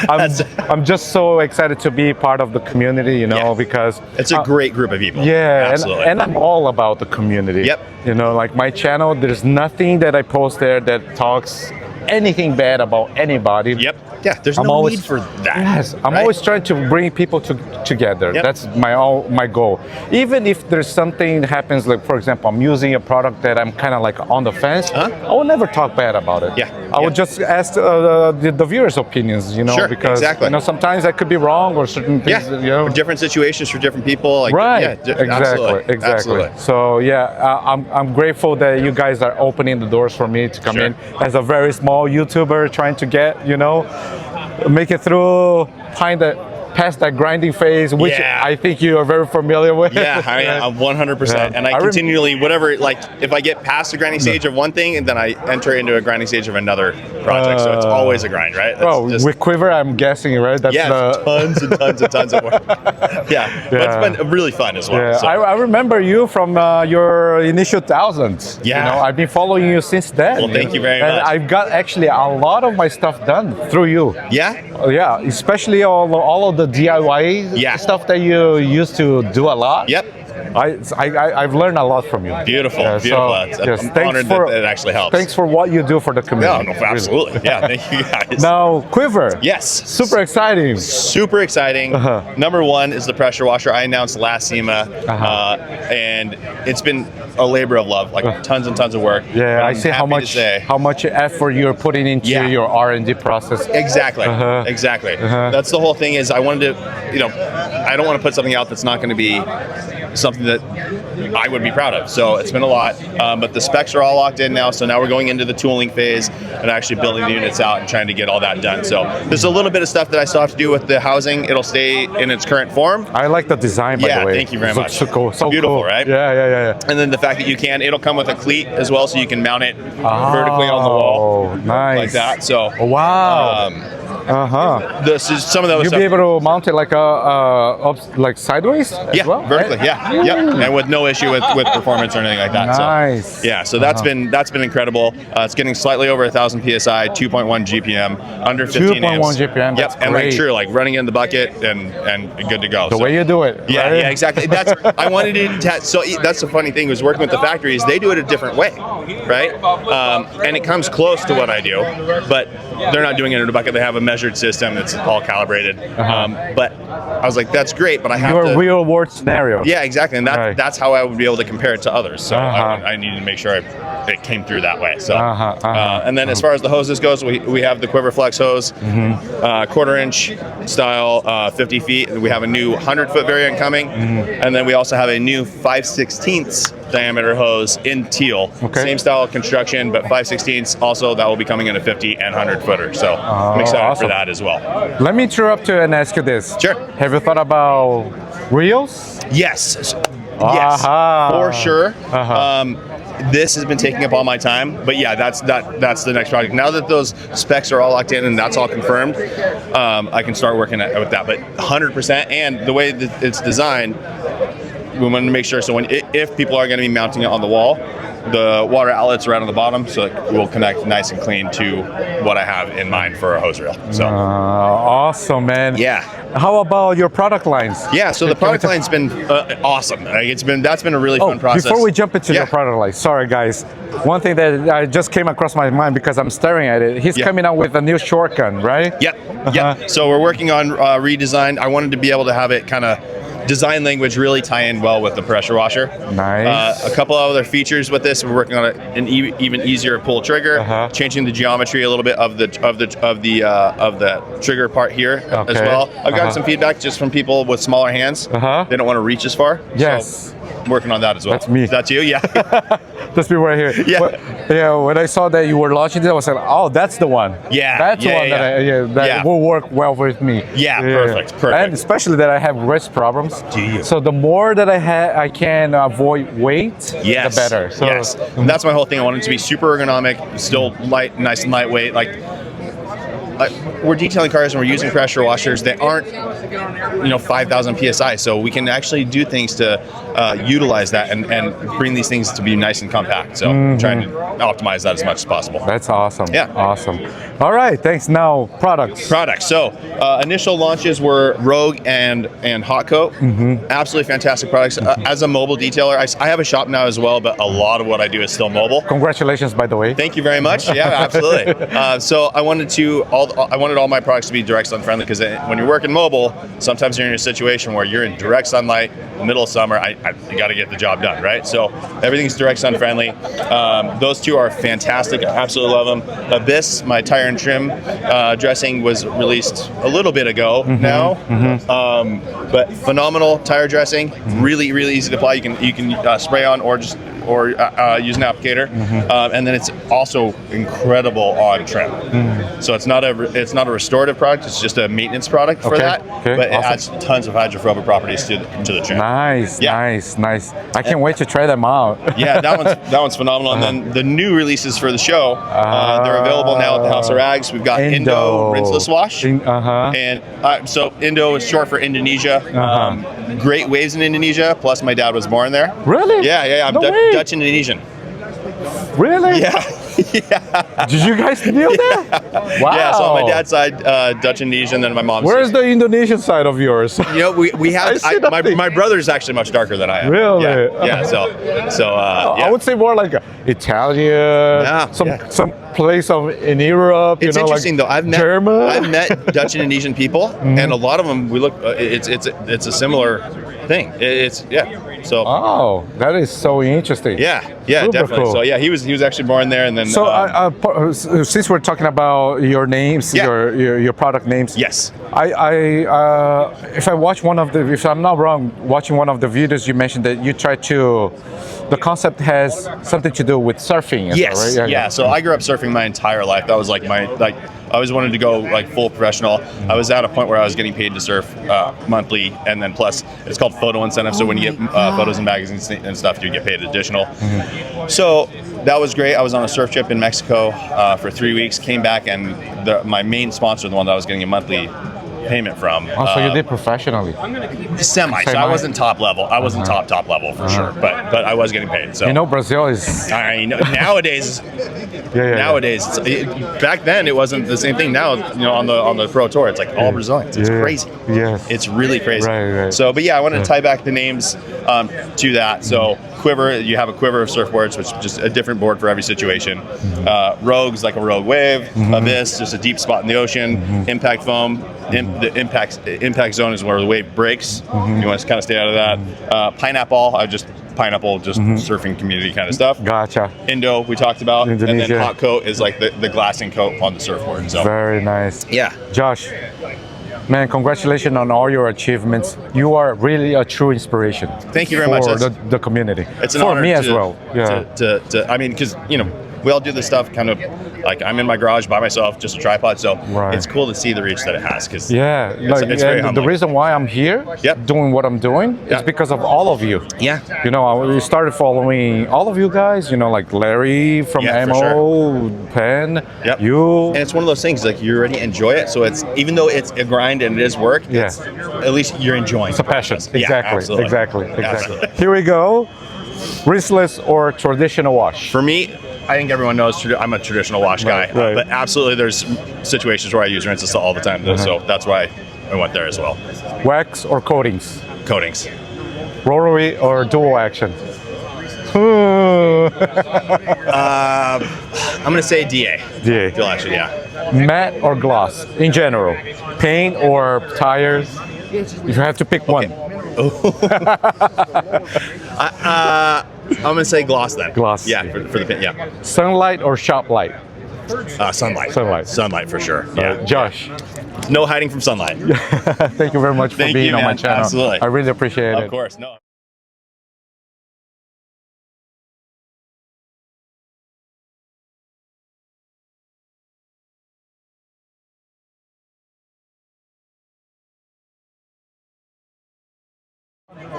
I'm just so excited to be part of the community, you know, because It's a great group of people. yeah, Absolutely. and I'm all about the community. Yep. You know, like my channel, there's nothing that I post there that talks anything bad about anybody. Yep. Yeah, there's I'm no always, need for that. Yes, I'm right? always trying to bring people together. Yep. That's my goal. Even if there's something that happens, like for example, I'm using a product that I'm kind of like on the fence, I will never talk bad about it. Yeah. I would just ask the viewers' opinions, you know, Sure, because exactly. you know sometimes I could be wrong or certain things. Yeah. You know, For different situations, for different people. Like, right. Yeah, Exactly. Absolutely. Exactly. Absolutely. So yeah, I'm grateful that you guys are opening the doors for me to come Sure. in as a very small YouTuber trying to get, you know, make it through, past that grinding phase, which Yeah. I think you are very familiar with. Yeah, I'm 100%. And I continually, whatever, like, if I get past the grinding stage of one thing, and then I enter into a grinding stage of another project. So it's always a grind, right? Oh, That's just- with Quivr, I'm guessing, right? That's yeah, tons and tons and tons of work. Yeah, but Yeah. it's been really fun as well. Yeah, So. I remember you from your initial thousands. Yeah. You know, I've been following you since then. Well, thank you very and much. I've got actually a lot of my stuff done through you. Yeah? Yeah, especially all of the DIY stuff that you used to do a lot. Yep. I've learned a lot from you. Beautiful, Yeah, beautiful. So, yes, I'm thanks honored for, that it actually helps. Thanks for what you do for the community. No, absolutely. Yeah, thank you guys. Now, Quivr. Yes. Super exciting. Super exciting. Number one is the pressure washer. I announced last SEMA, and it's been a labor of love, like tons and tons of work. Yeah, But I I'm see how much effort you're putting into your R&D process. Exactly. Exactly. That's the whole thing. Is I wanted to, you know, I don't want to put something out that's not going to be something that I would be proud of. So it's been a lot, but the specs are all locked in now. So now we're going into the tooling phase and actually building the units out and trying to get all that done. So there's a little bit of stuff that I still have to do with the housing. It'll stay in its current form. I like the design, by the way. Yeah, thank you very much. So cool. So beautiful, cool. right? Yeah. And then the fact that it'll come with a cleat as well, so you can mount it vertically on the wall. Oh, nice. Like that. So. Wow. This is some of those. You'll be able to mount it like like sideways? Yeah, as well, vertically. right? Yeah, yep. And with no issue with performance or anything like that. Nice. So, yeah. So that's been incredible. It's getting slightly over 1,000 psi, 2.1 GPM, under 15 amps. 2.1 GPM. That's and like great. true, like running in the bucket and good to go. The way you do it. Yeah, right? yeah, exactly. That's I wanted it to. So that's the funny thing was working with the factories. They do it a different way, right? And it comes close to what I do, but they're not doing it in a bucket. They have a measured system that's all calibrated. But I was like, that's great, but I have Your to. real world scenario. Yeah, exactly, and that's how I would be able to compare it to others. So I needed to make sure it came through that way. So, and then as far as the hoses goes, we have the Quivr Flex hose, quarter-inch style, 50 feet. We have a new 100-foot variant coming, and then we also have a new 5/16 diameter hose in teal. Same style of construction, but 5/16. Also, that will be coming in a 50 and 100 footer. So I'm excited awesome. for that as well. Let me interrupt you and ask you this. Sure. Have you thought about reels? Yes. Yes, for sure. This has been taking up all my time, but yeah, that's the next project. Now that those specs are all locked in and that's all confirmed, I can start working with that. But 100%, and the way that it's designed, we want to make sure so if people are going to be mounting it on the wall, the water outlet's right on the bottom, so it will connect nice and clean to what I have in mind for a hose reel. So awesome, man. Yeah. How about your product lines? Yeah, so the product line's been awesome. That's been a really fun process. Before we jump into your product line, sorry guys. One thing that I just came across my mind because I'm staring at it. He's coming out with a new short gun, right? Yep. Yep. So we're working on redesign. I wanted to be able to have it kind of design language really tie in well with the pressure washer. Nice. A couple of other features with this. We're working on an even easier pull trigger, changing the geometry a little bit of the trigger part here as well. I've gotten some feedback just from people with smaller hands. They don't want to reach as far. Yes. So I'm working on that as well. That's me. That's you? Yeah. That's me right here. Yeah. When I saw that you were launching this, I was like, oh, that's the one. Yeah. That's the one that will work well with me. Yeah. Perfect. And especially that I have wrist problems. So the more that I can avoid weight, the better. So, yes. And that's my whole thing. I want it to be super ergonomic, still light, nice and lightweight. We're detailing cars and we're using pressure washers. They aren't, 5,000 psi. So we can actually do things to utilize that and bring these things to be nice and compact. So trying to optimize that as much as possible. That's awesome. Yeah. Awesome. All right. Thanks. Now products. So initial launches were Rogue and Hot Coat. Absolutely fantastic products. As a mobile detailer, I have a shop now as well, but a lot of what I do is still mobile. Congratulations, by the way. Thank you very much. Yeah, absolutely. So I wanted all my products to be direct sun friendly because when you're working mobile, sometimes you're in a situation where you're in direct sunlight, middle of summer. You got to get the job done, right? So everything's direct sun friendly. Those two are fantastic. I absolutely love them. Abyss, my tire and trim dressing, was released a little bit ago now, but phenomenal tire dressing. Really, really easy to apply. You can spray on or use an applicator, and then it's also incredible on trim. So it's not a restorative product; it's just a maintenance product for that. But it adds tons of hydrophobic properties to the trim. Nice. I can't wait to try them out. Yeah, that one's phenomenal. And then the new releases for the show, they're available now at the House of Rags. We've got Indo rinseless wash, and so Indo is short for Indonesia. Great waves in Indonesia. Plus, my dad was born there. Really? Yeah. I'm Dutch Indonesian. Really? Yeah. Did you guys know that? Wow. Yeah, so on my dad's side, Dutch Indonesian, then my mom's. Where's the Indonesian side of yours? We have. My brother's actually much darker than I am. Really? Yeah. So I would say more like Italian. Some place in Europe. It's interesting though. I've met Dutch and Indonesian people, and a lot of them we look. It's a similar thing. So. Oh, that is so interesting. Yeah, Super definitely. Cool. So yeah, he was actually born there, and then. So since we're talking about your names, your product names. Yes. If I'm not wrong, watching one of the videos, you mentioned that you try to. The concept has something to do with surfing. Yes. Right? Yeah. So I grew up surfing my entire life. That was I always wanted to go full professional. I was at a point where I was getting paid to surf monthly, and then plus it's called photo incentive. So when you get photos in magazines and stuff, you get paid additional. So that was great. I was on a surf trip in Mexico for 3 weeks. Came back, and my main sponsor, the one that I was getting a monthly payment from. So you did professionally? Semi. So I wasn't top level. I wasn't top level for sure, but I was getting paid. So Brazil is. I know nowadays. Nowadays, back then it wasn't the same thing. Now, on the pro tour, it's like all Brazilians. It's crazy. Yes. It's really crazy. Right. So, but yeah, I wanted to tie back the names to that. So Quivr, you have a Quivr of surfboards, which is just a different board for every situation. Rogue's like a Rogue Wave. Abyss, just a deep spot in the ocean. Impact foam. The impact zone is where the wave breaks. You want to kind of stay out of that. Pineapple, Pineapple, surfing community kind of stuff. Gotcha. Indo, we talked about. Indonesia. And then Hot Coat is like the glassing coat on the surfboard. So very nice. Yeah. Josh. Man, congratulations on all your achievements. You are really a true inspiration. Thank you very much. For the community. It's an for honor me as to- well. Yeah. I mean, because we all do this stuff kind of like I'm in my garage by myself, just a tripod. So Right. it's cool to see the reach that it has. Because Yeah, it's very and the humbling. reason why I'm here doing what I'm doing is because of all of you. Yeah. We started following all of you guys, like Larry from Yeah, for Ammo, Penn, Yep. you. And it's one of those things like you already enjoy it. So it's even though it's a grind and it is work, it's, at least you're enjoying. It's a passion. Yeah, Exactly. absolutely. Exactly. Absolutely. Here we go. Rinseless or traditional wash? For me, I think everyone knows I'm a traditional wash guy, right. but absolutely there's situations where I use rinseless all the time, so that's why I went there as well. Wax or coatings? Coatings. Rotary or dual action? I'm going to say DA. DA. Dual action, yeah. Matte or gloss in general? Paint or tires? If you have to pick one. I'm going to say gloss then. Gloss. Yeah, for the paint, yeah. Sunlight or shop light? Sunlight. Sunlight for sure. Yeah. Josh. No hiding from sunlight. Thank you very much for Thank being you, on my man. channel. Absolutely. I really appreciate it. Of course. No.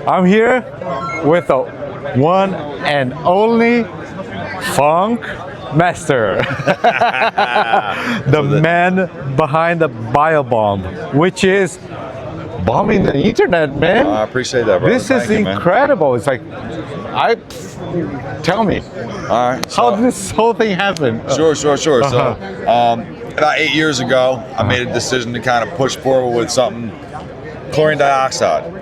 I'm here with the one and only Funk Master, the man behind the bio bomb, which is bombing the internet, man. I appreciate that, bro. This is incredible. It's like, tell me, all right, how did this whole thing happen? Sure. So, about 8 years ago, I made a decision to kind of push forward with something, chlorine dioxide.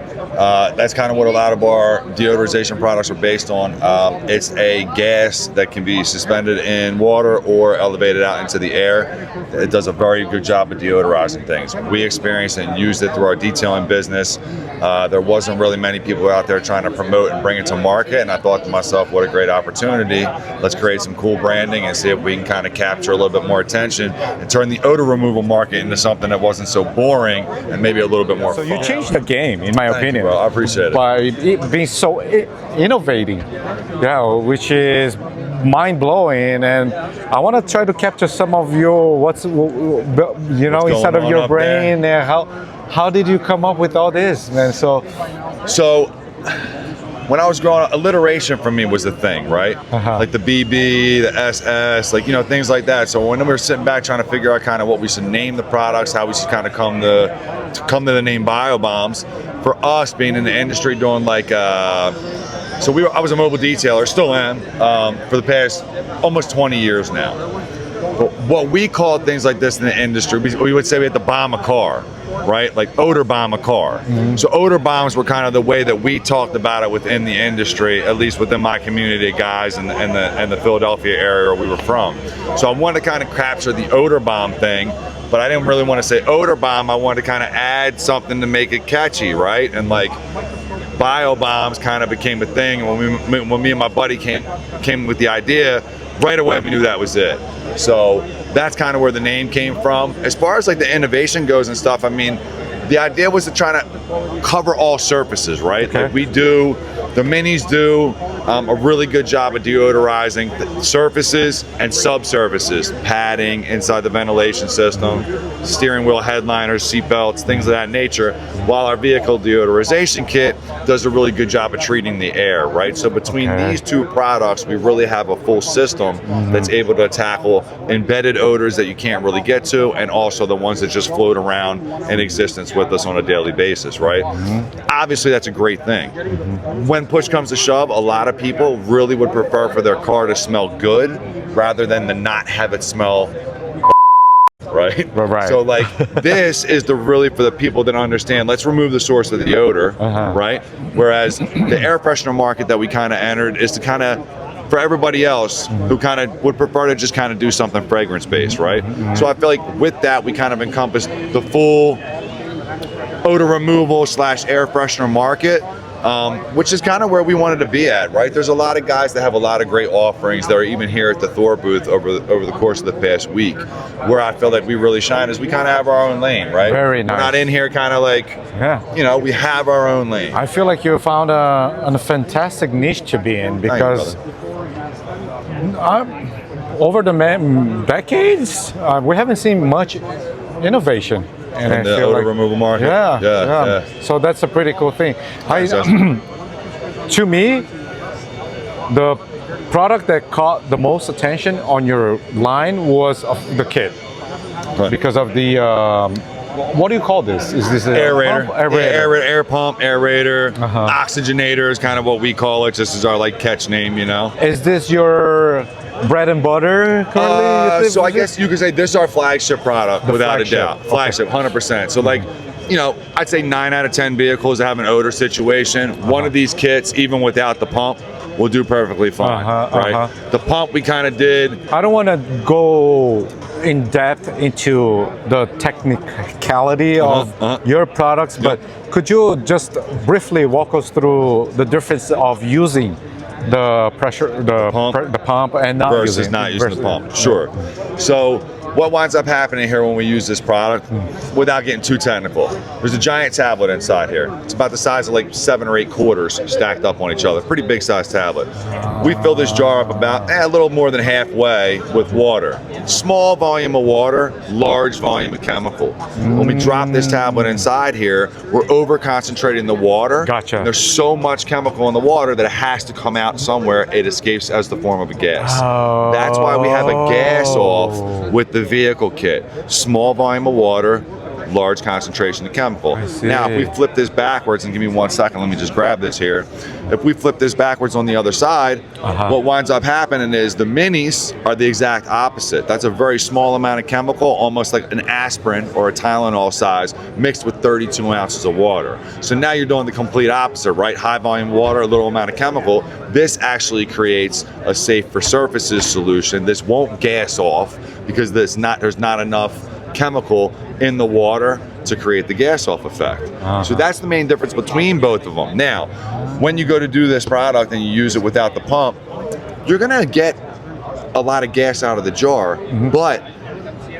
That's kind of what a lot of our deodorization products are based on. It's a gas that can be suspended in water or elevated out into the air. It does a very good job of deodorizing things. We experienced and used it through our detailing business. There wasn't really many people out there trying to promote and bring it to market, and I thought to myself, what a great opportunity. Let's create some cool branding and see if we can kind of capture a little bit more attention and turn the odor removal market into something that wasn't so boring and maybe a little bit more fun. You changed the game, in my opinion. Bro, I appreciate it. By it being so innovating, which is mind-blowing, and I want to try to capture some of your inside of your brain. How did you come up with all this, man? So when I was growing up, alliteration for me was the thing, right? Like the BB, the SS, things like that. So when we were sitting back trying to figure out kind of what we should name the products, how we should kind of come to the name BioBombs, for us being in the industry doing I was a mobile detailer, still am, for the past almost 20 years now. But what we call things like this in the industry, we would say we had to bomb a car, right? Like odor bomb a car. So odor bombs were kind of the way that we talked about it within the industry, at least within my community of guys in the Philadelphia area where we were from. So I wanted to kind of capture the odor bomb thing, but I didn't really want to say odor bomb. I wanted to kind of add something to make it catchy, right? And bio bombs kind of became a thing. And when me and my buddy came with the idea, right away we knew that was it. So that's kind of where the name came from. As far as the innovation goes and stuff, I mean, the idea was to try to cover all surfaces, right? Okay. The minis do a really good job of deodorizing the surfaces and subsurfaces, padding inside the ventilation system, steering wheel headliners, seat belts, things of that nature, while our vehicle deodorization kit does a really good job of treating the air, right? So between these two products, we really have a full system that's able to tackle embedded odors that you can't really get to, and also the ones that just float around in existence with us on a daily basis, right? Obviously, that's a great thing. When push comes to shove, a lot of people really would prefer for their car to smell good rather than to not have it smell right? So this is really for the people that understand, let's remove the source of the odor, right? Whereas the air freshener market that we kind of entered is to kind of, for everybody else who kind of would prefer to just kind of do something fragrance based, right? So I feel like with that, we kind of encompass the full odor removal / air freshener market, which is kind of where we wanted to be at, right? There's a lot of guys that have a lot of great offerings that are even here at the Thor booth over the course of the past week. Where I feel like we really shine is we kind of have our own lane, right? Very nice. We're not in here kind of like, you know, we have our own lane. I feel like you found a fantastic niche to be in because over the decades, we haven't seen much innovation. And in the odor removal market. Yeah. So that's a pretty cool thing. To me, the product that caught the most attention on your line was the kit, because of the what do you call this? Is this an aerator? Pump? Aerator. Air pump, aerator, oxygenator is kind of what we call it. This is our like catch name, you know. Is this your bread and butter currently? So I guess you could say this is our flagship product, without a doubt. Flagship, 100%. So like, you know, I'd say 9 out of 10 vehicles that have an odor situation. One of these kits, even without the pump, will do perfectly fine, right? The pump we kind of did. I don't want to go in depth into the technicality of your products, but could you just briefly walk us through the difference of using the pressure, the pump and not versus not using the pump? Sure. So what winds up happening here when we use this product, without getting too technical, there's a giant tablet inside here. It's about the size of like 7 or 8 quarters stacked up on each other. Pretty big size tablet. We fill this jar up about a little more than halfway with water. Small volume of water, large volume of chemical. When we drop this tablet inside here, we're over concentrating the water. Gotcha. And there's so much chemical in the water that it has to come out somewhere. It escapes as the form of a gas. That's why we have a gas off with the vehicle kit. Small volume of water, large concentration of chemical. Now, if we flip this backwards, and give me 1 second, let me just grab this here. If we flip this backwards on the other side, what winds up happening is the minis are the exact opposite. That's a very small amount of chemical, almost like an aspirin or a Tylenol size, mixed with 32 ounces of water. So now you're doing the complete opposite, right? High volume water, a little amount of chemical. This actually creates a safe for surfaces solution. This won't gas off because there's not enough chemical in the water to create the gas off effect. So that's the main difference between both of them. Now, when you go to do this product and you use it without the pump, you're gonna get a lot of gas out of the jar, but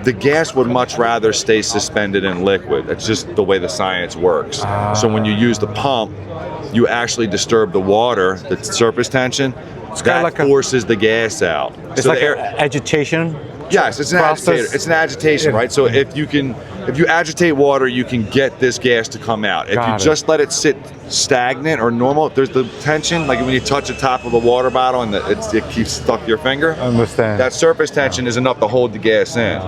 the gas would much rather stay suspended in liquid. That's just the way the science works. So when you use the pump, you actually disturb the water, the surface tension, that like forces the gas out. It's so like agitation. Yes, it's an agitator. It's an agitation, right? So if you agitate water, you can get this gas to come out. If you just let it sit stagnant or normal, there's the tension, like when you touch the top of the water bottle and it keeps stuck to your finger. I understand. That surface tension is enough to hold the gas in.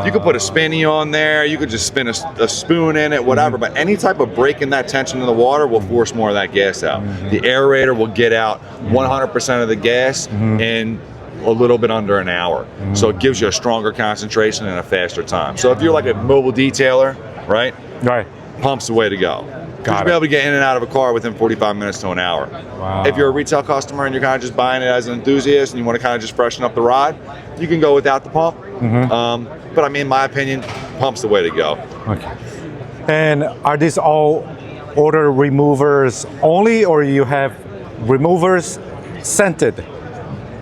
You could put a spinny on there, you could just spin a spoon in it, whatever, but any type of break in that tension in the water will force more of that gas out. The aerator will get out 100% of the gas in a little bit under an hour. So it gives you a stronger concentration and a faster time. So if you're like a mobile detailer, right? Pump's the way to go. You'll be able to get in and out of a car within 45 minutes to an hour. If you're a retail customer and you're kind of just buying it as an enthusiast and you want to kind of just freshen up the ride, you can go without the pump. But I mean, in my opinion, pump's the way to go. And are these all odor removers only, or you have removers scented?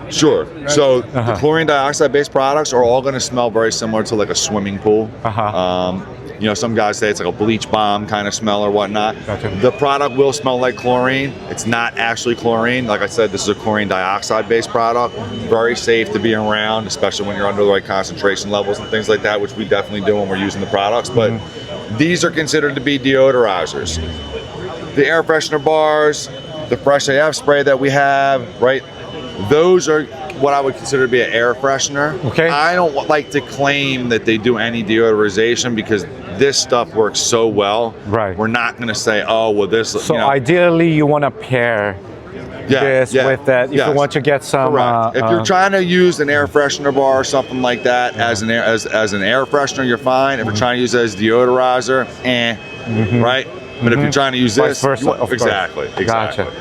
Sure. So the chlorine dioxide based products are all going to smell very similar to like a swimming pool. You know, some guys say it's like a bleach bomb kind of smell or whatnot. The product will smell like chlorine. It's not actually chlorine. Like I said, this is a chlorine dioxide based product. Very safe to be around, especially when you're under the right concentration levels and things like that, which we definitely do when we're using the products. But these are considered to be deodorizers. The air freshener bars, the Fresh AF spray that we have, right? Those are what I would consider to be an air freshener. I don't like to claim that they do any deodorization because this stuff works so well. We're not going to say, oh, well, this. So ideally, you want to pair this with that if you want to get some. If you're trying to use an air freshener bar or something like that as an air freshener, you're fine. If you're trying to use it as deodorizer, right? But if you're trying to use this, exactly. Gotcha.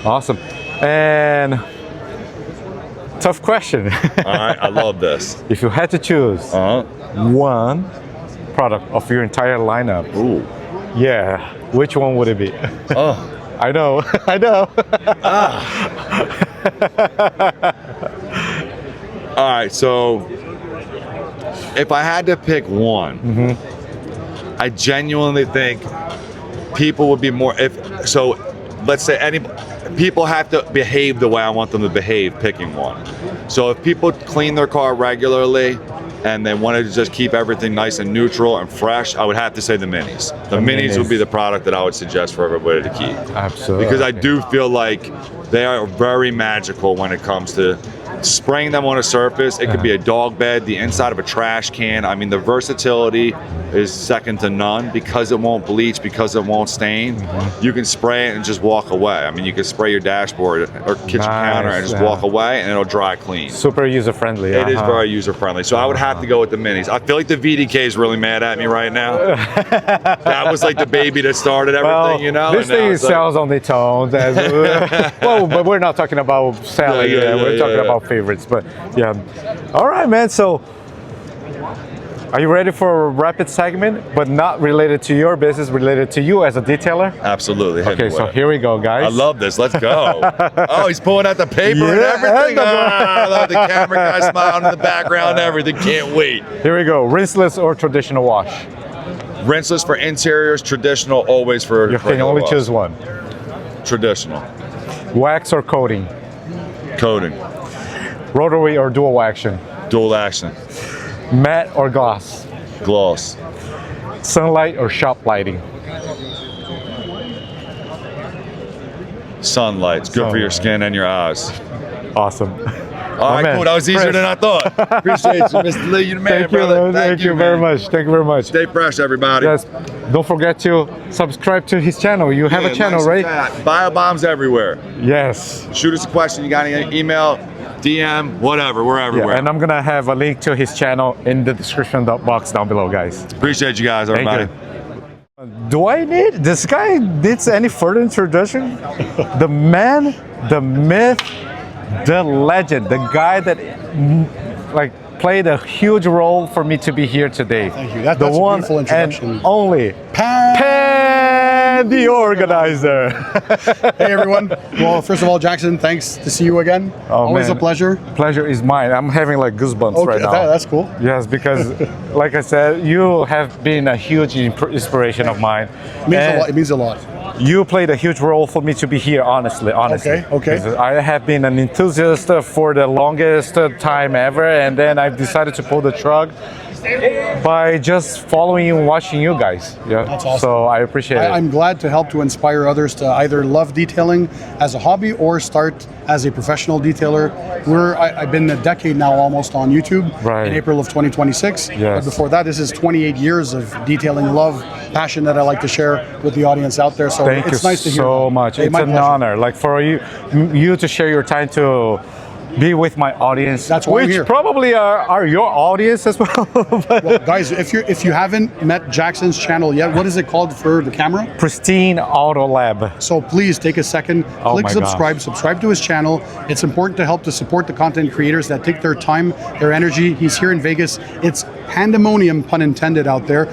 Awesome. And tough question. All right, I love this. If you had to choose one product of your entire lineup, which one would it be? I know. I know. All right, so if I had to pick one, I genuinely think people would be more, let's say people have to behave the way I want them to behave picking one. So if people clean their car regularly and they wanted to just keep everything nice and neutral and fresh, I would have to say the minis. The minis would be the product that I would suggest for everybody to keep. Absolutely. Because I do feel like they are very magical when it comes to spraying them on a surface. It could be a dog bed, the inside of a trash can. I mean, the versatility is second to none because it won't bleach, because it won't stain. You can spray it and just walk away. I mean, you can spray your dashboard or kitchen counter and just walk away and it'll dry clean. Super user-friendly. It is very user-friendly. So I would have to go with the minis. I feel like the VDK is really mad at me right now. That was like the baby that started everything, you know? This thing sells on its own. Well, but we're not talking about selling. We're talking about favorites. But yeah. All right, man. So are you ready for a rapid segment, but not related to your business, related to you as a detailer? Absolutely. Okay, so here we go, guys. I love this. Let's go. Oh, he's pulling out the paper and everything. I love the camera guy smiling in the background and everything. Can't wait. Here we go. Rinseless or traditional wash? Rinseless for interiors, traditional always for You can only choose one. Traditional. Wax or coating? Coating. Rotary or dual action? Dual action. Matte or gloss? Gloss. Sunlight or shop lighting? Sunlight. It's good for your skin and your eyes. Awesome. All right, cool. That was easier than I thought. Appreciate you, Mr. Lee. You're the man, brother. Thank you very much. Thank you very much. Stay fresh, everybody. Yes. Don't forget to subscribe to his channel. You have a channel, right? Bio bombs everywhere. Yes. Shoot us a question. You got any email, DM, whatever. We're everywhere. Yeah, and I'm gonna have a link to his channel in the description box down below, guys. Appreciate you guys, everybody. Do I need this guy needs any further introduction? The man, the myth, the legend, the guy that played a huge role for me to be here today. Thank you. That's the a one beautiful introduction. And only Pan the organizer. Hey everyone. Well, first of all, Jackson, thanks to see you again. Always a pleasure. Pleasure is mine. I'm having like goosebumps right now. That's cool. Yes, because like I said, you have been a huge inspiration of mine. It means a lot. You played a huge role for me to be here, honestly. Okay. I have been an enthusiast for the longest time ever, and then I've decided to pull the trigger by just following and watching you guys. Yeah, that's awesome. So I appreciate it. I'm glad to help to inspire others to either love detailing as a hobby or start as a professional detailer. I've been a decade now almost on YouTube. Right. In April of 2026. Yes. But before that, this is 28 years of detailing love, passion that I like to share with the audience out there. So Thank it's you nice to hear. so much. Hey, It's an honor, like for you to share your time to be with my audience. That's why I'm here. Which probably are your audience as well. Well, guys, if you haven't met Jackson's channel yet, what is it called for the camera? Pristine Auto Lab. So please take a second, click subscribe to his channel. It's important to support the content creators that take their time, their energy. He's here in Vegas. It's pandemonium, pun intended, out there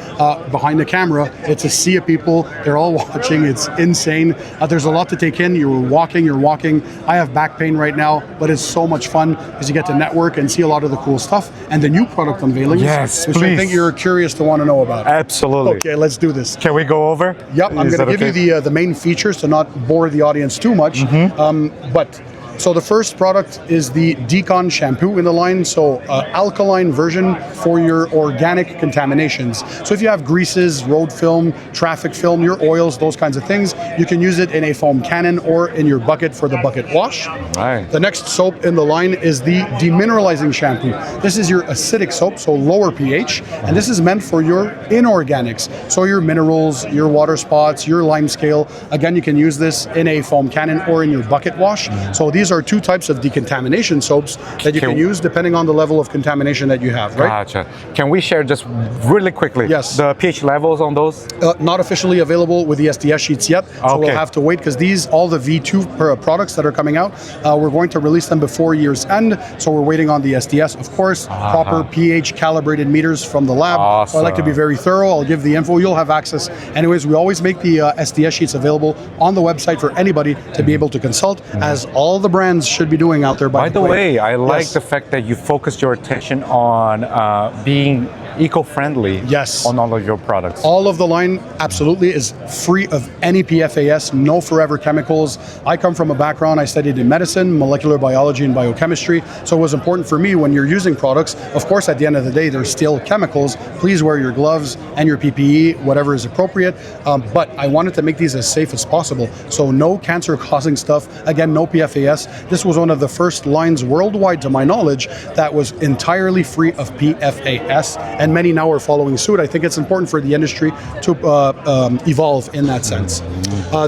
behind the camera. It's a sea of people. They're all watching. It's insane. There's a lot to take in. You're walking. I have back pain right now, but it's so much fun because you get to network and see a lot of the cool stuff and the new product unveilings, which I think you're curious to want to know about. Absolutely. Okay, let's do this. Can we go over? Yep, I'm going to give you the main features to not bore the audience too much. So the first product is the Decon shampoo in the line, so alkaline version for your organic contaminations. So if you have greases, road film, traffic film, your oils, those kinds of things, you can use it in a foam cannon or in your bucket for the bucket wash. Right. The next soap in the line is the demineralizing shampoo. This is your acidic soap, so lower pH, and this is meant for your inorganics. So your minerals, your water spots, your lime scale. Again, you can use this in a foam cannon or in your bucket wash. So these are two types of decontamination soaps that you can use depending on the level of contamination that you have, right? Gotcha. Can we share just really quickly the pH levels on those? Not officially available with the SDS sheets yet, So we'll have to wait because all the V2 products that are coming out, we're going to release them before year's end. So we're waiting on the SDS, of course, proper pH calibrated meters from the lab. So I like to be very thorough. I'll give the info. You'll have access. Anyways, we always make the SDS sheets available on the website for anybody to be able to consult, as all the brands should be doing out there. By the way, I like the fact that you focused your attention on being eco-friendly on all of your products. All of the line absolutely is free of any PFAS, no forever chemicals. I come from a background, I studied in medicine, molecular biology and biochemistry, so it was important for me when you're using products, of course at the end of the day there's still chemicals, please wear your gloves and your PPE, whatever is appropriate, but I wanted to make these as safe as possible, so no cancer causing stuff, again no PFAS. This was one of the first lines worldwide to my knowledge that was entirely free of PFAS, and many now are following suit. I think it's important for the industry to evolve in that sense.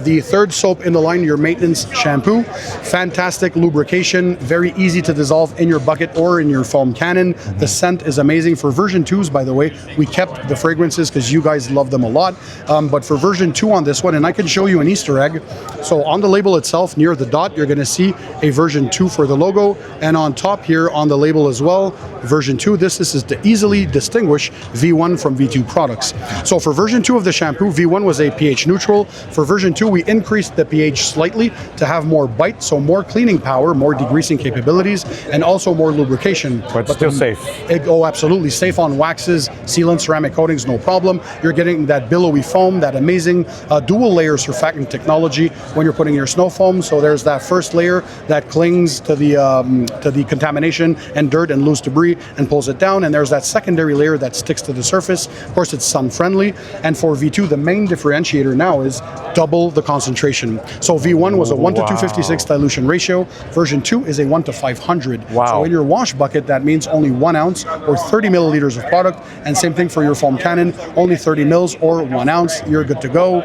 The third soap in the line, your maintenance shampoo. Fantastic lubrication, very easy to dissolve in your bucket or in your foam cannon. The scent is amazing. For version 2s, by the way, we kept the fragrances because you guys love them a lot. But for version 2 on this one, and I can show you an Easter egg. So on the label itself, near the dot, you're going to see a version 2 for the logo. And on top here on the label as well, version 2. This is to easily distinguish V1 from V2 products. So for version 2 of the shampoo, V1 was a pH neutral. For version 2, we increased the pH slightly to have more bite, so more cleaning power, more degreasing capabilities, and also more lubrication. But still safe. Absolutely. Safe on waxes, sealant, ceramic coatings, no problem. You're getting that billowy foam, that amazing dual layer surfactant technology when you're putting your snow foam. So there's that first layer that clings to the contamination and dirt and loose debris and pulls it down, and there's that secondary layer that sticks to the surface. Of course, it's sun friendly. And for V2, the main differentiator now is double the concentration. So V1 was a 1 to 256 dilution ratio. Version 2 is a 1 to 500. So in your wash bucket, that means only 1 ounce or 30 milliliters of product. And same thing for your foam cannon, only 30 mils or 1 ounce. You're good to go.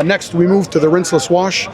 Next, we move to the rinseless wash.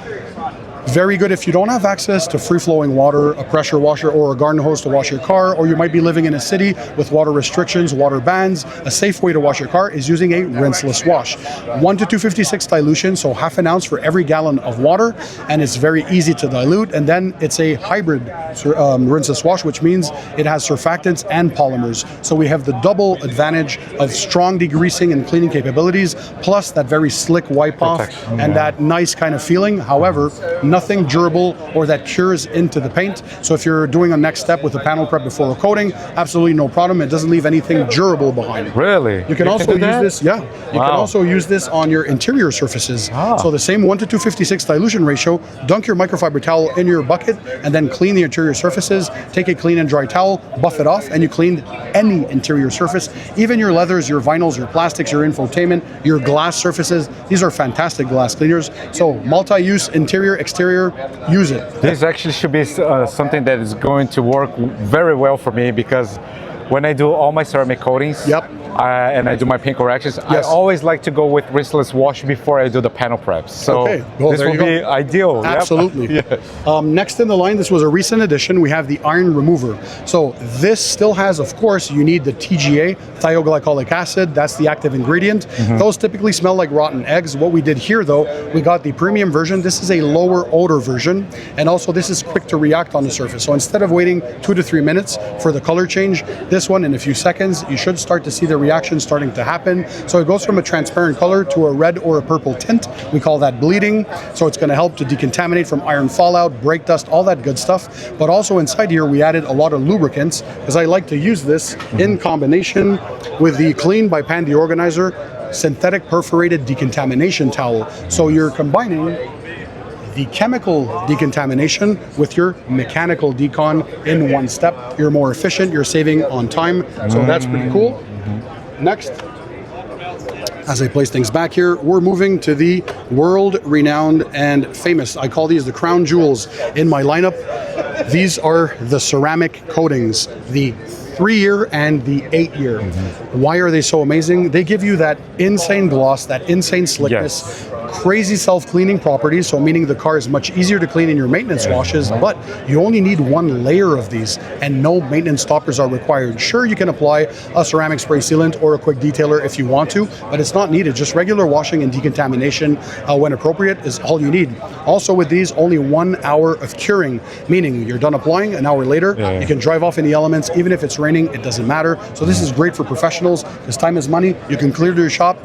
Very good if you don't have access to free-flowing water, a pressure washer, or a garden hose to wash your car, or you might be living in a city with water restrictions, water bans. A safe way to wash your car is using a rinseless wash. 1 to 256 dilution, so half an ounce for every gallon of water, and it's very easy to dilute. And then it's a hybrid rinseless wash, which means it has surfactants and polymers. So we have the double advantage of strong degreasing and cleaning capabilities, plus that very slick wipe off and that nice kind of feeling. However, nothing durable or that cures into the paint. So if you're doing a next step with a panel prep before a coating, absolutely no problem. It doesn't leave anything durable behind. Really? You can also use this, you can also use this on your interior surfaces. So the same 1 to 256 dilution ratio, dunk your microfiber towel in your bucket and then clean the interior surfaces. Take a clean and dry towel, buff it off, and you clean any interior surface. Even your leathers, your vinyls, your plastics, your infotainment, your glass surfaces. These are fantastic glass cleaners. So multi-use, interior, exterior, use it. This actually should be something that is going to work very well for me, because when I do all my ceramic coatings, and I do my paint corrections, I always like to go with rinseless wash before I do the panel preps. So this will be ideal. Absolutely. Next in the line, this was a recent addition. We have the iron remover. So this still has, of course, you need the TGA, thioglycolic acid. That's the active ingredient. Those typically smell like rotten eggs. What we did here, though, we got the premium version. This is a lower odor version, and also this is quick to react on the surface. So instead of waiting 2 to 3 minutes for the color change, this one in a few seconds, you should start to see the reaction starting to happen. So it goes from a transparent color to a red or a purple tint. We call that bleeding. So it's going to help to decontaminate from iron fallout, brake dust, all that good stuff. But also inside here, we added a lot of lubricants, because I like to use this in combination with the Clean by Pan Deorganizer synthetic perforated decontamination towel. So you're combining the chemical decontamination with your mechanical decon in one step. You're more efficient, you're saving on time, so that's pretty cool. Next, as I place things back here, we're moving to the world-renowned and famous, I call these the crown jewels in my lineup. These are the ceramic coatings, the 3-year and the 8-year. Why are they so amazing? They give you that insane gloss, that insane slickness, crazy self-cleaning properties, so meaning the car is much easier to clean in your maintenance washes, but you only need one layer of these and no maintenance stoppers are required. Sure, you can apply a ceramic spray sealant or a quick detailer if you want to, but it's not needed. Just regular washing and decontamination when appropriate is all you need. Also with these, only 1 hour of curing, meaning you're done applying, an hour later, you can drive off any elements, even if it's raining, it doesn't matter. So this is great for professionals, because time is money. You can clear your shop,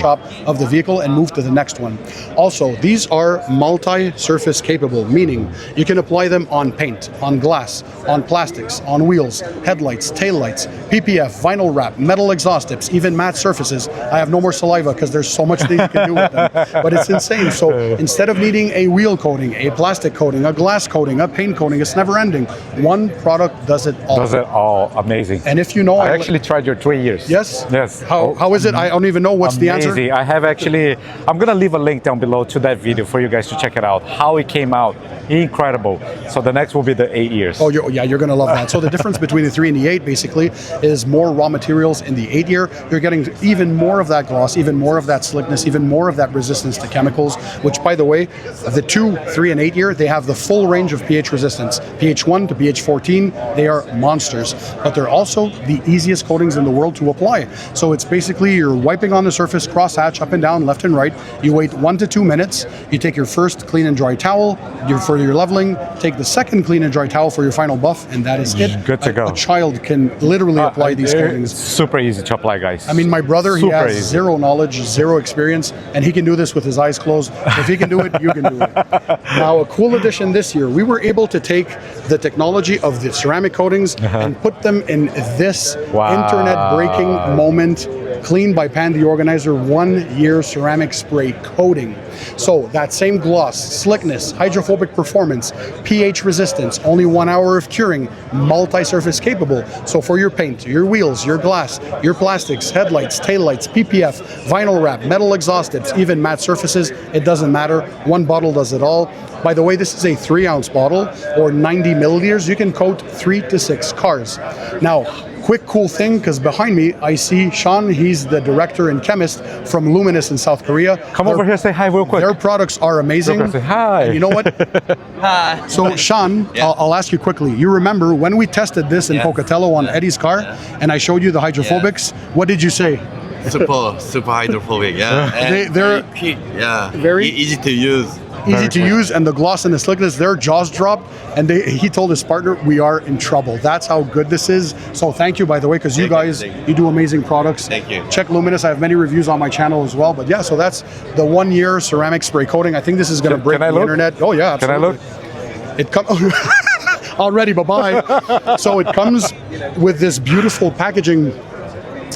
shop of the vehicle and move to the next one. Also, these are multi-surface capable, meaning you can apply them on paint, on glass, on plastics, on wheels, headlights, taillights, PPF, vinyl wrap, metal exhaust tips, even matte surfaces. I have no more saliva because there's so much things you can do with them, but it's insane. So instead of needing a wheel coating, a plastic coating, a glass coating, a paint coating, it's never ending. One product does it all. Does it all. Amazing. And if you know, I actually tried your 3 years. Yes? Yes. How is it? I don't even know what's the answer. Amazing. I have actually, I'm going to leave a link down below to that video for you guys to check it out. How it came out. Incredible. So the next will be the 8 years. Oh, you're going to love that. So the difference between the 3 and the 8 basically is more raw materials in the 8 year. You're getting even more of that gloss, even more of that slickness, even more of that resistance to chemicals, which by the way, the 2, 3 and 8 year, they have the full range of pH resistance. pH 1 to pH 14, they are monsters, but they're also the easiest coatings in the world to apply. So it's basically you're wiping on the surface, cross hatch, up and down, left and right. You wait 1 to 2 minutes. You take your first clean and dry towel for your leveling, take the second clean and dry towel for your final buff, and that is it. Good to go. A child can literally apply these coatings. Super easy to apply, guys. I mean, my brother, he has easy. zero knowledge, zero experience, and he can do this with his eyes closed. If he can do it, you can do it. Now, a cool addition this year, we were able to take the technology of the ceramic coatings and put them in this internet-breaking moment, cleaned by Pan the Organizer 1 year ceramic spray coating. So that same gloss, slickness, hydrophobic performance, pH resistance, only 1 hour of curing, multi-surface capable. So for your paint, your wheels, your glass, your plastics, headlights, taillights, PPF, vinyl wrap, metal exhaust tips, even matte surfaces, it doesn't matter. One bottle does it all. By the way, this is a 3-ounce bottle or 90 milliliters. You can coat 3 to 6 cars. Now, quick cool thing, because behind me I see Sean, he's the director and chemist from Luminous in South Korea. Come over here, say hi real quick. Their products are amazing. Say hi. And you know what? Hi. So Sean, I'll ask you quickly. You remember when we tested this in Pocatello on Eddie's car and I showed you the hydrophobics, what did you say? Super hydrophobic, They're very easy to use. Easy to use, and the gloss and the slickness, their jaws dropped, and he told his partner, we are in trouble. That's how good this is. So thank you, by the way, because you guys, you do amazing products. Thank you. Check Luminous. I have many reviews on my channel as well. But yeah, so that's the 1 year ceramic spray coating. I think this is going to break the internet. Oh yeah, absolutely. Can I look? It comes already, bye-bye. So it comes with this beautiful packaging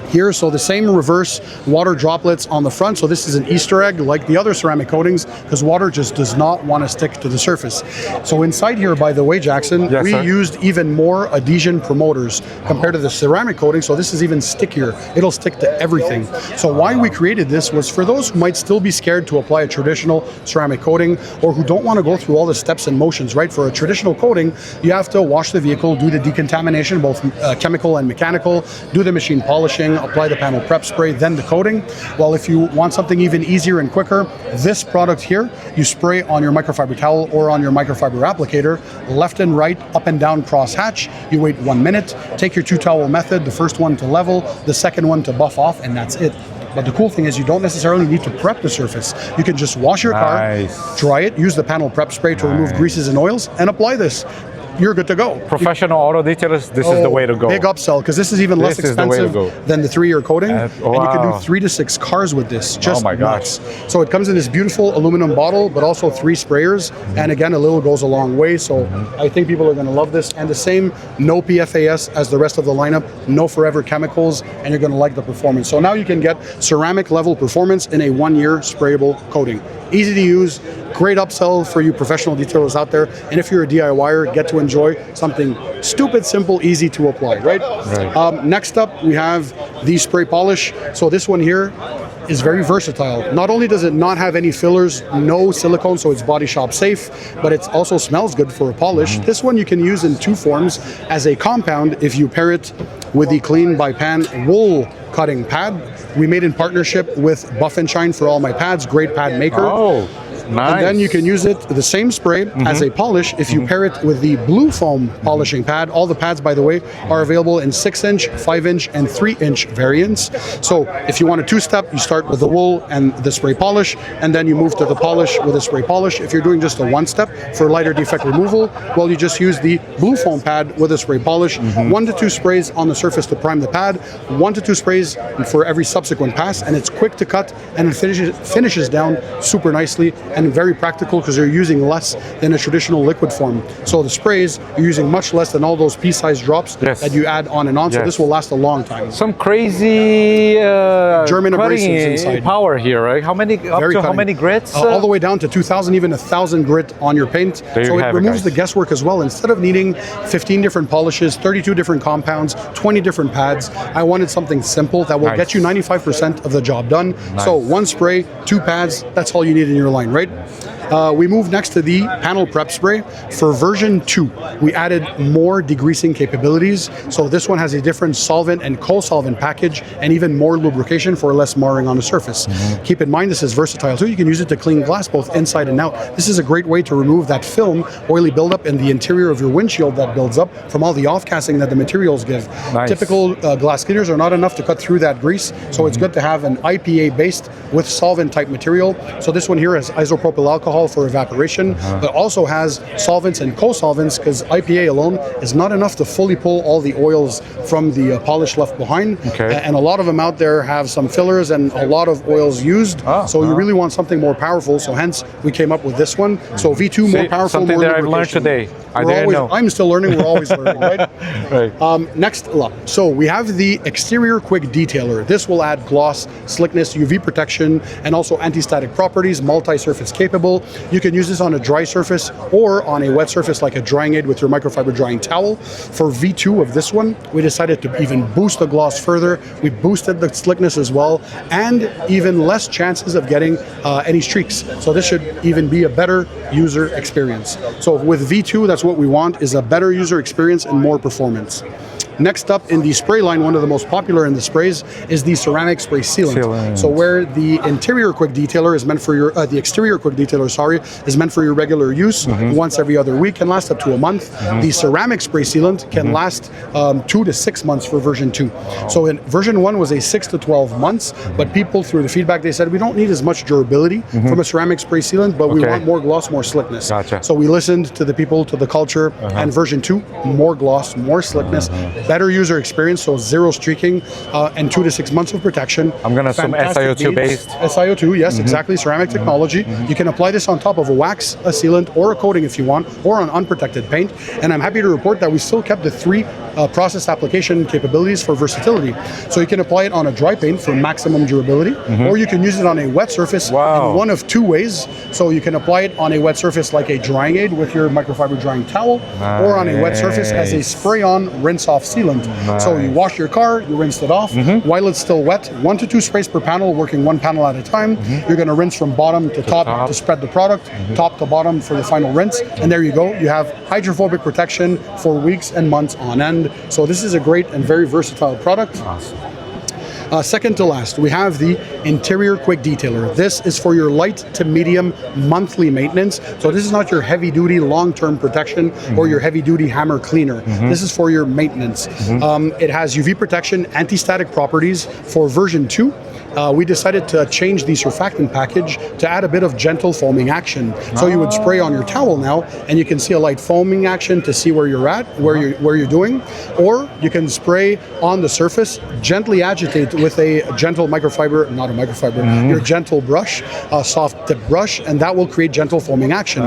here, so the same reverse water droplets on the front. So this is an Easter egg like the other ceramic coatings, because water just does not want to stick to the surface. So inside here, by the way, Jackson, we used even more adhesion promoters compared to the ceramic coating. So this is even stickier. It'll stick to everything. So why we created this was for those who might still be scared to apply a traditional ceramic coating, or who don't want to go through all the steps and motions, right? For a traditional coating, you have to wash the vehicle, do the decontamination, both chemical and mechanical, do the machine polishing, apply the panel prep spray, then the coating. Well, if you want something even easier and quicker, this product here, you spray on your microfiber towel or on your microfiber applicator, left and right, up and down cross hatch. You wait 1 minute, take your 2-towel method, the first one to level, the second one to buff off, and that's it. But the cool thing is you don't necessarily need to prep the surface. You can just wash your car, dry it, use the panel prep spray to remove greases and oils, and apply this. You're good to go. Professional auto detailers, this is the way to go. Big upsell, because this is even less expensive than the 3-year coating. And you can do 3 to 6 cars with this. Just nuts. So it comes in this beautiful aluminum bottle, but also 3 sprayers. And again, a little goes a long way. So I think people are going to love this. And the same, no PFAS as the rest of the lineup, no forever chemicals, and you're going to like the performance. So now you can get ceramic level performance in a 1-year sprayable coating. Easy to use, great upsell for you professional detailers out there. And if you're a DIYer, get to enjoy something stupid, simple, easy to apply, right? Next up, we have the spray polish. So this one here, is very versatile. Not only does it not have any fillers, no silicone, so it's body shop safe, but it also smells good for a polish. This one you can use in two forms as a compound if you pair it with the Clean by Pan wool cutting pad. We made in partnership with Buff and Shine for all my pads, great pad maker. Oh. Nice. And then you can use it, the same spray, as a polish if you pair it with the blue foam polishing pad. All the pads, by the way, are available in 6-inch, 5-inch, and 3-inch variants. So if you want a two-step, you start with the wool and the spray polish, and then you move to the polish with a spray polish. If you're doing just a one-step for lighter defect removal, well, you just use the blue foam pad with a spray polish. 1 to 2 sprays on the surface to prime the pad, 1 to 2 sprays for every subsequent pass, and it's quick to cut, and it finishes down super nicely, and very practical because you're using less than a traditional liquid form. So the sprays, you're using much less than all those pea-sized drops that you add on and on, so this will last a long time. Some crazy German abrasives inside. Power here, right? How many, how many grits? All the way down to 2,000, even 1,000 grit on your paint. So it removes the guesswork as well. Instead of needing 15 different polishes, 32 different compounds, 20 different pads, I wanted something simple that will get you 95% of the job done. So 1 spray, 2 pads, that's all you need in your line, right? We moved next to the panel prep spray. For version 2, we added more degreasing capabilities. So this one has a different solvent and co-solvent package and even more lubrication for less marring on the surface. Keep in mind this is versatile too. You can use it to clean glass both inside and out. This is a great way to remove that film, oily buildup in the interior of your windshield that builds up from all the off-casting that the materials give. Typical glass cleaners are not enough to cut through that grease, so it's good to have an IPA-based with solvent type material. So this one here has isopropyl alcohol for evaporation, but also has solvents and co-solvents because IPA alone is not enough to fully pull all the oils from the polish left behind. And a lot of them out there have some fillers and a lot of oils used. So you really want something more powerful. So hence we came up with this one. So V2 more powerful, something more that I've learned today. I We're didn't always, know. I'm still learning. We're always learning, right? Next up, so we have the exterior quick detailer. This will add gloss, slickness, UV protection, and also anti-static properties, multi-surface capable. You can use this on a dry surface or on a wet surface like a drying aid with your microfiber drying towel. For V2 of this one, we decided to even boost the gloss further. We boosted the slickness as well, and even less chances of getting any streaks. So this should even be a better user experience. So with V2, that's what we want, is a better user experience and more performance. Next up in the spray line, one of the most popular in the sprays is the ceramic spray sealant. So where the interior quick detailer is meant for your, the exterior quick detailer, sorry, is meant for your regular use once every other week, can last up to a month. The ceramic spray sealant can last 2 to 6 months for version 2. So in version 1 was a 6 to 12 months, but people through the feedback, they said we don't need as much durability from a ceramic spray sealant, but we want more gloss, more slickness. So we listened to the people, to the culture, and version 2, more gloss, more slickness, better user experience, so 0 streaking, and 2 to 6 months of protection. I'm gonna assume SiO2 based. SiO2, yes, exactly, ceramic technology. You can apply this on top of a wax, a sealant, or a coating if you want, or on unprotected paint. And I'm happy to report that we still kept the 3 process application capabilities for versatility. So you can apply it on a dry paint for maximum durability, or you can use it on a wet surface in one of 2 ways. So you can apply it on a wet surface like a drying aid with your microfiber drying towel, or on a wet surface as a spray-on, rinse-off sealant. So you wash your car, you rinsed it off while it's still wet. 1 to 2 sprays per panel, working 1 panel at a time. You're going to rinse from bottom to top to spread the product, top to bottom for the final rinse, and there you go. You have hydrophobic protection for weeks and months on end. So this is a great and very versatile product. Second to last, we have the interior quick detailer. This is for your light to medium monthly maintenance. So this is not your heavy duty long-term protection or your heavy duty hammer cleaner. This is for your maintenance. It has UV protection, anti-static properties. For version 2, we decided to change the surfactant package to add a bit of gentle foaming action. So you would spray on your towel now, and you can see a light foaming action to see where you're at, where you're doing, or you can spray on the surface, gently agitate with a gentle microfiber, not a microfiber, your gentle brush, a soft tip brush, and that will create gentle foaming action.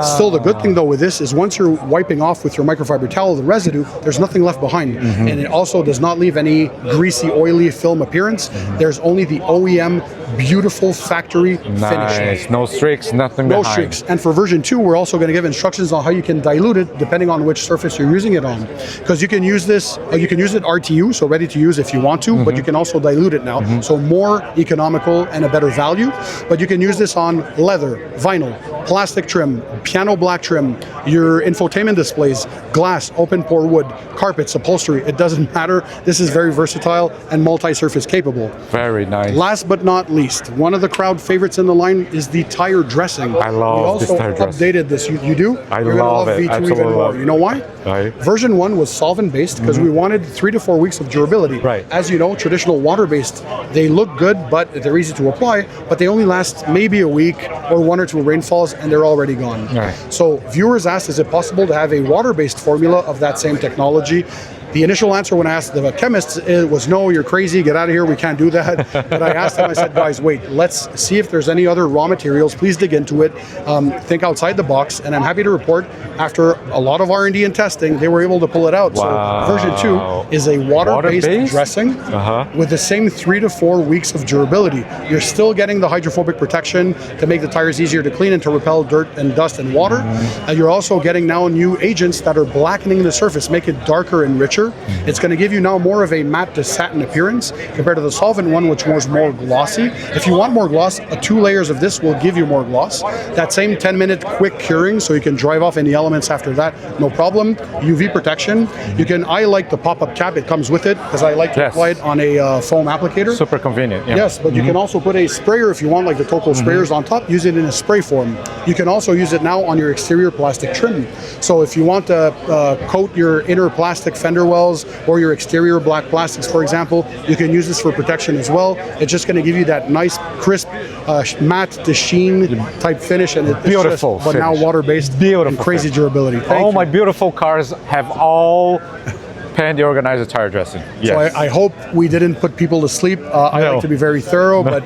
Still, the good thing though with this is once you're wiping off with your microfiber towel the residue, there's nothing left behind, and it also does not leave any greasy, oily film appearance. There's only the OEM beautiful factory finish. Nice. No streaks, nothing No behind. streaks. And for version 2, we're also going to give instructions on how you can dilute it depending on which surface you're using it on. Because you can use this, you can use it RTU, so ready to use if you want to, but you can also dilute it now. So more economical and a better value. But you can use this on leather, vinyl, plastic trim, piano black trim, your infotainment displays, glass, open pore wood, carpets, upholstery. It doesn't matter. This is very versatile and multi-surface capable. Very nice. Last but not least, one of the crowd favorites in the line is the tire dressing. I love this tire dressing. Updated this. You do? I You're gonna love it. V2 Absolutely even more. love it. You know why? Right. Version 1 was solvent-based because we wanted 3 to 4 weeks of durability. Right. As you know, traditional water-based, they look good, but they're easy to apply, but they only last maybe a week or 1 or 2 rainfalls, and they're already gone. Right. So viewers asked, is it possible to have a water-based formula of that same technology? The initial answer when I asked the chemists was, no, you're crazy, get out of here, we can't do that. But I asked them, I said, guys, wait, let's see if there's any other raw materials, please dig into it, think outside the box, and I'm happy to report, after a lot of R&D and testing, they were able to pull it out. Wow. So version 2 is a water-based dressing with the same 3 to 4 weeks of durability. You're still getting the hydrophobic protection to make the tires easier to clean and to repel dirt and dust and water. And you're also getting now new agents that are blackening the surface, make it darker and richer. It's going to give you now more of a matte to satin appearance compared to the solvent one, which was more glossy. If you want more gloss, 2 layers of this will give you more gloss. That same 10-minute quick curing, so you can drive off any elements after that, no problem. UV protection. You can, I like the pop-up cap, it comes with it, because I like to apply it on a foam applicator. Super convenient. Yeah. Yes, but you can also put a sprayer if you want, like the Toco sprayers on top, use it in a spray form. You can also use it now on your exterior plastic trim. So if you want to coat your inner plastic fender wells or your exterior black plastics, for example, you can use this for protection as well. It's just going to give you that nice, crisp, matte to sheen type finish, and it's beautiful just, but now water-based, and crazy durability. All my beautiful cars have all Pandy organizer tire dressing. Yes. So I hope we didn't put people to sleep. I like to be very thorough, but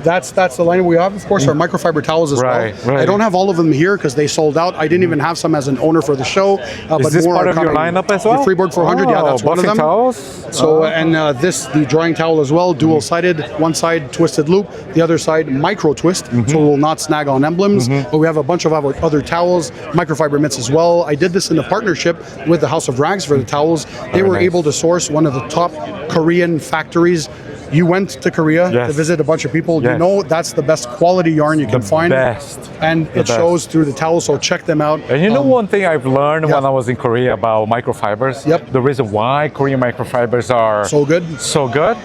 that's the line we have. Of course, our microfiber towels as well. Right. I don't have all of them here because they sold out. I didn't even have some as an owner for the show. Is but this more part are of your coming. lineup as well? The Freeborg 400, yeah, that's one of them. Towels? So, and the drying towel as well, dual-sided, one side twisted loop, the other side micro twist, so it will not snag on emblems. But we have a bunch of other towels, microfiber mitts as well. I did this in a partnership with the House of Rags for the towels. They were able to source one of the top Korean factories. You went to Korea to visit a bunch of people. You know that's the best quality yarn you can find. And it shows through the towel, so check them out. And you know one thing I've learned when I was in Korea about microfibers? The reason why Korean microfibers are so good.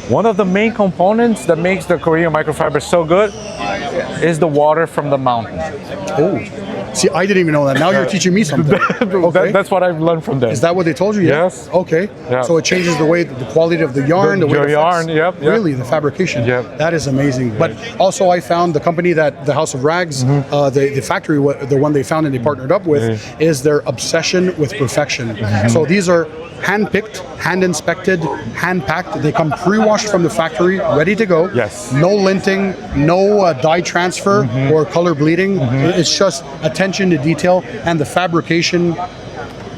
One of the main components that makes the Korean microfiber so good is the water from the mountain. Oh, see, I didn't even know that. Now you're teaching me something. Okay. That's what I've learned from them. Is that what they told you? Yes. Okay. Yeah. So it changes the way, the quality of the yarn, the way it yarn, affects, really, the fabrication. That is amazing. But also I found the company that the House of Rags, the factory, the one they found and they partnered up with, is their obsession with perfection. So these are hand-picked, hand-inspected, hand-packed. They come pre-washed from the factory, ready to go. Yes. No linting, no dye transfer or color bleeding. It's just attention to detail and the fabrication.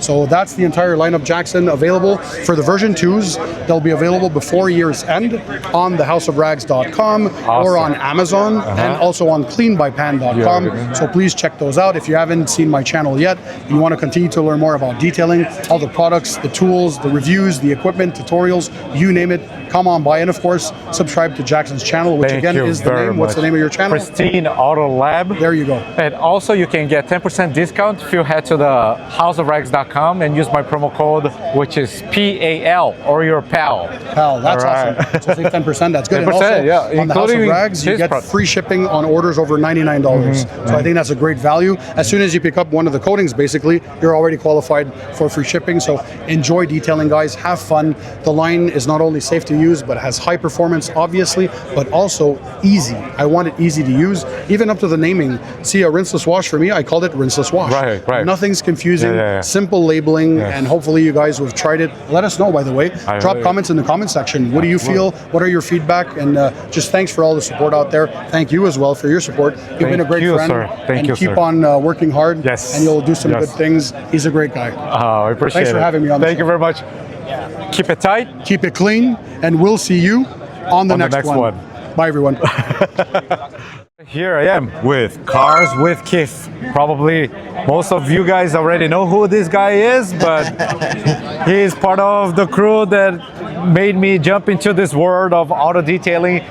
So that's the entire lineup, Jackson, available for the version 2s. They'll be available before year's end on thehouseofrags.com or on Amazon and also on cleanbypan.com. So please check those out. If you haven't seen my channel yet, you want to continue to learn more about detailing, all the products, the tools, the reviews, the equipment, tutorials, you name it, come on by. And of course, subscribe to Jackson's channel, which again is the name. What's the name of your channel? Pristine Auto Lab. There you go. And also you can get 10% discount if you head to the houseofrags.com and use my promo code, which is PAL, or your PAL. PAL, that's awesome. So save 10%, that's good. 10%, and also, yeah, on the House of Rags, you get free shipping on orders over $99. So I think that's a great value. As soon as you pick up one of the coatings, basically, you're already qualified for free shipping. So enjoy detailing, guys. Have fun. The line is not only safe to use, but has high performance, obviously, but also easy. I want it easy to use, even up to the naming. See, a rinseless wash for me, I called it rinseless wash. Right. Nothing's confusing, simple labeling, and hopefully you guys who have tried it, let us know, by the way. Drop comments in the comment section. What do you feel? What are your feedback? And just thanks for all the support out there. Thank you as well for your support. You've been a great friend. Thank you, keep on working hard. And you'll do some good things. He's a great guy. Oh, I appreciate it. Thanks for having me on the show. Thank you very much. Keep it tight. Keep it clean. And we'll see you on the next one. Bye, everyone. Here I am with Cars with Keav. Probably most of you guys already know who this guy is, but he's part of the crew that made me jump into this world of auto detailing.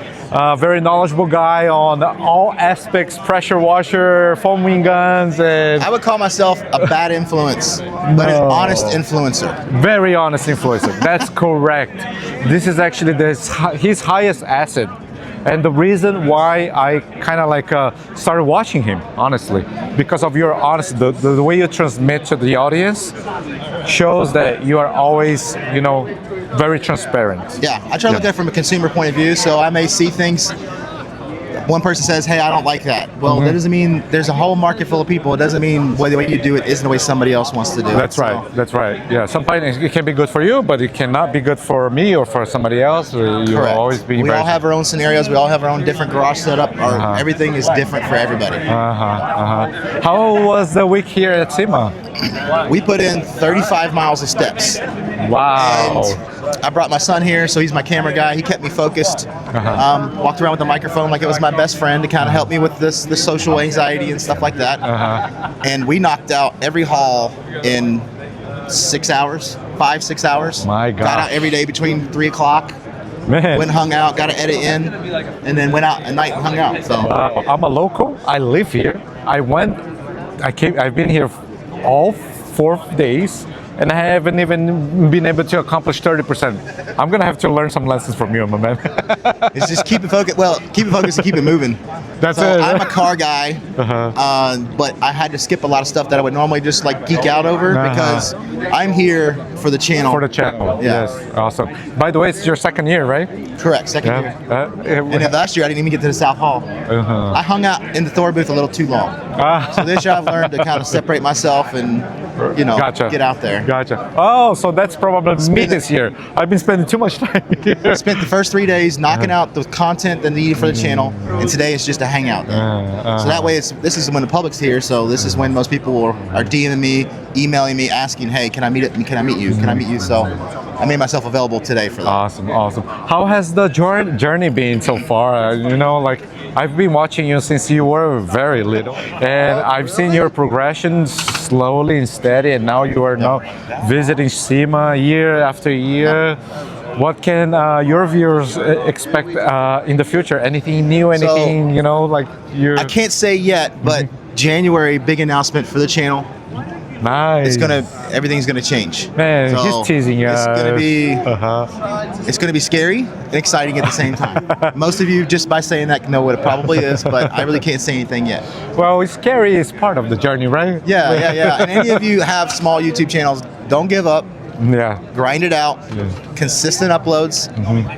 Very knowledgeable guy on all aspects, pressure washer, foaming guns, and I would call myself a bad influence, but an honest influencer. Very honest influencer. That's correct. This is actually his highest asset. And the reason why I kind of like started watching him, honestly, because of your honesty, the way you transmit to the audience shows that you are always, you know, very transparent. Yeah, I try to look at it from a consumer point of view, so I may see things. One person says, hey, I don't like that. Well, that doesn't mean there's a whole market full of people. It doesn't mean the way you do it isn't the way somebody else wants to do it. That's right. That's right. Yeah, sometimes it can be good for you, but it cannot be good for me or for somebody else. You'll always be. We all have our own scenarios. We all have our own different garage setup. Everything is different for everybody. How was the week here at SEMA? We put in 35 miles of steps. Wow. And I brought my son here, so he's my camera guy. He kept me focused. Walked around with the microphone like it was my best friend to kind of help me with this social anxiety and stuff like that. And we knocked out every haul in 6 hours, 5-6 hours. My God. Got out every day between 3 o'clock. Man. Went and hung out, got to edit in, and then went out at night and hung out. So I'm a local. I live here. I've been here all 4 days, and I haven't even been able to accomplish 30%. I'm gonna have to learn some lessons from you, my man. It's just keep it focused. Well, keep it focused and keep it moving. That's so it. I'm a car guy, but I had to skip a lot of stuff that I would normally just like geek out over because I'm here for the channel. For the channel, Yeah. yes, awesome. By the way, it's your second year, right? Correct, second year. And then last year I didn't even get to the South Hall. I hung out in the Thor booth a little too long. So this year I've learned to kind of separate myself and get out there. Gotcha. Oh, so that's probably me this year. I've been spending too much time here. I spent the first 3 days knocking out the content that needed for the channel, and today it's just a hangout day. So that way, this is when the public's here. So this is when most people are DMing me, emailing me, asking, "Hey, can I meet it? Can I meet you? Can I meet you?" So I made myself available today for that. Awesome, awesome. How has the journey been so far? I've been watching you since you were very little, and I've seen your progression slowly and steady, and now you are now visiting SEMA year after year. What can your viewers expect in the future? Anything new? Anything I can't say yet, but January, big announcement for the channel. Nice. Everything's gonna change. Man, he's teasing us. It's gonna be scary and exciting at the same time. Most of you, just by saying that, know what it probably is, but I really can't say anything yet. Well, it's scary is part of the journey, right? Yeah. And any of you have small YouTube channels, don't give up. Yeah. Grind it out. Consistent uploads.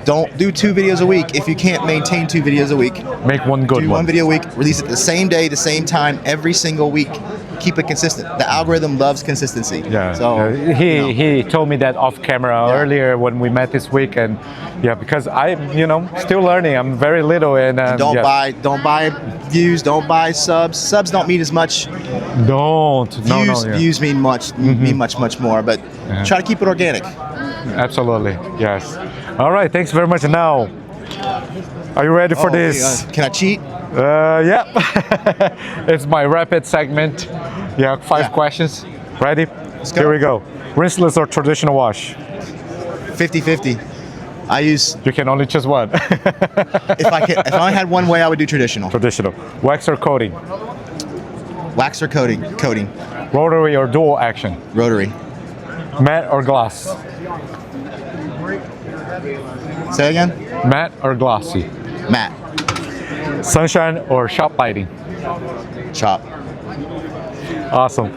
Don't do 2 videos a week. If you can't maintain 2 videos a week, make one good one. Do one video a week. Release it the same day, the same time, every single week. Keep it consistent. The algorithm loves consistency. Yeah. So he told me that off camera earlier when we met this week, and because I'm still learning. I'm very little, and don't buy views. Don't buy subs. Subs don't mean as much. Views mean much. Mean much more. But try to keep it organic. Absolutely. Yes. All right. Thanks very much. Now, are you ready for this? Can I cheat? Yeah. It's my rapid segment. 5 questions. Ready? Here we go. Rinseless or traditional wash? 50-50. You can only choose one. If I only had one way, I would do traditional. Traditional. Wax or coating? Wax or coating? Coating. Rotary or dual action? Rotary. Matte or gloss? Say again? Matte or glossy? Matte. Sunshine or shop lighting? Shop. Awesome.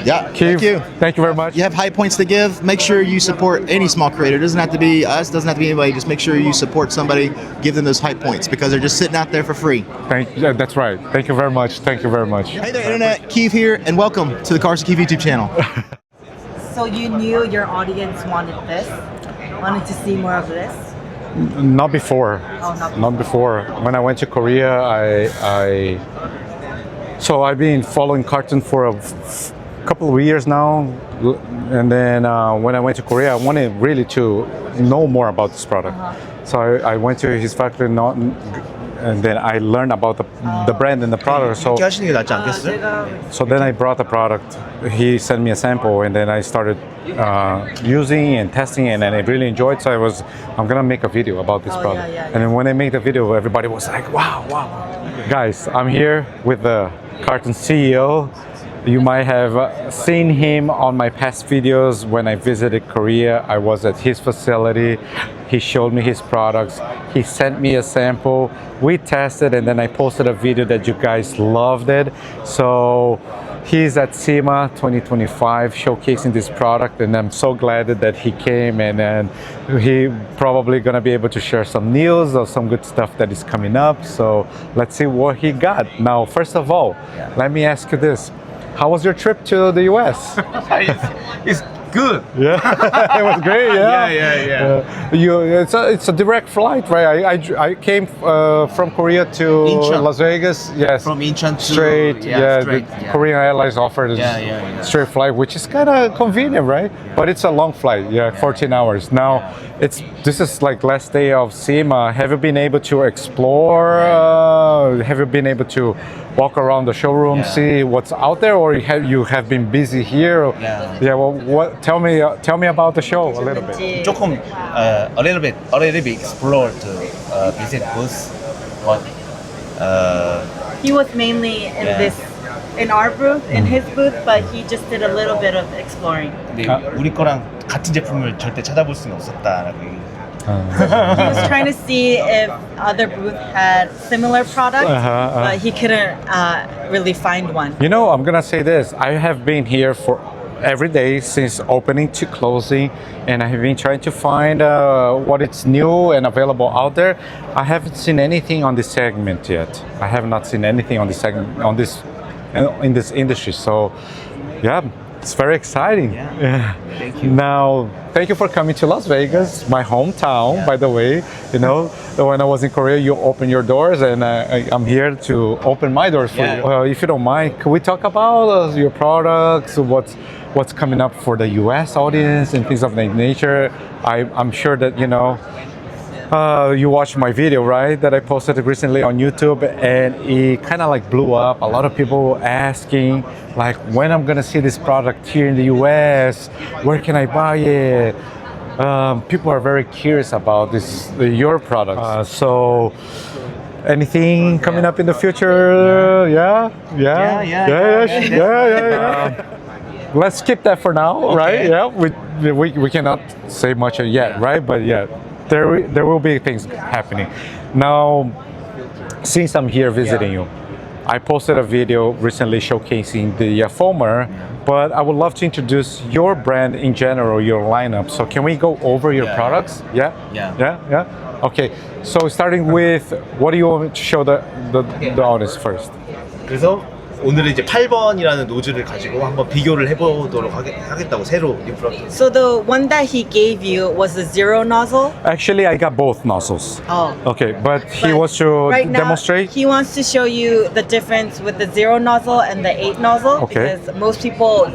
Yeah, Keav, thank you very much. You have high points to give. Make sure you support any small creator. It doesn't have to be us, doesn't have to be anybody. Just make sure you support somebody, give them those high points because they're just sitting out there for free. That's right. Thank you very much. Thank you very much. Hey there, Internet. Keav here, and welcome to the Carson Keav YouTube channel. So you knew your audience wanted this? Wanted to see more of this? Not before. Oh, not before. When I went to Korea, So I've been following Carton for a couple of years now, and then when I went to Korea, I wanted really to know more about this product. So I went to his factory, and then I learned about the brand and the product. So 이렇게 하시는 게 낫지 않겠어요? so then I brought the product. He sent me a sample, and then I started using and testing, and then I really enjoyed. So I'm gonna make a video about this product. And then when I made the video, everybody was like, "Wow, wow!" Guys, I'm here with the Carton CEO. You might have seen him on my past videos when I visited Korea. I was at his facility. He showed me his products. He sent me a sample. We tested, and then I posted a video that you guys loved it. So he's at SEMA 2025 showcasing this product, and I'm so glad that he came, and then he probably gonna be able to share some news or some good stuff that is coming up. So let's see what he got. Now, first of all, let me ask you this. How was your trip to the US? It's good. Yeah, it was great. Yeah. It's a direct flight, right? I came from Korea to Incheon. Las Vegas. Yes. From Incheon to straight. straight, The Korean Airlines offered a straight flight, which is kind of convenient, right? But it's a long flight. 14 hours. Now this is like last day of SEMA. Have you been able to explore? Have you been able to walk around the showroom, see what's out there, or you have been busy here? Well, tell me about the show a little bit. 조금 a little bit explored to visit booths, but He was mainly in our booth, in his booth, but he just did a little bit of exploring. 근데 우리 거랑 같은 제품을 절대 찾아볼 수는 없었다라고 얘기. He was trying to see if other booths had similar products, but he couldn't really find one. You know, I'm gonna say this. I have been here for every day since opening to closing, and I have been trying to find what is new and available out there. I haven't seen anything on this segment yet. I have not seen anything on this segment, in this industry. So, yeah, it's very exciting. Yeah. Thank you. Now, thank you for coming to Las Vegas, my hometown, by the way. You know, when I was in Korea, you opened your doors, and I'm here to open my doors for you. If you don't mind, can we talk about your products, what's coming up for the US audience and things of that nature? I'm sure that, you know, you watched my video, right, that I posted recently on YouTube, and it kind of like blew up. A lot of people asking, like, when I'm gonna see this product here in the US, where can I buy it? People are very curious about your product. So anything coming up in the future? Yeah. Let's skip that for now, right? Yeah, we cannot say much yet, right? But yeah, there will be things happening. Now, since I'm here visiting you, I posted a video recently showcasing the foamer, but I would love to introduce your brand in general, your lineup. So can we go over your products? Yeah. Okay, so starting with, what do you want to show the audience first? 그래서 오늘은 이제 8번이라는 노즐을 가지고 한번 비교를 해보도록 하겠다고 새로 리프트. So the one that he gave you was the zero nozzle? Actually, I got both nozzles. Oh. Okay, but he wants to demonstrate? He wants to show you the difference with the zero nozzle and the 8 nozzle, because most people,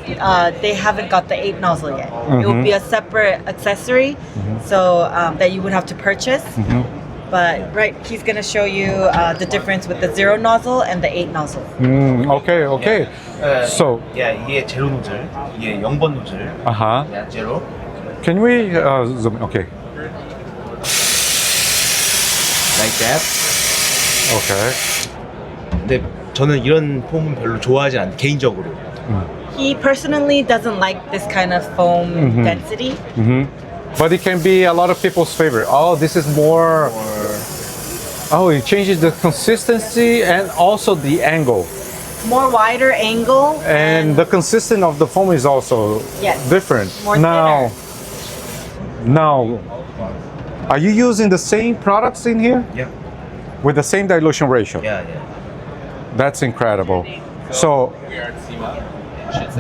they haven't got the 8 nozzle yet. It will be a separate accessory, so that you would have to purchase. But he's going to show you the difference with the zero nozzle and the 8 nozzle. Okay. So 이게 제로 노즐, 이게 0번 노즐. 제로. Can we zoom? Okay. Like that. Okay. 근데 저는 이런 폼은 별로 좋아하지 않아요, 개인적으로. He personally doesn't like this kind of foam density. But it can be a lot of people's favorite. Oh, this is more. Oh, it changes the consistency and also the angle. More wider angle. And the consistency of the foam is also different. More now, are you using the same products in here? Yeah. With the same dilution ratio? Yeah. That's incredible. So,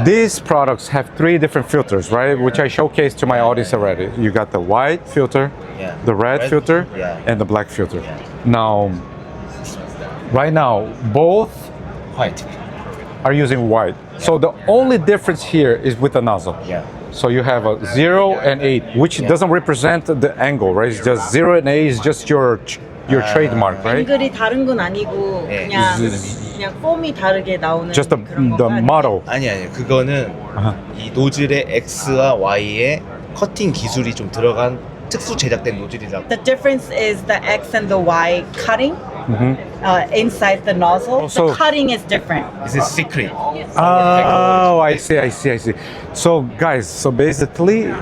these products have 3 different filters, right? Which I showcased to my audience already. You got the white filter, the red filter, and the black filter. Now, right now, both white are using white. So the only difference here is with the nozzle. So you have a 0 and 8, which doesn't represent the angle, right? It's just 0 and 8 is just your your trademark, right? 앵글이 다른 건 아니고 그냥 폼이 다르게 나오는 Just the model. 아니 그거는 이 노즐의 X와 Y에 커팅 기술이 좀 들어간 특수 제작된 노즐이라고. The difference is the X and the Y cutting inside the nozzle. So- the cutting is different. It's a secret. Oh, I see. So guys, so basically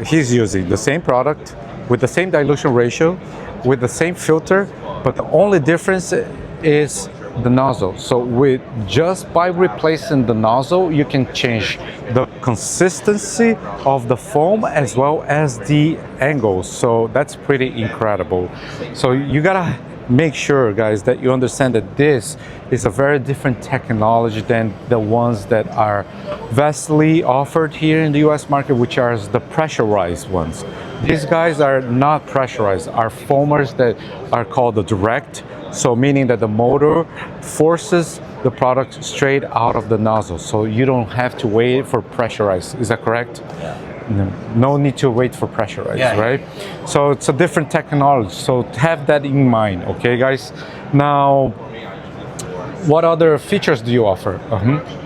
he's using the same product with the same dilution ratio, with the same filter, but the only difference is the nozzle. So just by replacing the nozzle, you can change the consistency of the foam as well as the angles. So that's pretty incredible. So you gotta make sure, guys, that you understand that this is a very different technology than the ones that are vastly offered here in the US market, which are the pressurized ones. These guys are not pressurized, are foamers that are called the direct. So meaning that the motor forces the product straight out of the nozzle. So you don't have to wait for pressurized. Is that correct? No need to wait for pressurized, right? So it's a different technology. So have that in mind, okay, guys? Now, what other features do you offer?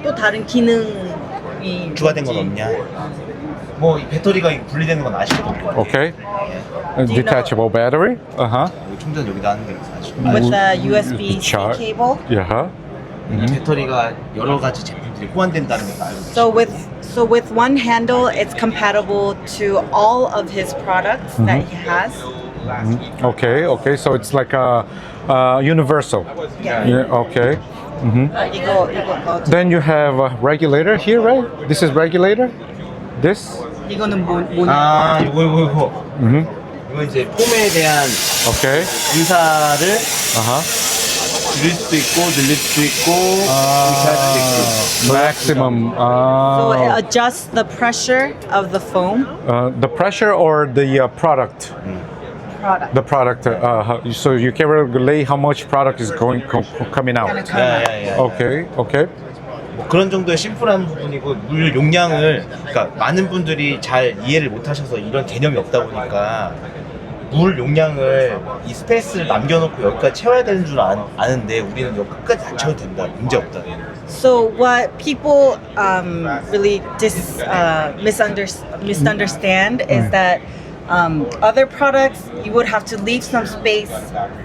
또 다른 기능이 추가된 건 없냐? 뭐 이 배터리가 분리되는 건 아시죠? Okay. Detachable battery. 충전 여기다 하는 게 아시죠? with the USB-C cable. Yeah. 이 배터리가 여러 가지 제품들이 호환된다는 걸 알고 So with one handle, it's compatible to all of his products that he has. Okay. So it's like a universal. Yeah. Okay. 이거 Then you have a regulator here, right? This is regulator. This. 이거는 뭐냐? 아, 이거. 이거 이제 폼에 대한 분사를 줄일 수도 있고 늘릴 수도 있고 이렇게 할 수도 있고. Maximum. So it adjusts the pressure of the foam. The pressure or the product. Product. The product. So you can regulate how much product is coming out. Okay. 뭐 그런 정도의 심플한 부분이고 물 용량을 그러니까 많은 분들이 잘 이해를 못 하셔서 이런 개념이 없다 보니까 물 용량을 이 스페이스를 남겨놓고 여기까지 채워야 되는 줄 아는데 우리는 여기 끝까지 안 채워도 된다. 문제 없다. So what people really misunderstand is that other products you would have to leave some space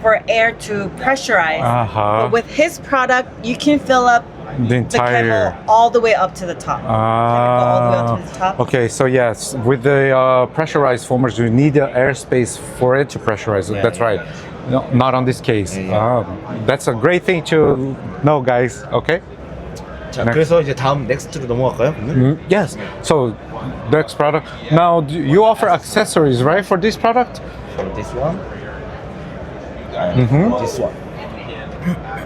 for air to pressurize. But with his product, you can fill up the entire kettle all the way up to the top. All the way up to the top. Okay, so yes, with the pressurized foamers, you need the airspace for it to pressurize. That's right. No, not on this case. That's a great thing to know, guys. Okay. 자, 그래서 이제 다음 넥스트로 넘어갈까요? Yes. So next product. Now, you offer accessories, right, for this product? This one. This one.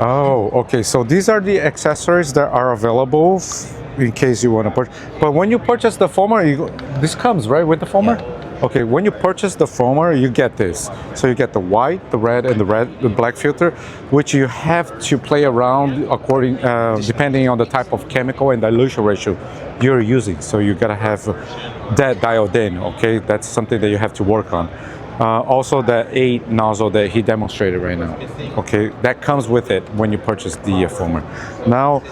Oh, okay. So these are the accessories that are available in case you want to purchase. But when you purchase the foamer, this comes right with the foamer. Yeah. Okay. When you purchase the foamer, you get this. So you get the white, the red, and the black filter, which you have to play around according, depending on the type of chemical and dilution ratio you're using. So you gotta have that dialed in. Okay, that's something that you have to work on. Also the 8 nozzle that he demonstrated right now. Okay, that comes with it when you purchase the foamer. Now,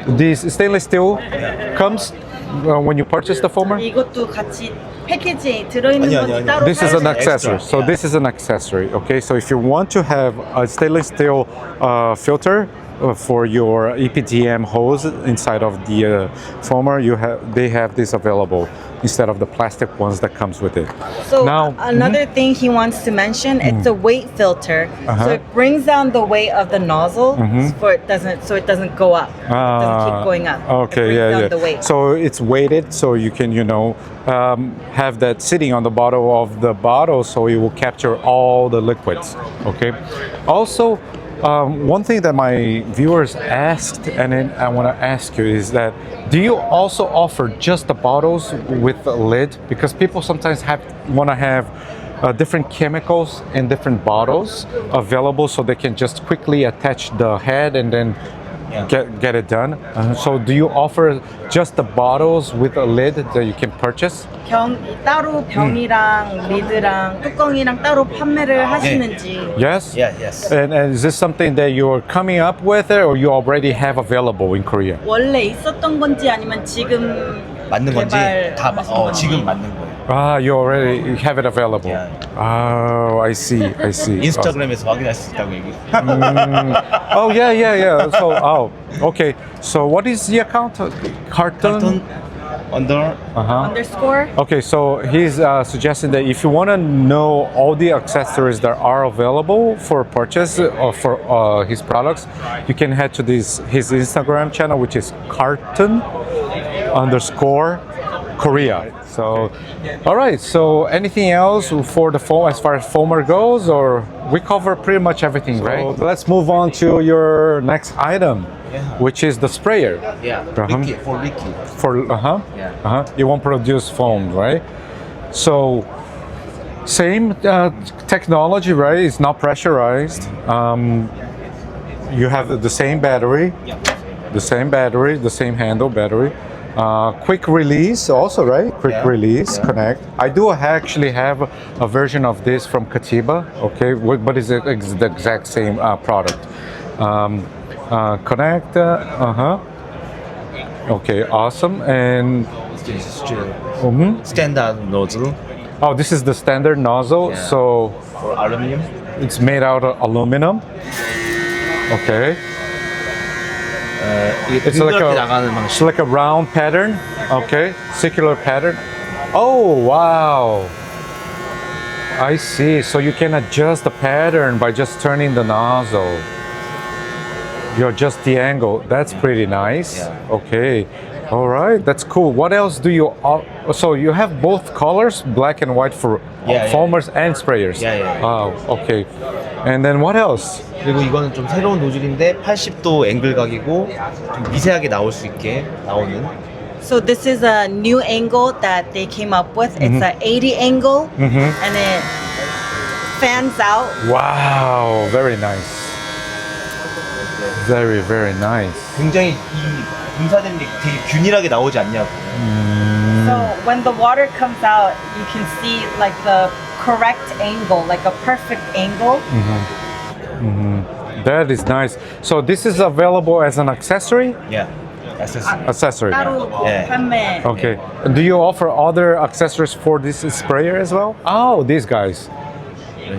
this stainless steel comes when you purchase the foamer. 이것도 같이 패키지에 들어있는 건지 따로. This is an accessory. So this is an accessory. Okay, so if you want to have a stainless steel filter for your EPDM hose inside of the foamer, they have this available instead of the plastic ones that comes with it. So now, another thing he wants to mention, it's a weight filter. So it brings down the weight of the nozzle so it doesn't go up. It doesn't keep going up. Okay, it brings down the weight. So it's weighted, so you can, have that sitting on the bottom of the bottle, so it will capture all the liquids. Okay. Also, one thing that my viewers asked, and then I want to ask you, is that do you also offer just the bottles with the lid? Because people sometimes want to have different chemicals in different bottles available, so they can just quickly attach the head and then get it done. So do you offer just the bottles with a lid that you can purchase? 따로 병이랑 리드랑 뚜껑이랑 따로 판매를 하시는지. Yes? Yes. And is this something that you're coming up with it or you already have available in Korea? 원래 있었던 건지 아니면 지금 맞는 건지 다 지금 맞는 거예요. Ah, you already have it available. Oh, I see. 인스타그램에서 확인할 수 있다고 얘기. Oh, yeah. So, okay. So what is the account? Carton? Underscore. Okay, so he's suggesting that if you want to know all the accessories that are available for purchase or for his products, you can head to his Instagram channel, which is Carton underscore Korea. So, all right. So, anything else for the foam as far as foamer goes, or we cover pretty much everything, right? Let's move on to your next item, which is the sprayer. Yeah. Liquid. You won't produce foam, right? So, same technology, right? It's not pressurized. You have the same battery, the same handle battery. Quick release also, right? Quick release, connect. I do actually have a version of this from Katiba, okay, but it's the exact same product. Connect, okay, awesome. And standard nozzle. Oh, this is the standard nozzle. So for aluminum. It's made out of aluminum. Okay. It's like a round pattern. Okay, circular pattern. Oh wow! I see. So you can adjust the pattern by just turning the nozzle. You adjust the angle. That's pretty nice. Okay. All right, that's cool. What else do you? So you have both colors, black and white for foamers and sprayers. Oh, okay. And then what else? 그리고 이거는 좀 새로운 노즐인데 80도 앵글 각이고 좀 미세하게 나올 수 있게 나오는. So this is a new angle that they came up with. It's an 80 angle, and it fans out. Wow, very nice. Very, very nice. 굉장히 이 분사된 게 되게 균일하게 나오지 않냐고. So when the water comes out, you can see like the correct angle, like a perfect angle. That is nice. So this is available as an accessory? Yeah. Accessory. 판매. Okay. Do you offer other accessories for this sprayer as well? Oh, these guys.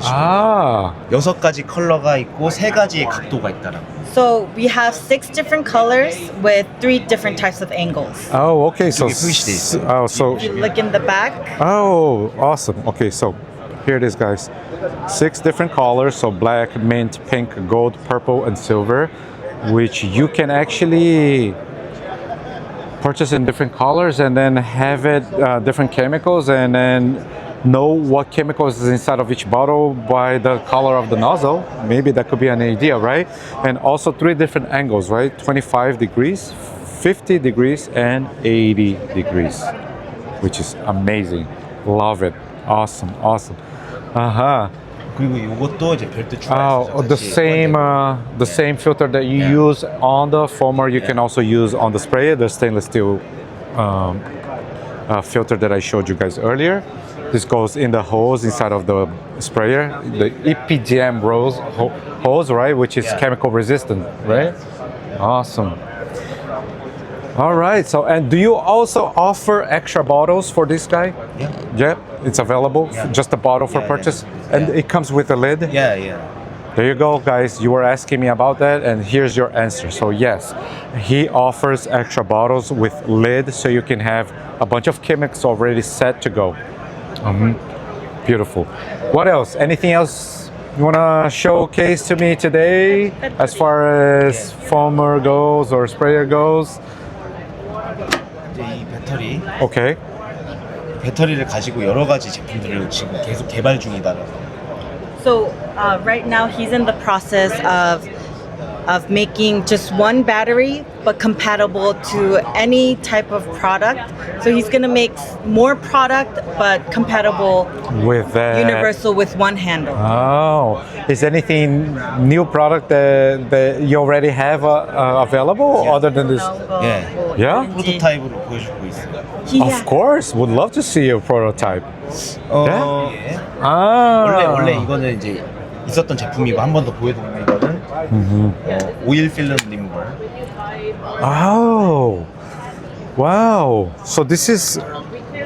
아. 6가지 컬러가 있고 3가지의 각도가 있더라고. So we have 6 different colors with 3 different types of angles. Oh, okay. So If you look in the back. Oh, awesome. Okay, so here it is, guys. 6 different colors, so black, mint, pink, gold, purple, and silver, which you can actually purchase in different colors and then have it different chemicals and then know what chemicals is inside of each bottle by the color of the nozzle. Maybe that could be an idea, right? And also 3 different angles, right? 25 degrees, 50 degrees, and 80 degrees, which is amazing. Love it. Awesome. 그리고 이것도 이제 별도 추가해서 the same filter that you use on the foamer, you can also use on the sprayer. The stainless steel filter that I showed you guys earlier. This goes in the hose inside of the sprayer, the EPDM hose, right, which is chemical resistant, right? Awesome. All right. So, and do you also offer extra bottles for this guy? Yeah. It's available. Just a bottle for purchase, and it comes with a lid. Yeah. There you go, guys. You were asking me about that, and here's your answer. So yes, he offers extra bottles with lid, so you can have a bunch of chemicals already set to go. Beautiful. What else? Anything else you wanna showcase to me today, as far as foamer goes or sprayer goes? 이제 이 배터리. Okay. 배터리를 가지고 여러 가지 제품들을 지금 계속 개발 중이다. So right now he's in the process of of making just one battery but compatible to any type of product. So he's going to make more product but compatible with universal with one handle. Oh, is anything new product that you already have available other than this? Yeah? 프로토타입으로 보여주고 있어요. Of course, would love to see your prototype. 원래 이거는 이제 있었던 제품이고 한 번 더 보여드리면 이거는 오일 필름 리무버. Oh, wow! So this is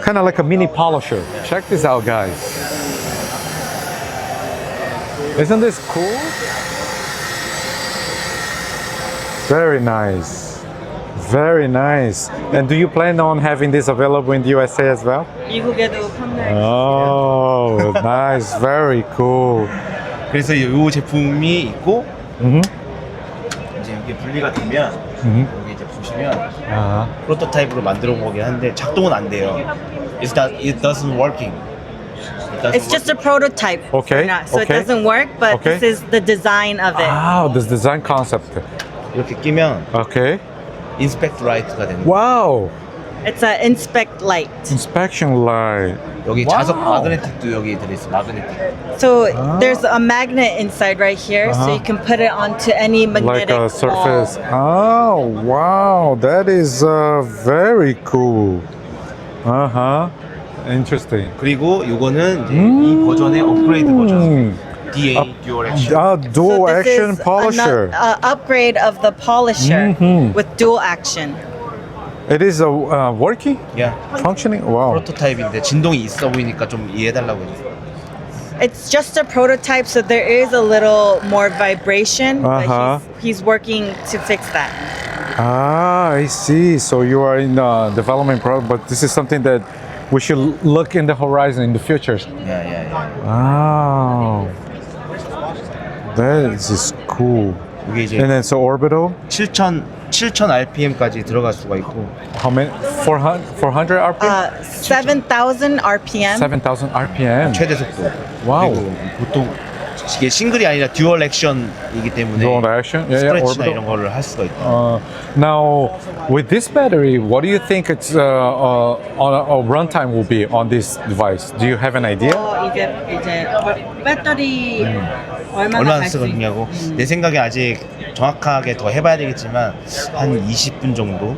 kind of like a mini polisher. Check this out, guys. Isn't this cool? Very nice. Very nice. And do you plan on having this available in the USA as well? 미국에도 판매. Oh, nice. Very cool. 그래서 이 제품이 있고 이제 이게 분리가 되면 여기 이제 보시면 프로토타입으로 만들어 보긴 하는데 작동은 안 돼요. It doesn't working. It's just a prototype. Okay. So it doesn't work, but this is the design of it. Wow, this design concept. 이렇게 끼면 Inspect Light가 되는 거예요. Wow. It's an inspect light. Inspection light. 여기 자석 마그네틱도 여기 들어있어. 마그네틱. So there's a magnet inside right here, so you can put it onto any magnetic like a surface. wall. Oh, wow, that is very cool. Interesting. 그리고 이거는 이제 이 버전의 업그레이드 버전. DA dual action. Dual action polisher. Upgrade of the polisher with dual action. It is working? Yeah. Functioning? Wow. 프로토타입인데 진동이 있어 보이니까 좀 이해해달라고 해주세요. It's just a prototype, so there is a little more vibration, but he's working to fix that. I see. So you are in development product, but this is something that we should look in the horizon in the future. Yeah. Wow. That is cool. 이게 이제 And then so orbital? 7,000 RPM까지 들어갈 수가 있고. How many? 400 RPM? 7,000 RPM. 7,000 RPM. 최대 속도. 와우. 그리고 보통 이게 싱글이 아니라 듀얼 액션이기 때문에 dual action? 스트레치나 이런 거를 할 수가 있다. Now, with this battery, what do you think its runtime will be on this device? Do you have an idea? 이제 배터리 얼마나 쓰거든요. 내 생각에 아직 정확하게 더 해봐야 되겠지만 한 20분 정도.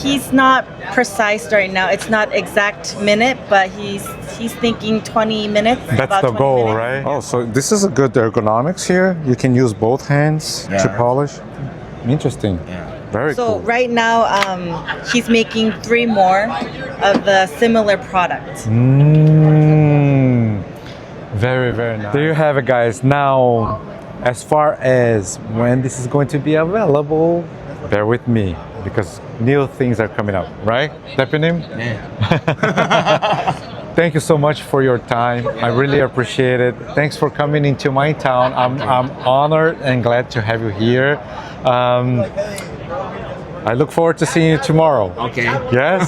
He's not precise right now. It's not exact minute, but he's thinking 20 minutes. That's the goal, right? Oh, so this is a good ergonomics here. You can use both hands to polish. Interesting. Very so cool. Right now, he's making 3 more of the similar products. Very, very nice. There you have it, guys. Now, as far as when this is going to be available, bear with me because new things are coming up, right? Depinim? Thank you so much for your time. I really appreciate it. Thanks for coming into my town. I'm honored and glad to have you here. I look forward to seeing you tomorrow. Okay. Yes?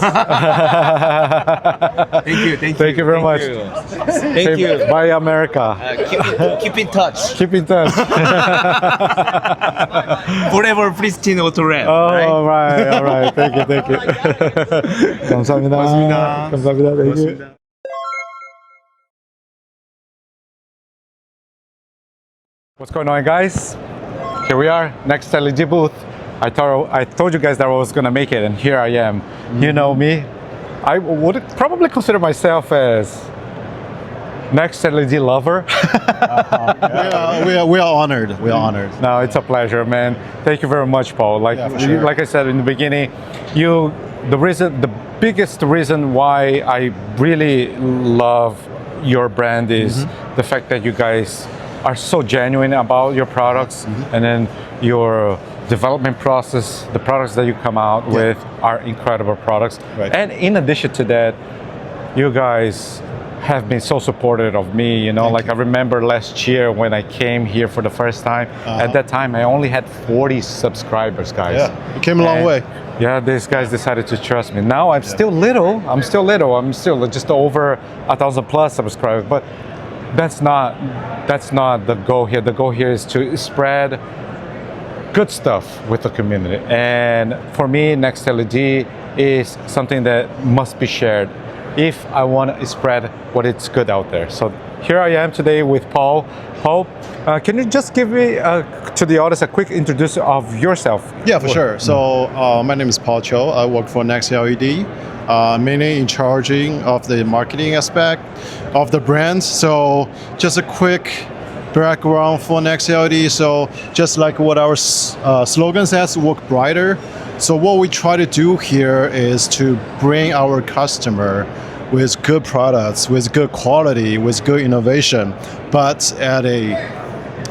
Thank you very much. Thank you. Bye, America. Keep in touch. Keep in touch. Forever pristine auto wrap. All right. Thank you. 감사합니다. 고맙습니다. 감사합니다. Thank you. What's going on, guys? Here we are, NextLED booth. I told you guys that I was gonna make it, and here I am. You know me. I would probably consider myself as NextLED lover. We are honored. We are honored. No, it's a pleasure, man. Thank you very much, Paul. Like I said in the beginning, the biggest reason why I really love your brand is the fact that you guys are so genuine about your products, and then your development process, the products that you come out with are incredible products. And in addition to that, you guys have been so supportive of me, you know. Like I remember last year when I came here for the first time, at that time I only had 40 subscribers, guys. Yeah, you came a long way. Yeah, these guys decided to trust me. Now I'm still little. I'm still just over 1,000 plus subscribers, but that's not the goal here. The goal here is to spread good stuff with the community. And for me, NextLED is something that must be shared if I want to spread what it's good out there. So here I am today with Paul. Paul, can you just give me to the audience a quick introduction of yourself? Yeah, for sure. So my name is Paul Cho. I work for NextLED, mainly in charge of the marketing aspect of the brand. So just a quick background for NextLED. So just like what our slogan says, work brighter. So what we try to do here is to bring our customer with good products, with good quality, with good innovation, but at a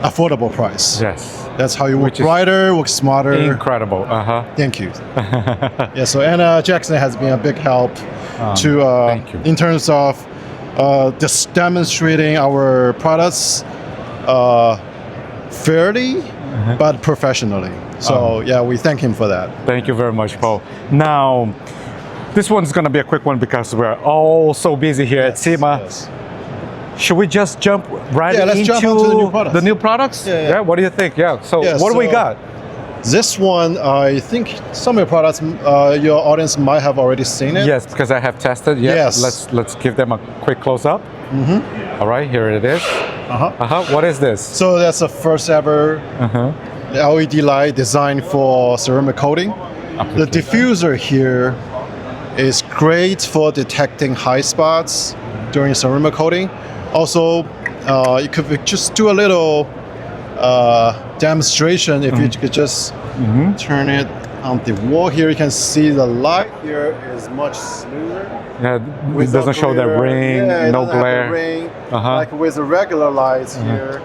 affordable price. Yes. That's how you work brighter, work smarter. Incredible. Thank you. Yeah. So and Jackson has been a big help in terms of just demonstrating our products fairly, but professionally. So yeah, we thank him for that. Thank you very much, Paul. Now, this one's going to be a quick one because we're all so busy here at SEMA. Yes. Should we just jump right into jump onto the new products. The new products? Yeah. What do you think? Yeah. So what do we got? This one, I think some of your products, your audience might have already seen it. Yes, because I have tested. Yeah. Yes. Let's give them a quick close up. All right, here it is. What is this? So that's the first ever LED light designed for ceramic coating. The diffuser here is great for detecting high spots during ceramic coating. Also, you could just do a little demonstration if you could just turn it on the wall. Here you can see the light here is much smoother. Yeah, it doesn't show that ring, no glare. Ring. Like with the regular lights here,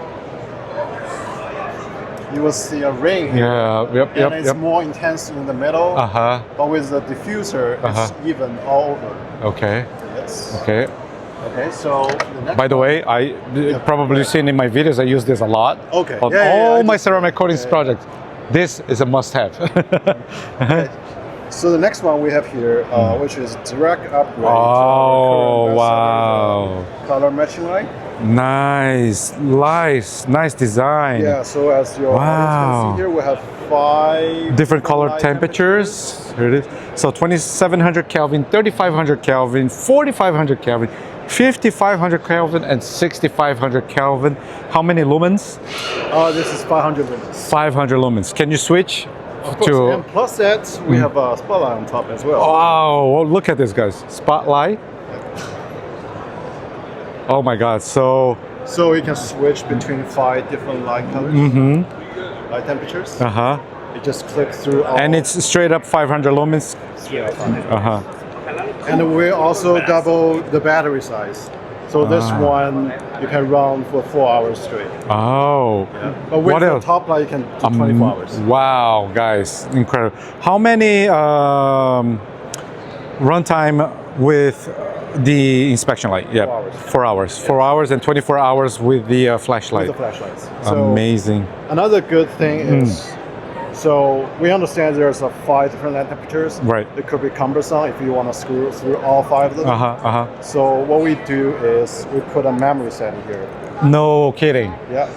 you will see a ring here. Yeah, It's more intense in the middle. But with the diffuser, it's even all over. Okay. Yes. Okay. Okay, so the next By the way, I probably seen in my videos, I use this a lot. Okay. On all my ceramic coatings projects. This is a must-have. So the next one we have here, which is direct upgrade. Oh, wow. Color matching light. Nice design. Yeah, so as your audience can see here, we have 5 different color temperatures. Here it is. So 2700 Kelvin, 3500 Kelvin, 4500 Kelvin, 5500 Kelvin, and 6500 Kelvin. How many lumens? This is 500 lumens. 500 lumens. Can you switch? Of course, and plus that, we have a spotlight on top as well. Wow, well, look at this, guys. Spotlight. Oh my God, so you can switch between 5 different light colors, light temperatures. You just click through all. And it's straight up 500 lumens? Straight up 500. And we also double the battery size. So this one, you can run for 4 hours straight. Oh. Yeah. But with the top light, you can do 24 hours. Wow, guys, incredible. How many runtime with the inspection light? Yeah, 4 hours. 4 hours. 4 hours and 24 hours with the flashlight. With the flashlights. Amazing. Another good thing is, so we understand there's 5 different light temperatures. Right. It could be cumbersome if you want to screw through all 5 of them. So what we do is we put a memory setting here. No kidding. Yeah.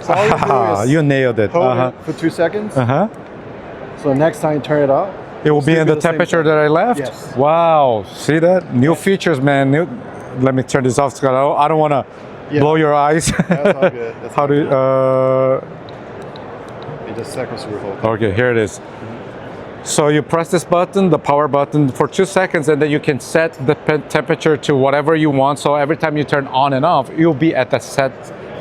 So all you do is you nailed it. hold it for 2 seconds. So next time you turn it up, it will be in the temperature that I left? Yes. Wow. See that? New features, man. Let me turn this off, Scott. I don't want to blow your eyes. That's all good. That's How do you... just seconds to hold. Okay, here it is. So you press this button, the power button, for 2 seconds, and then you can set the temperature to whatever you want. So every time you turn on and off, you'll be at the set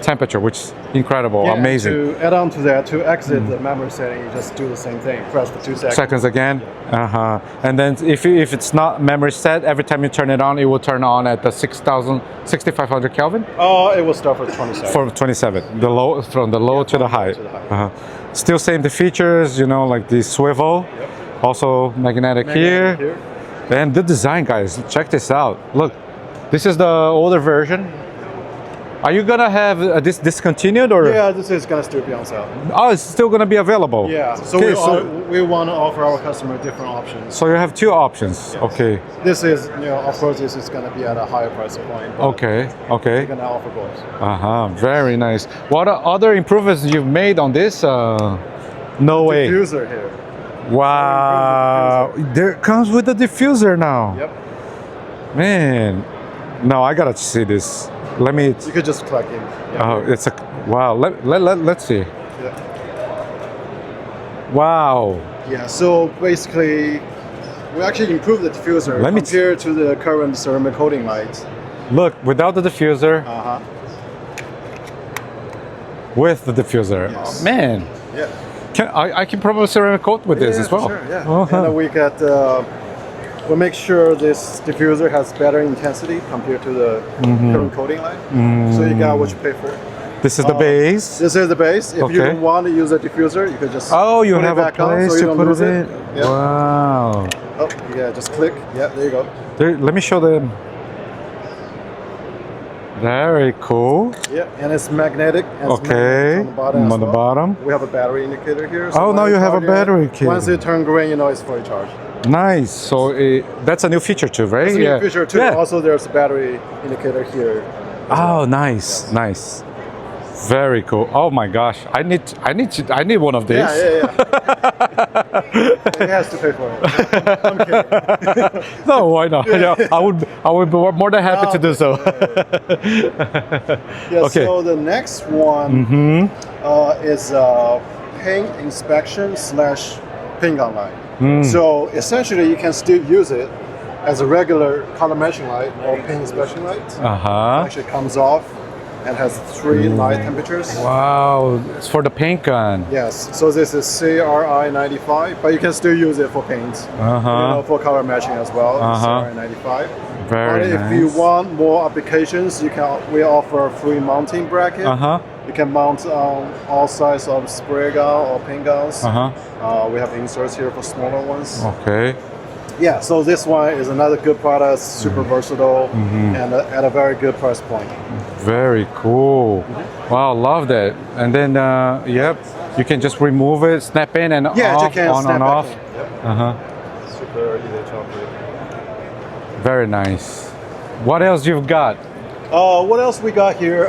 temperature, which is incredible, amazing. To add on to that, to exit the memory setting, you just do the same thing. Press for 2 seconds. Seconds again. And then if it's not memory set, every time you turn it on, it will turn on at the 6500 Kelvin? It will start for 27. For 27, from the low to the high. Still same the features, like the swivel, also magnetic here. And the design, guys, check this out. Look, this is the older version. Are you gonna have this discontinued or? Yeah, this is gonna still be on sale. Oh, it's still gonna be available. Yeah, so we want to offer our customer different options. So you have 2 options. Yes. Okay. This is, of course, this is gonna be at a higher price point. Okay. We're gonna offer both. Very nice. What are other improvements you've made on this? No way. Diffuser here. Wow. There comes with the diffuser now. Yep. Man. No, I gotta see this. Let me. You could just plug in. Yeah. Oh, it's a wow. Let's see. Yeah. Wow. Yeah. So basically, we actually improved the diffuser compared to the current ceramic coating lights. Look, without the diffuser. With the diffuser. Yes. Oh, man. Yeah. I can probably ceramic coat with this as well. Sure, yeah. And then we got. We'll make sure this diffuser has better intensity compared to the current coating light. So you got what you pay for. This is the base. This is the base. If you Okay. don't want to use a diffuser, you could just You put have it a back on place so you to don't put lose it it. in. Yeah. Wow. Oh, yeah, just click. Yeah, there you go. Let me show them. Very cool. Yeah, and it's magnetic. And it's Okay. magnetic on the bottom. as On the well. bottom. We have a battery indicator here. Oh, when now you have a charge it, battery kit. Once it turns green, you know it's fully charged. Nice. So that's a new feature too, right? It's a new feature too. Yeah. Also, there's a battery indicator here. Oh, nice, nice. Very cool. Oh my gosh, I need one of these. Yeah. He has to pay for it. I'm kidding. No, why not? Yeah, I would be more than happy to do so. Yeah, Okay. so the next one is paint inspection / paint gun light. So essentially, you can still use it as a regular color matching light or paint inspection light. Actually comes off and has 3 light temperatures. Wow, it's for the paint gun. Yes, so this is CRI 95, but you can still use it for paint. For color matching as well. CRI 95. Very But nice. if you want more applications, we offer free mounting bracket. You can mount on all sides of spray gun or paint guns. We have inserts here for smaller ones. Okay. Yeah, so this one is another good product, super versatile, and at a very good price point. Very cool. Wow, love that. And then, yep, you can just remove it, snap in and Yeah, off, you can on snap and back off. in. Super easy to operate. Very nice. What else you've got? What else we got here?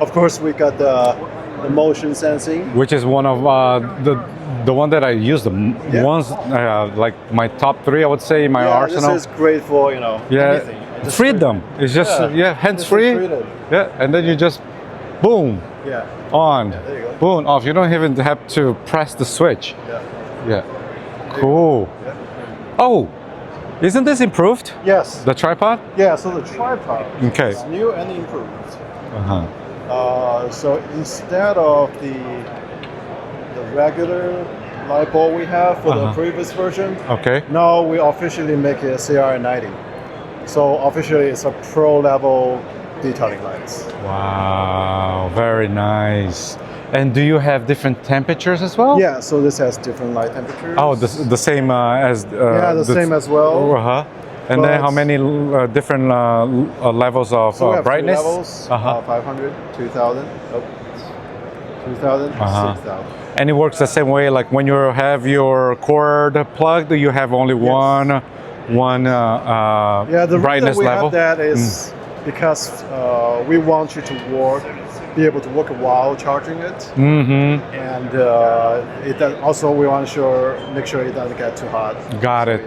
Of course, we got the motion sensing. Which is one of the one that I use the ones like my top 3, I would say, in my arsenal. This is great for anything. Freedom. It's just hands free. Yeah, and then you just boom on, there you go. boom off. You don't even have to press the switch. Yeah. Cool. Oh, isn't this improved? Yes. The tripod? Yeah. So the tripod is new and improved. So instead of the regular light bulb we have for the previous version, now we officially make it CRI 90. So officially it's a pro level detailing lights. Wow, very nice. And do you have different temperatures as well? Yeah, so this has different light temperatures. Oh, the same as the same as well. And then how many different levels of So we have brightness? 3 levels, 500, 2000, 2000, 6000. And it works the same way, like when you have your cord plugged, you have only one the brightness reason we level? have that is because we want you to be able to work while charging it. And also we want to make sure it doesn't get too hot. Got it.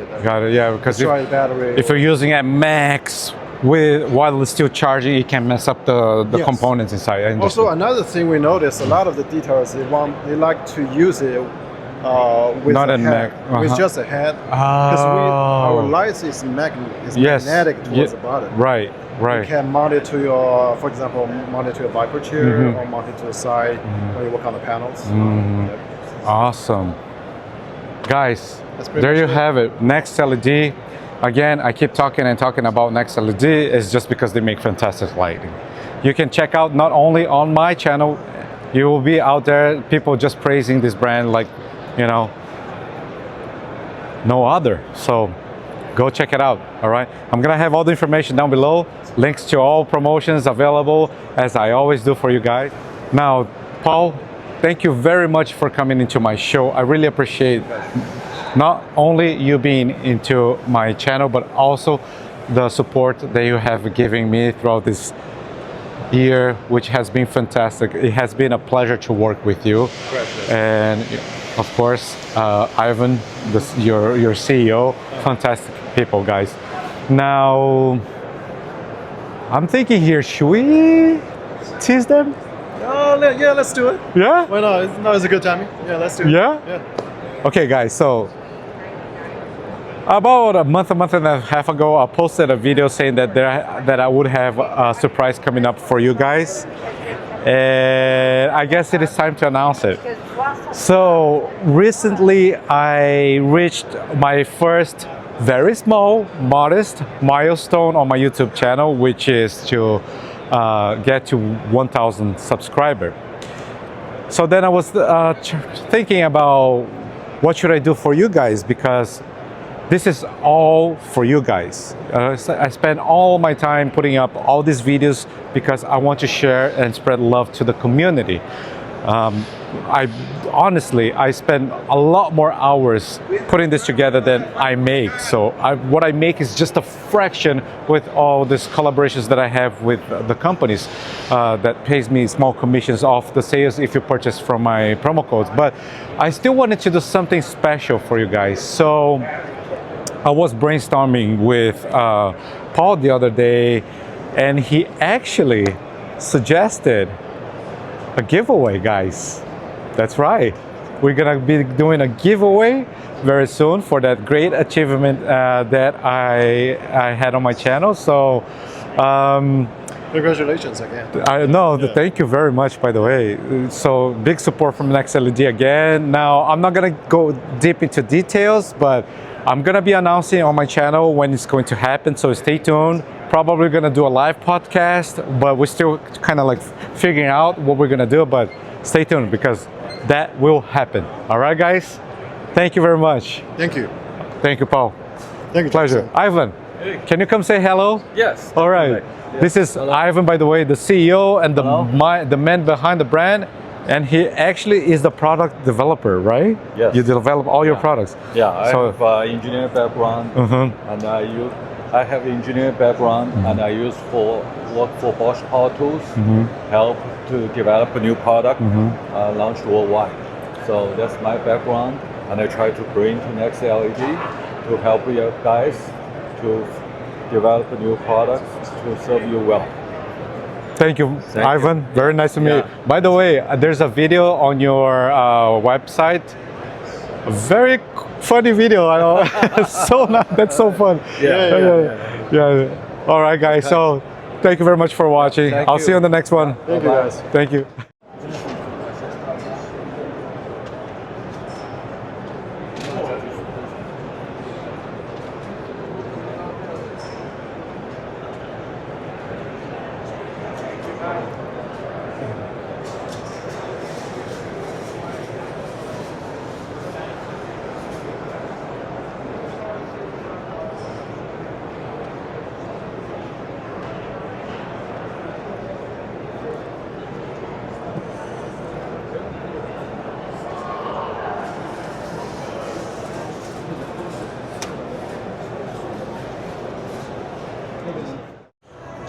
Yeah, because Destroy the battery. if you're using at max while it's still charging, it can mess up the components inside. Also, another thing we noticed, a lot of the detailers they like to use it with Not a a head, neck. with just a head, because our lights is magnetic towards the bottom. Right. You can mount it to your, for example, mount it to a Viper chair or mount it to the side when you work on the panels. Awesome. Guys, pretty there you much it. have it. NextLED. Again, I keep talking about NextLED. It's just because they make fantastic lighting. You can check out not only on my channel, you will be out there, people just praising this brand like, no other. So go check it out, all right? I'm gonna have all the information down below, links to all promotions available, as I always do for you guys. Now, Paul, thank you very much for coming into my show. I really appreciate not only you being into my channel, but also the support that you have given me throughout this year, which has been fantastic. It has been a pleasure to work with you. And of course, Yvan, your CEO. Fantastic people, guys. Now, I'm thinking here, should we tease them? Yeah, let's do it. Yeah? Why not? No, it's a good timing. Yeah, let's do it. Yeah? Okay, guys, so about a month and a half ago, I posted a video saying that I would have a surprise coming up for you guys. And I guess it is time to announce it. So recently I reached my first very small, modest milestone on my YouTube channel, which is to get to 1,000 subscribers. So then I was thinking about what should I do for you guys, because this is all for you guys. I spend all my time putting up all these videos because I want to share and spread love to the community. Honestly, I spend a lot more hours putting this together than I make. So what I make is just a fraction with all these collaborations that I have with the companies that pays me small commissions off the sales if you purchase from my promo codes. But I still wanted to do something special for you guys. So I was brainstorming with Paul the other day, and he actually suggested a giveaway, guys. That's right. We're gonna be doing a giveaway very soon for that great achievement that I had on my channel. So congratulations again. I know. Thank you very much, by the way. So big support from NextLED again. Now, I'm not gonna go deep into details, but I'm gonna be announcing on my channel when it's going to happen, so stay tuned. Probably gonna do a live podcast, but we're still kind of like figuring out what we're gonna do, but stay tuned because that will happen. All right, guys? Thank you very much. Thank you. Thank you, Paul. Thank you. Pleasure. Yvan, can you come say hello? Yes. All right. Yes. This is Yvan, by the way, the CEO and the man behind the brand. And he actually is the product developer, right? Yes. You develop all your products. Yeah, I have engineering background, and I have engineering background, and I work for Bosch Power Tools, help to develop a new product, launched worldwide. So that's my background, and I try to bring to NextLED to help you guys to develop new products to serve you well. Thank you, Yvan. Very nice to meet you. By the way, there's a video on your website. A very funny video. I know. That's so fun. Yeah. All right, guys. So thank you very much for watching. I'll see you on the next one. Thank you, guys. Thank you.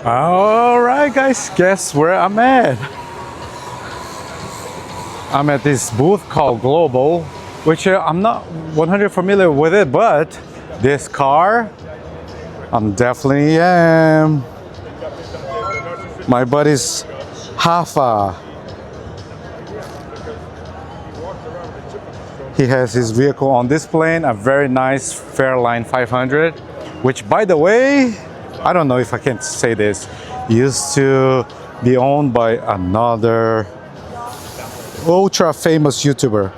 All right, guys, guess where I'm at? I'm at this booth called Global, which I'm not 100% familiar with it, but this car, I'm definitely am. My buddy's Hafa. He has his vehicle on this plane, a very nice Fairline 500, which, by the way, I don't know if I can say this, used to be owned by another ultra famous YouTuber.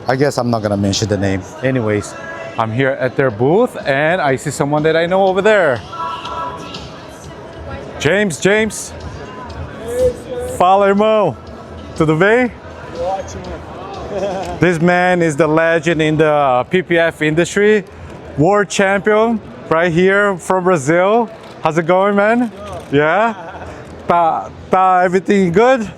I guess I'm not gonna mention the name. Anyways, I'm here at their booth and I see someone that I know over there. James. Fala, irmão. Tudo bem? This man is the legend in the PPF industry, world champion right here from Brazil. How's it going, man? Yeah? Tá everything good?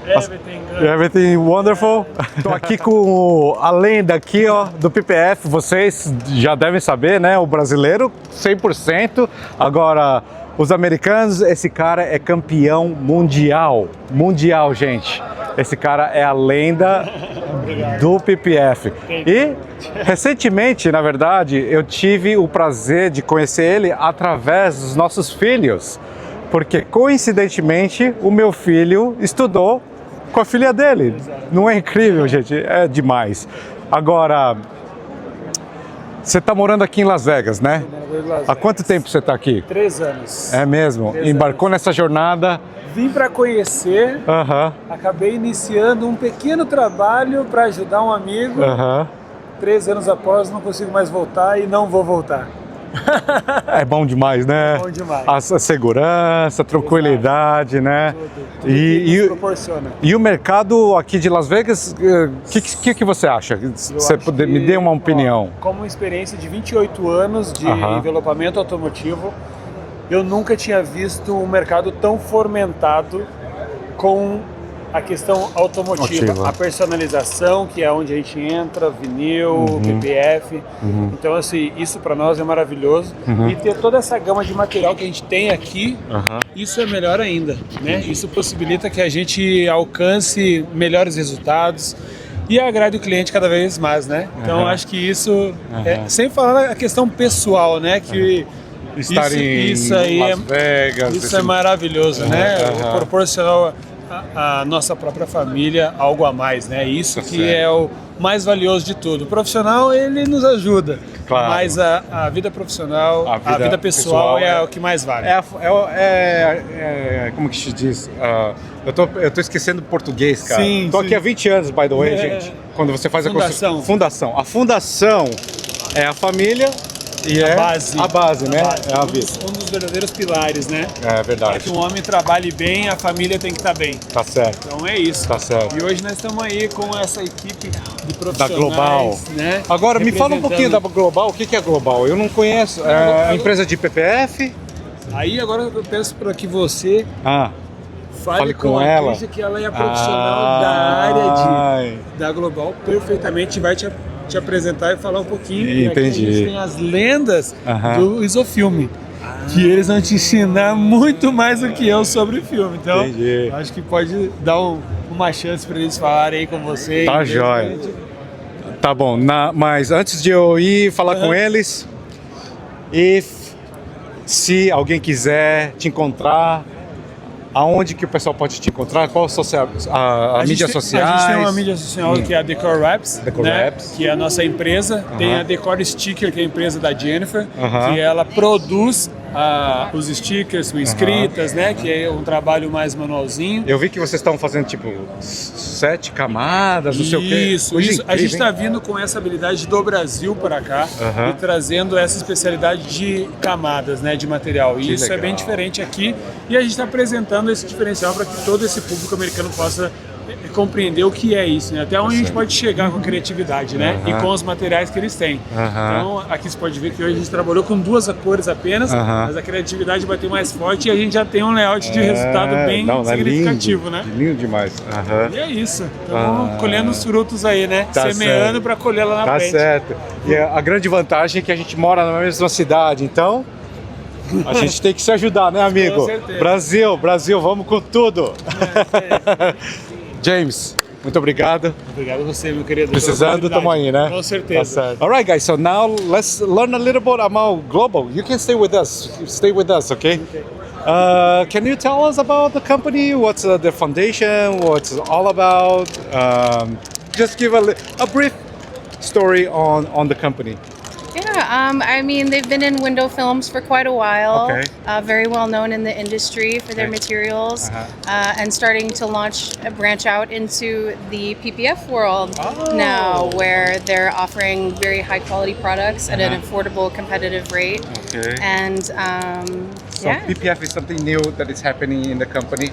Everything good. Everything wonderful? Tô aqui com a lenda aqui, ó, do PPF. Vocês já devem saber, né? O brasileiro, 100%. Agora, os americanos, esse cara é campeão mundial. Mundial, gente. Esse cara é a lenda do PPF. E recentemente, na verdade, eu tive o prazer de conhecer ele através dos nossos filhos, porque coincidentemente o meu filho estudou com a filha dele. Não é incrível, gente? É demais. Agora, você está morando aqui em Las Vegas, né? Há quanto tempo você está aqui? 3 anos. É mesmo? 3 Embarcou anos. nessa jornada? Vim para conhecer, acabei iniciando um pequeno trabalho para ajudar um amigo. 3 anos após, não consigo mais voltar e não vou voltar. É bom demais, né? É bom demais. A segurança, a tranquilidade, né? Tudo proporciona. E o mercado aqui de Las Vegas, o que você acha? Você me dê uma opinião. Como experiência de 28 anos de envelopamento automotivo, eu nunca tinha visto um mercado tão fomentado com a questão automotiva, a personalização, que é onde a gente entra, vinil, PPF. Então, assim, isso para nós é maravilhoso. E ter toda essa gama de material que a gente tem aqui, isso é melhor ainda, né? Isso possibilita que a gente alcance melhores resultados e agrade o cliente cada vez mais, né? Então, acho que isso, sem falar a questão pessoal, né? Que estar em Las Vegas. Isso é maravilhoso, né? Proporcionar a nossa própria família algo a mais, né? Isso que é o mais valioso de tudo. O profissional, ele nos ajuda, mas a vida profissional, a vida pessoal é o que mais vale. Como que se diz? Eu tô esquecendo português, cara. Tô aqui há 20 anos, by the way, gente. Quando você faz a fundação. A fundação é a família. E a base, né? É a vida. Um dos verdadeiros pilares, né? É verdade. Para que um homem trabalhe bem, a família tem que estar bem. Tá certo. Então é isso. Tá certo. E hoje nós estamos aí com essa equipe de profissionais, da Global, né? Agora, me fala um pouquinho da Global. O que é a Global? Eu não conheço. É a empresa de PPF? Aí agora eu peço para que você fale com a ela. Kristy, que ela é a profissional da área da Global, perfeitamente vai te apresentar e falar um pouquinho. Entendi. Aqui a gente tem as lendas do isofilme, que eles vão te ensinar muito mais do que eu sobre o filme. Então, acho que pode dar uma chance para eles falarem aí com você. Tá jóia. Tá bom, mas antes de eu ir falar com eles, se alguém quiser te encontrar, aonde que o pessoal pode te encontrar? Qual a mídias sociais? A gente tem uma mídia social que é a Decor Rupes, que é a nossa empresa. Tem a Decor Sticker, que é a empresa da Jennifer, que ela produz os stickers com escritas, né? Que é um trabalho mais manualzinho. Eu vi que vocês estão fazendo tipo 7 camadas, não sei o quê. Isso. A gente está vindo com essa habilidade do Brasil para cá e trazendo essa especialidade de camadas, né? De material. E isso é bem diferente aqui. E a gente está apresentando esse diferencial para que todo esse público americano possa compreender o que é isso, né? Até onde a gente pode chegar com a criatividade, né? E com os materiais que eles têm. Então, aqui você pode ver que hoje a gente trabalhou com 2 cores apenas, mas a criatividade bateu mais forte e a gente já tem um layout de resultado bem significativo, né? Lindo demais. E é isso. Então, colhendo os frutos aí, né? Semeando para colher lá na frente. Tá certo. E a grande vantagem é que a gente mora na mesma cidade, então a gente tem que se ajudar, né, amigo? Com certeza. Brasil, vamos com tudo. James, muito obrigado. Obrigado a você, meu querido. Precisando, estamos aí, né? Com certeza. Tá certo. All right, guys. So now let's learn a little bit about Global. You can stay with us. Stay with us, okay? Can you tell us about the company? What's the foundation? What's it all about? Just give a brief story on the company. Yeah, I mean, they've been in window films for quite a while. Okay. Very well known in the industry for their materials, and starting to branch out into the PPF world now, where they're offering very high quality products at an affordable, competitive rate. Okay. And so PPF is something new that is happening in the company.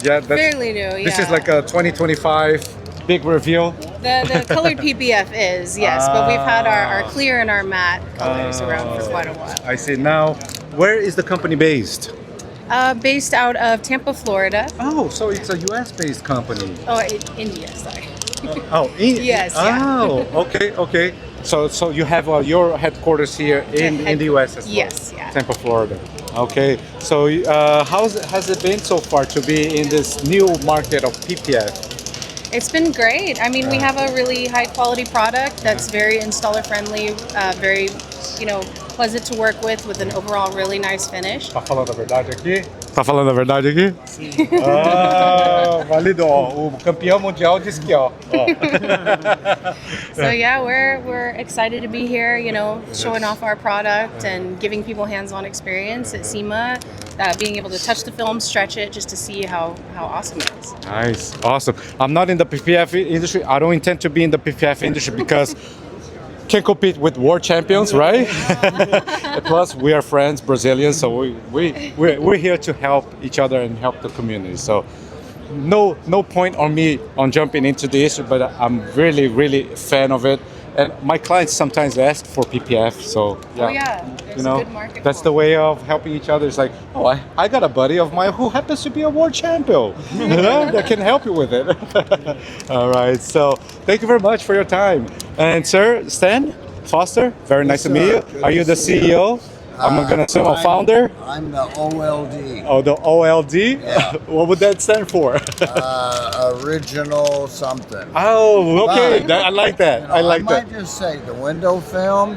Yeah, fairly new. This is like a 2025 big reveal. The colored PPF is, yes, but we've had our clear and our matte colors around for quite a while. I see. Now, where is the company based? Based out of Tampa, Florida. Oh, so it's a US-based company. Oh, India, sorry. Yes. Yeah. Oh, okay. So you have your headquarters here in the US as well? Yes, yeah. Tampa, Florida. Okay. So how has it been so far to be in this new market of PPF? It's been great. I mean, we have a really high quality product that's very installer friendly, very, pleasant to work with an overall really nice finish. Tá falando a verdade aqui? Tá falando a verdade aqui? Sim. Ah, validou. O campeão mundial disse que ó. So yeah, we're excited to be here, showing off our product and giving people hands-on experience at SEMA, being able to touch the film, stretch it, just to see how awesome it is. Nice, awesome. I'm not in the PPF industry. I don't intend to be in the PPF industry because can't compete with world champions, right? Plus, we are friends, Brazilians, so we're here to help each other and help the community. So, no point on me on jumping into the issue, but I'm really a fan of it. And my clients sometimes ask for PPF, so yeah. Oh yeah, there's a good market. That's the way of helping each other. It's like, oh, I got a buddy of mine who happens to be a world champion, that can help you with it. All right, so thank you very much for your time. And sir, Stan Foster, very nice to meet you. Are you the CEO? I'm gonna say a founder. I'm the OLD. Oh, the OLD? Yeah. What would that stand for? Original something. Oh, okay. I like that. I like that. I might just say the window film,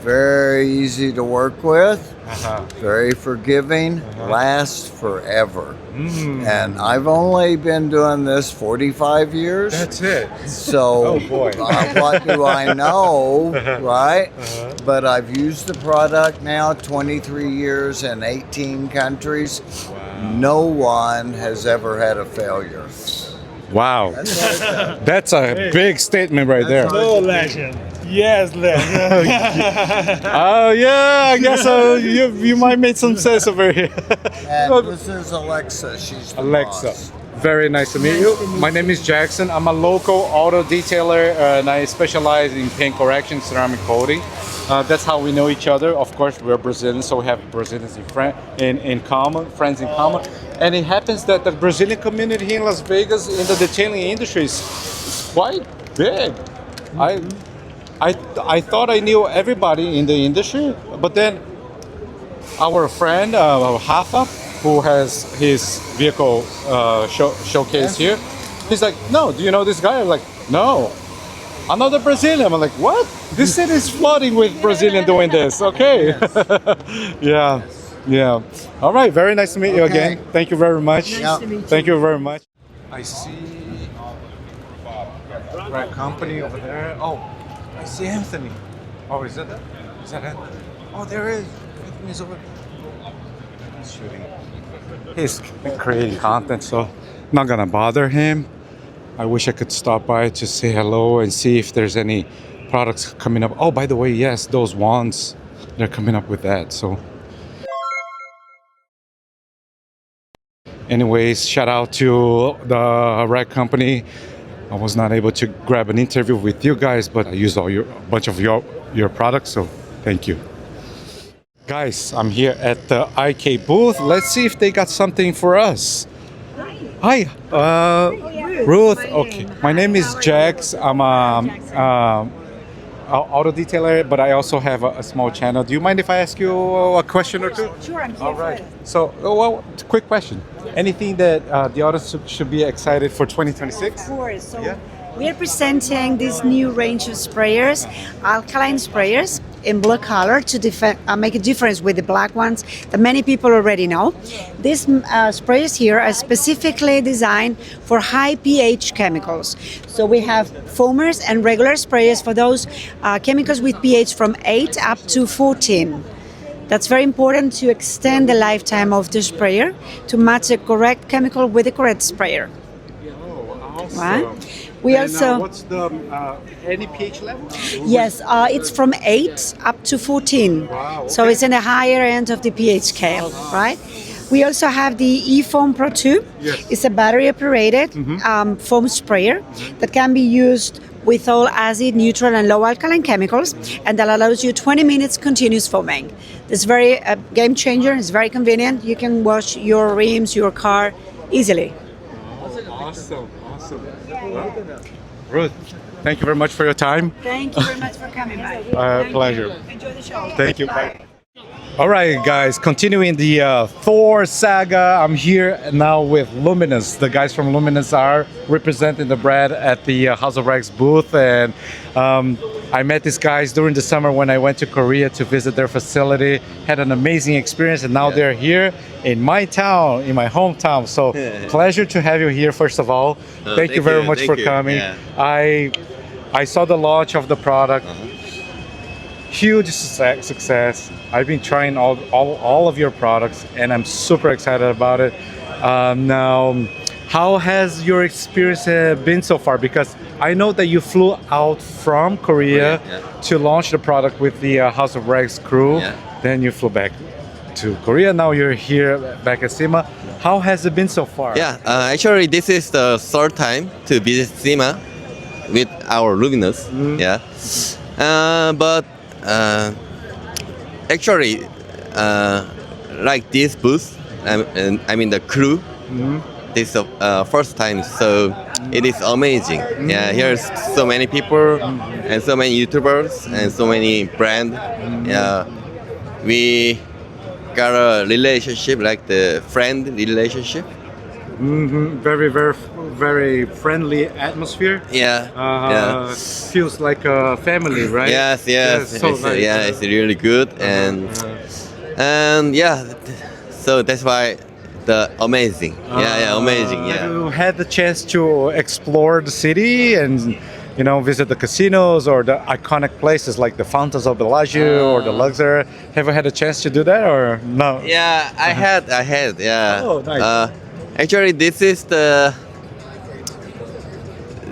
very easy to work with, very forgiving, lasts forever. And I've only been doing this 45 years. That's it. So oh boy. What do I know, right? But I've used the product now 23 years in 18 countries. Wow. No one has ever had a failure. Wow. That's a big statement right there. No legend. Yes, legend. Oh yeah, I guess you might make some sense over here. And this is Alexa. She's the Alexa. boss. Very nice to meet you. My name is Jackson. I'm a local auto detailer and I specialize in paint correction, ceramic coating. That's how we know each other. Of course, we're Brazilians, so we have Brazilians in common, friends in common. And it happens that the Brazilian community here in Las Vegas in the detailing industry is quite big. I thought I knew everybody in the industry, but then our friend Rafa, who has his vehicle showcase here, he's like, no, do you know this guy? I'm like, no, another Brazilian. I'm like, what? This city is flooding with Brazilian doing this. Okay. Yeah. Yeah. All right. Very nice to meet you again. Thank you very much. Nice to meet you. Thank you very much. I see right company over there. Oh, I see Anthony. Oh, is that it? Oh, there is. Anthony's over there. He's shooting. He's creating content, so I'm not gonna bother him. I wish I could stop by to say hello and see if there's any products coming up. Oh, by the way, yes, those wands, they're coming up with that. So anyways, shout out to the right company. I was not able to grab an interview with you guys, but I used a bunch of your products, so thank you. Guys, I'm here at the IK booth. Let's see if they got something for us. Hi, Ruth. Okay, my name is Jax. I'm an auto detailer, but I also have a small channel. Do you mind if I ask you a question or two? Sure, I'm here. All right. So, well, quick question. Anything that the audience should be excited for 2026? Of course. So we are presenting this new range of sprayers, alkaline sprayers in blue color to make a difference with the black ones that many people already know. These sprayers here are specifically designed for high pH chemicals. So we have foamers and regular sprayers for those chemicals with pH from 8 up to 14. That's very important to extend the lifetime of the sprayer to match the correct chemical with the correct sprayer. Oh, awesome. Right? We also. What's the any pH level? Yes, it's from 8 up to 14. Wow, okay. So it's in the higher end of the pH scale, right? We also have the eFoam Pro 2. Yes. It's a battery-operated foam sprayer that can be used with all acid, neutral, and low alkaline chemicals, and that allows you 20 minutes continuous foaming. It's very game changer. It's very convenient. You can wash your rims, your car easily. Awesome. Ruth, thank you very much for your time. Thank you very much for coming by. Pleasure. Enjoy the show. Thank you. Bye. All right, guys, continuing the Thor saga. I'm here now with Luminous. The guys from Luminous are representing the brand at the House of Rags booth, and I met these guys during the summer when I went to Korea to visit their facility. Had an amazing experience, and now they're here in my town, in my hometown. So pleasure to have you here, first of all. Thank you very much for coming. Yeah. I saw the launch of the product. Huge success. I've been trying all of your products, and I'm super excited about it. Now, how has your experience been so far? Because I know that you flew out from Korea to launch the product with the House of Rags crew. Then you flew back to Korea. Now you're here back at SEMA. How has it been so far? Yeah, actually, this is the third time to visit SEMA with our Luminous. Yeah, but actually, like this booth, I mean the crew. This is the first time, so it is amazing. Yeah, here's so many people and so many YouTubers and so many brands. Yeah, we got a relationship like the friend relationship. Very, very, very friendly atmosphere. Yeah. Feels like a family, right? Yes. So It's, nice. yeah, it's really good, and yeah, so that's why the amazing. Amazing. Yeah. Have you had the chance to explore the city and, you know, visit the casinos or the iconic places like the Fountains of Bellagio or the Luxor? Have you had a chance to do that or no? Yeah, I had. Yeah. Oh, nice. Actually, this is the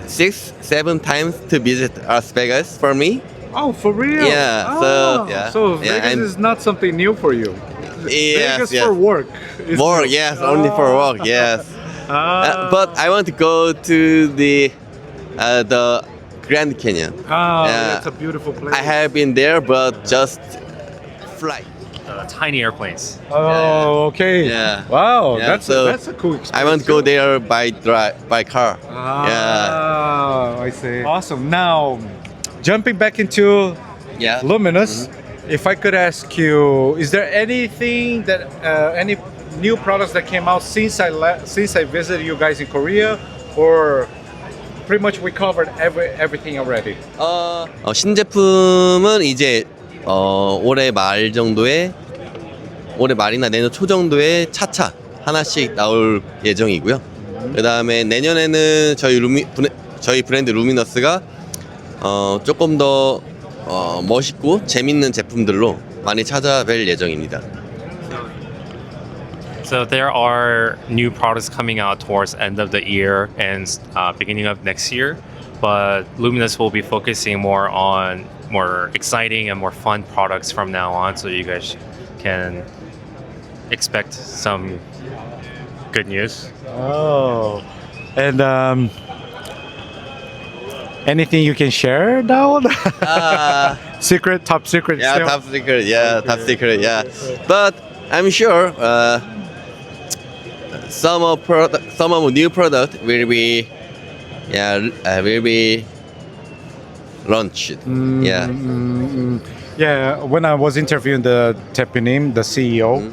6-7 times to visit Las Vegas for me. Oh, for real? Yeah. So Vegas is not something new for you. Yes, Vegas for work. Work, yes, only for work, yes. But I want to go to the Grand Canyon. That's a beautiful place. I have been there, but just fly. Tiny airplanes. Oh, okay. Yeah. Wow, Yeah, that's a cool experience. I want to go there by car. I see. Awesome. Now, jumping back into Luminous, if I could ask you, is there anything that any new products that came out since I visited you guys in Korea, or pretty much we covered everything already? 신제품은 이제 올해 말이나 내년 초 정도에 차차 하나씩 나올 예정이고요. 그 다음에 내년에는 저희 브랜드 루미너스가 조금 더 멋있고 재밌는 제품들로 많이 찾아뵐 예정입니다. So there are new products coming out towards end of the year and beginning of next year, but Luminous will be focusing more on more exciting and more fun products from now on, so you guys can expect some good news. Oh, and anything you can share now? Secret, top secret. Yeah, still? top secret. Yeah, top secret. Yeah, but I'm sure some of new product will be launched. Yeah, when I was interviewing the Tepinim, the CEO,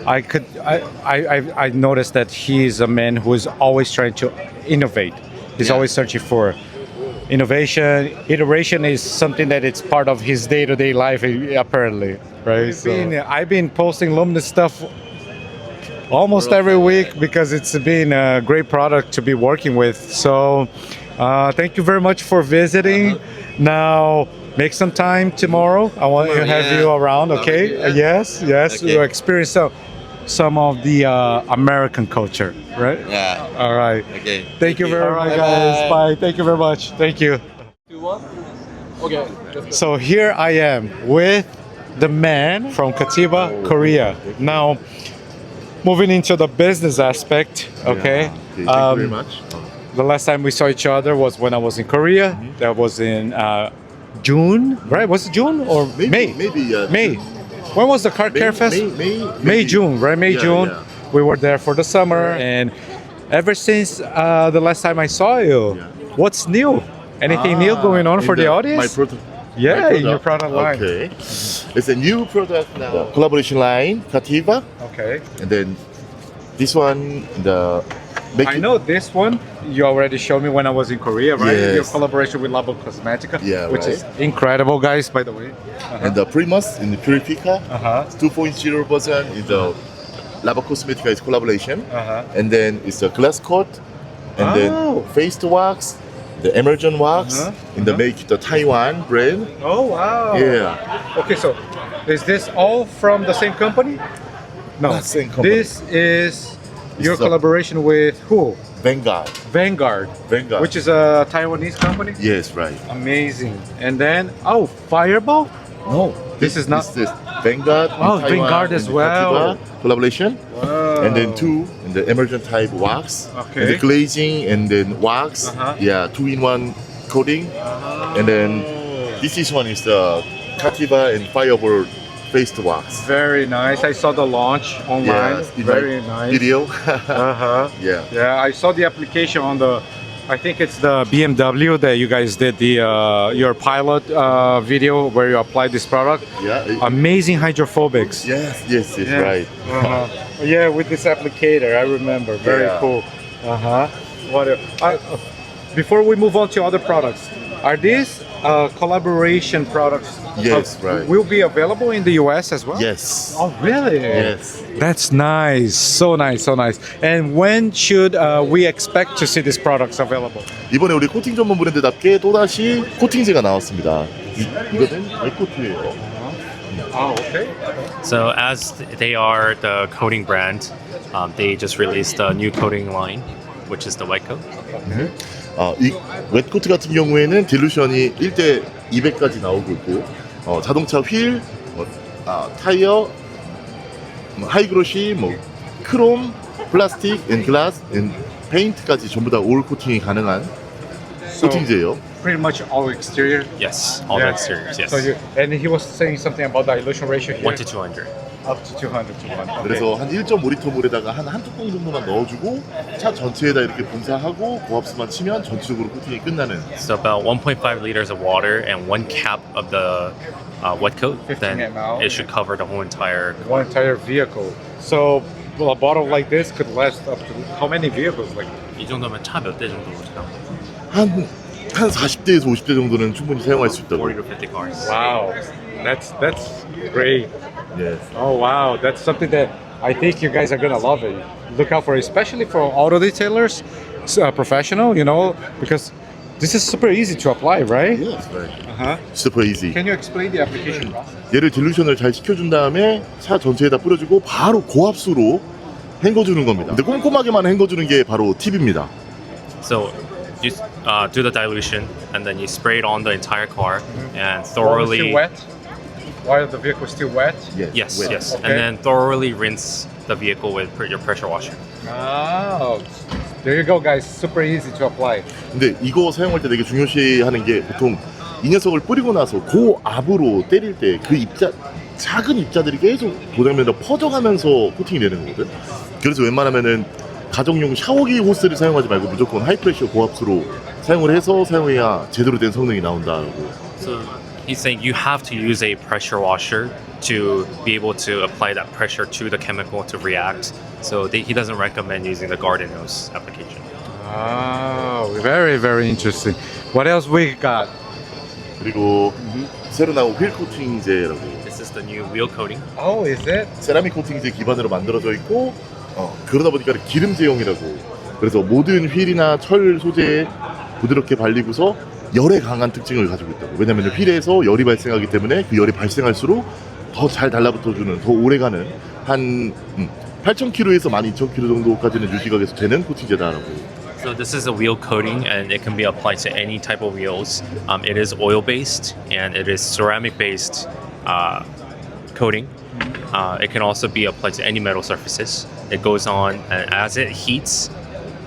I noticed that he is a man who is always trying to innovate. He's always searching for innovation. Iteration is something that it's part of his day-to-day life, apparently, right? I've been posting Luminous stuff almost every week because it's been a great product to be working with. So thank you very much for visiting. Now, make some time tomorrow. I want to have you around, okay? Yes. Okay. You'll experience some of the American culture, right? Yeah. All right. Okay. Thank you very much, guys. Bye. Thank you very much. Thank you. Okay. So here I am with the man from Katiba, Korea. Now, moving into the business aspect, okay? Thank you very much. The last time we saw each other was when I was in Korea. That was in June, right? Was it June or May? May. When was the Car Care Fest? May, June, right? June. Yeah. We were there for the summer, and ever since the last time I saw you, what's new? Anything new going on for the audience? Yeah, my in your product line. Okay. It's a new product now. Collaboration line, Katiba. Okay. And then this one, the I know this one. You already showed me when I was in Korea, right? Yes. Your collaboration with Labo Cosmetica, Yeah, which is right. incredible, guys. By the way. And the Primus in the Purifica, 2.0 version is the Labo Cosmetica is collaboration. And then it's a glass coat, and then face wax, the emergent wax, in the make the Taiwan brand. Oh wow! Yeah. Okay, so is this all from the same company? No, Not same company. This is your It's a- collaboration with who? Vanguard. Vanguard, which is a Taiwanese company. Yes, right. Amazing. And then Fireball. No, this is not. This Vanguard. in Oh, Taiwan Vanguard as and the well. Katiba collaboration. Wow. And then two in the emergent type wax. Okay. And the glazing and then wax. Yeah, 2-in-1 coating. And then this one is the Katiba and Fireball face wax. Very nice. I saw the launch online. Yes, in Very my nice. video. Yeah. Yeah, I saw the application on the. I think it's the BMW that you guys did the your pilot video where you applied this product. Yeah. Amazing hydrophobics. Yes, Yeah. right. Yeah, with this applicator, I remember. Very Yeah. cool. What? Before we move on to other products, are these collaboration products? Yes, right. Will be available in the US as well? Yes. Oh, really? Yes. That's nice. So nice, so nice. And when should we expect to see these products available? 이번에 우리 코팅 전문 브랜드답게 또다시 코팅제가 나왔습니다. 이거는 알코트예요. Oh, okay. So as they are the coating brand, they just released a new coating line, which is the white coat. 이 웹코트 같은 경우에는 딜루션이 1대 200까지 나오고 있고 자동차 휠, 타이어, 하이그로시, 크롬, 플라스틱, 앤 글라스, 앤 페인트까지 전부 다 올 코팅이 가능한 코팅제예요. Pretty much all exterior. Yes, all the exteriors. Yes. So and he was saying something about the dilution ratio here. 1 to 200. Up to 200 to 1. Okay. 그래서 한 1.5리터 물에다가 한 뚜껑 정도만 넣어주고 차 전체에다 이렇게 분사하고 고압수만 치면 전체적으로 코팅이 끝나는. So about 1.5 liters of water and 1 cap of the wet coat, then 15 ml. it should cover the whole entire One entire vehicle. So a bottle like this could last up to how many vehicles? Like 이 정도면 차 몇 대 정도 되나? 한 40대에서 50대 정도는 충분히 사용할 수 있다고. 40 to 50 cars. Wow, that's great. Yes. Oh wow, that's something that I think you guys are gonna love it. Look out for it, especially for auto detailers, professional, you know, because this is super easy to apply, right? Yes, right. Super easy. Can you explain the application process? 얘를 딜루션을 잘 시켜준 다음에 차 전체에다 뿌려주고 바로 고압수로 헹궈주는 겁니다. 근데 꼼꼼하게만 헹궈주는 게 바로 팁입니다. So you do the dilution and then you spray it on the entire car and thoroughly. While it's still wet? While the vehicle is still wet? Yes, Wet. yes. Okay. And then thoroughly rinse the vehicle with your pressure washer. Oh, there you go, guys. Super easy to apply. 근데 이거 사용할 때 되게 중요시하는 게 보통 이 녀석을 뿌리고 나서 고압으로 때릴 때 그 작은 입자들이 계속 도장면으로 퍼져가면서 코팅이 되는 거거든. 그래서 웬만하면은 가정용 샤워기 호스를 사용하지 말고 무조건 하이프레셔 고압수로 사용을 해서 사용해야 제대로 된 성능이 나온다고. So he's saying you have to use a pressure washer to be able to apply that pressure to the chemical to react. So he doesn't recommend using the garden hose application. Oh, very, very interesting. What else we got? 그리고 새로 나온 휠 코팅제라고. This is the new wheel coating. Oh, is it? 세라믹 코팅제 기반으로 만들어져 있고 그러다 보니까 기름제형이라고. 그래서 모든 휠이나 철 소재에 부드럽게 발리고서 열에 강한 특징을 가지고 있다고. 왜냐면 휠에서 열이 발생하기 때문에 그 열이 발생할수록 더 잘 달라붙어주는, 더 오래가는 한 8,000km에서 12,000km 정도까지는 유지가 계속 되는 코팅제다라고. So this is a wheel coating and it can be applied to any type of wheels. It is oil based and it is ceramic based coating. It can also be applied to any metal surfaces. It goes on and as it heats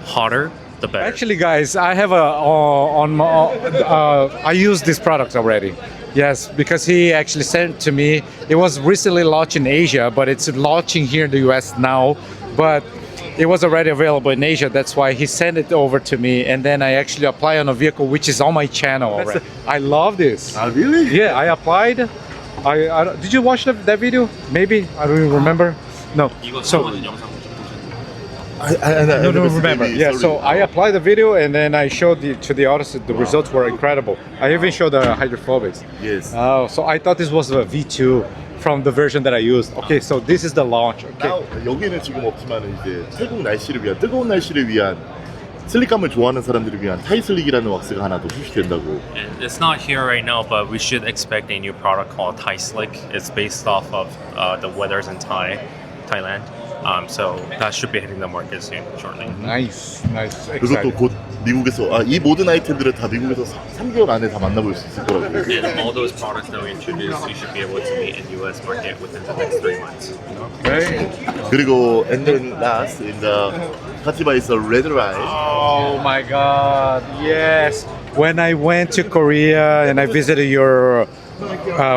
hotter, the better. Actually, guys, I have I use this product already. Yes, because he actually sent it to me. It was recently launched in Asia, but it's launching here in the US now. But it was already available in Asia. That's why he sent it over to me, and then I actually apply on a vehicle which is on my channel already. I love this. Oh, really? Yeah, I applied. Did you watch that video? Maybe I don't even remember. No. So I no, remember. Yeah, so I applied the video and then I showed to the audience that the results were incredible. I even showed the hydrophobics. Yes. Oh, so I thought this was a V2 from the version that I used. Okay, so this is the launch. Okay. 여기는 지금 없지만 이제 태국 날씨를 위한 뜨거운 날씨를 위한 슬릭감을 좋아하는 사람들을 위한 타이슬릭이라는 왁스가 하나 더 출시된다고. And it's not here right now, but we should expect a new product called Thai Slick. It's based off of the weathers in Thailand. So that should be hitting the market soon, shortly. Nice. 그것도 곧 미국에서 이 모든 아이템들은 다 미국에서 3개월 안에 다 만나볼 수 있을 거라고. And all those products that we introduce, you should be able to meet in US market within the next 3 months. Okay. 그리고 and then last in the Katiba is a red rice. Oh my God! Yes. When I went to Korea and I visited your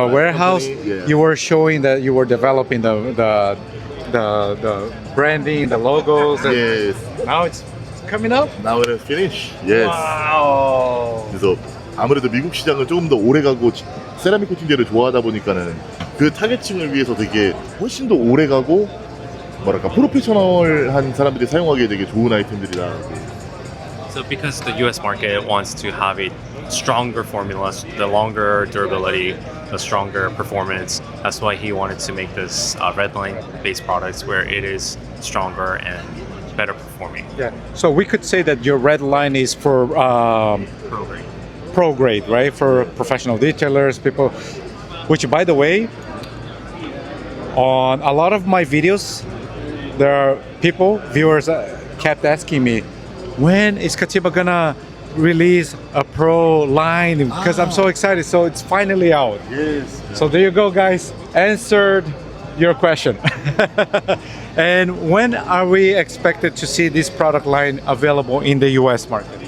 warehouse, you were showing that you were developing the branding, the logos. And yes. Now it's coming up. Now it is finished. Yes. Wow. 그래서 아무래도 미국 시장을 조금 더 오래 가고 세라믹 코팅제를 좋아하다 보니까는 그 타겟층을 위해서 되게 훨씬 더 오래 가고 뭐랄까 프로페셔널한 사람들이 사용하기에 되게 좋은 아이템들이다. So because the US market wants to have a stronger formula, the longer durability, the stronger performance, that's why he wanted to make this red line based products where it is stronger and better performing. Yeah. So we could say that your red line is for pro grade, right? For professional detailers, people. Which, by the way, on a lot of my videos, there are viewers kept asking me, when is Katiba gonna release a pro line? Because I'm so excited. So it's finally out. Yes. So there you go, guys. Answered your question. And when are we expected to see this product line available in the US market?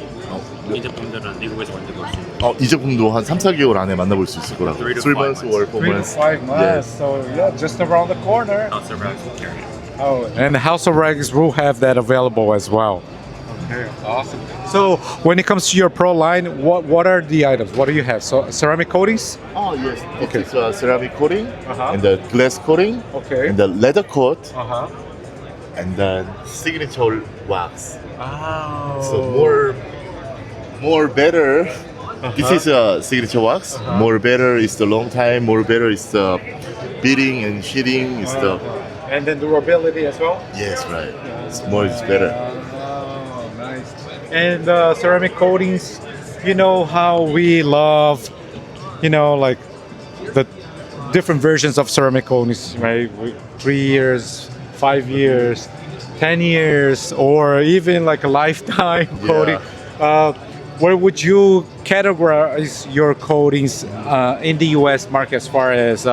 이 제품들은 미국에서 완전 볼 수 있는. 이 제품도 한 3-4개월 안에 만나볼 수 있을 거라고. 3 to 3 months or 4 3 months. to 5 months. Yes. So yeah, just around the corner. House of Rags will carry it. Oh, and House of Rags will have that available as well. Okay, awesome. So when it comes to your pro line, what are the items? What do you have? So ceramic coatings? Oh yes. Okay. It's ceramic coating and the glass coating and the leather coat and then signature wax. Oh. So more better. This is a signature wax. More better is the long time. More better is the beating and sheeting. Is the and then durability as well. yes, right. It's more is better. Oh, nice. And ceramic coatings, you know how we love, like the different versions of ceramic coatings, right? 3 years, 5 years, 10 years, or even like a lifetime coating. Where would you categorize your coatings in the US market as far as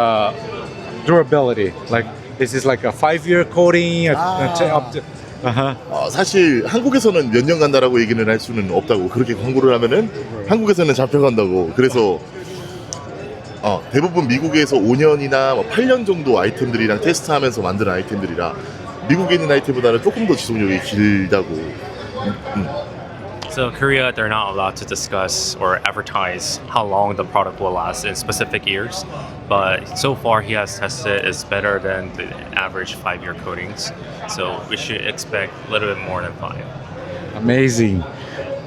durability? Like, is this like a 5-year coating? Up to, 사실 한국에서는 몇 년 간다라고 얘기는 할 수는 없다고. 그렇게 광고를 하면은 한국에서는 잡혀간다고. 그래서 대부분 미국에서 5년이나 8년 정도 아이템들이랑 테스트하면서 만든 아이템들이라 미국에 있는 아이템보다는 조금 더 지속력이 길다고. So Korea, they're not allowed to discuss or advertise how long the product will last in specific years. But so far, he has tested it's better than the average 5-year coatings. So we should expect a little bit more than 5. Amazing.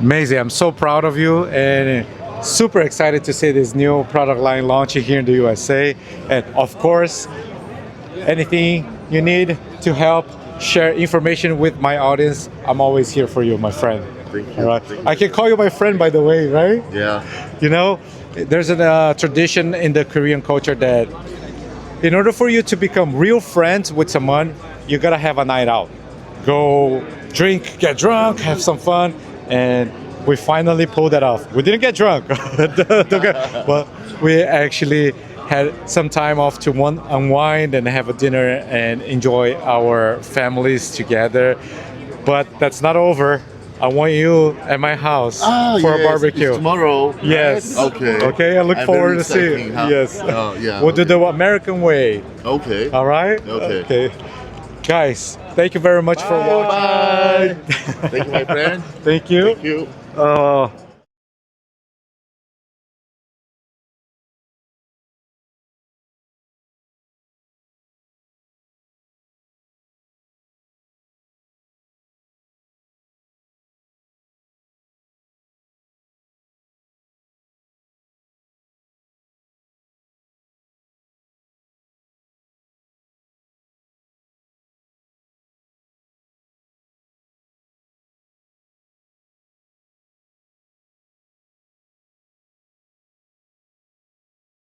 I'm so proud of you and super excited to see this new product line launching here in the USA. And of course, anything you need to help share information with my audience, I'm always here for you, my friend. Thank you. All right. I can call you my friend, by the way, right? Yeah. There's a tradition in the Korean culture that in order for you to become real friends with someone, you gotta have a night out. Go drink, get drunk, have some fun, and we finally pulled that off. We didn't get drunk, but we actually had some time off to unwind and have a dinner and enjoy our families together. But that's not over. I want you at my house for a barbecue. It's tomorrow. Yes. Right? Okay. I look forward to seeing. Yes. Yeah. We'll do the American way. Okay. All right. Okay. Guys, Thank you very much for watching. Bye. Thank you, my friend. Thank you. Thank you.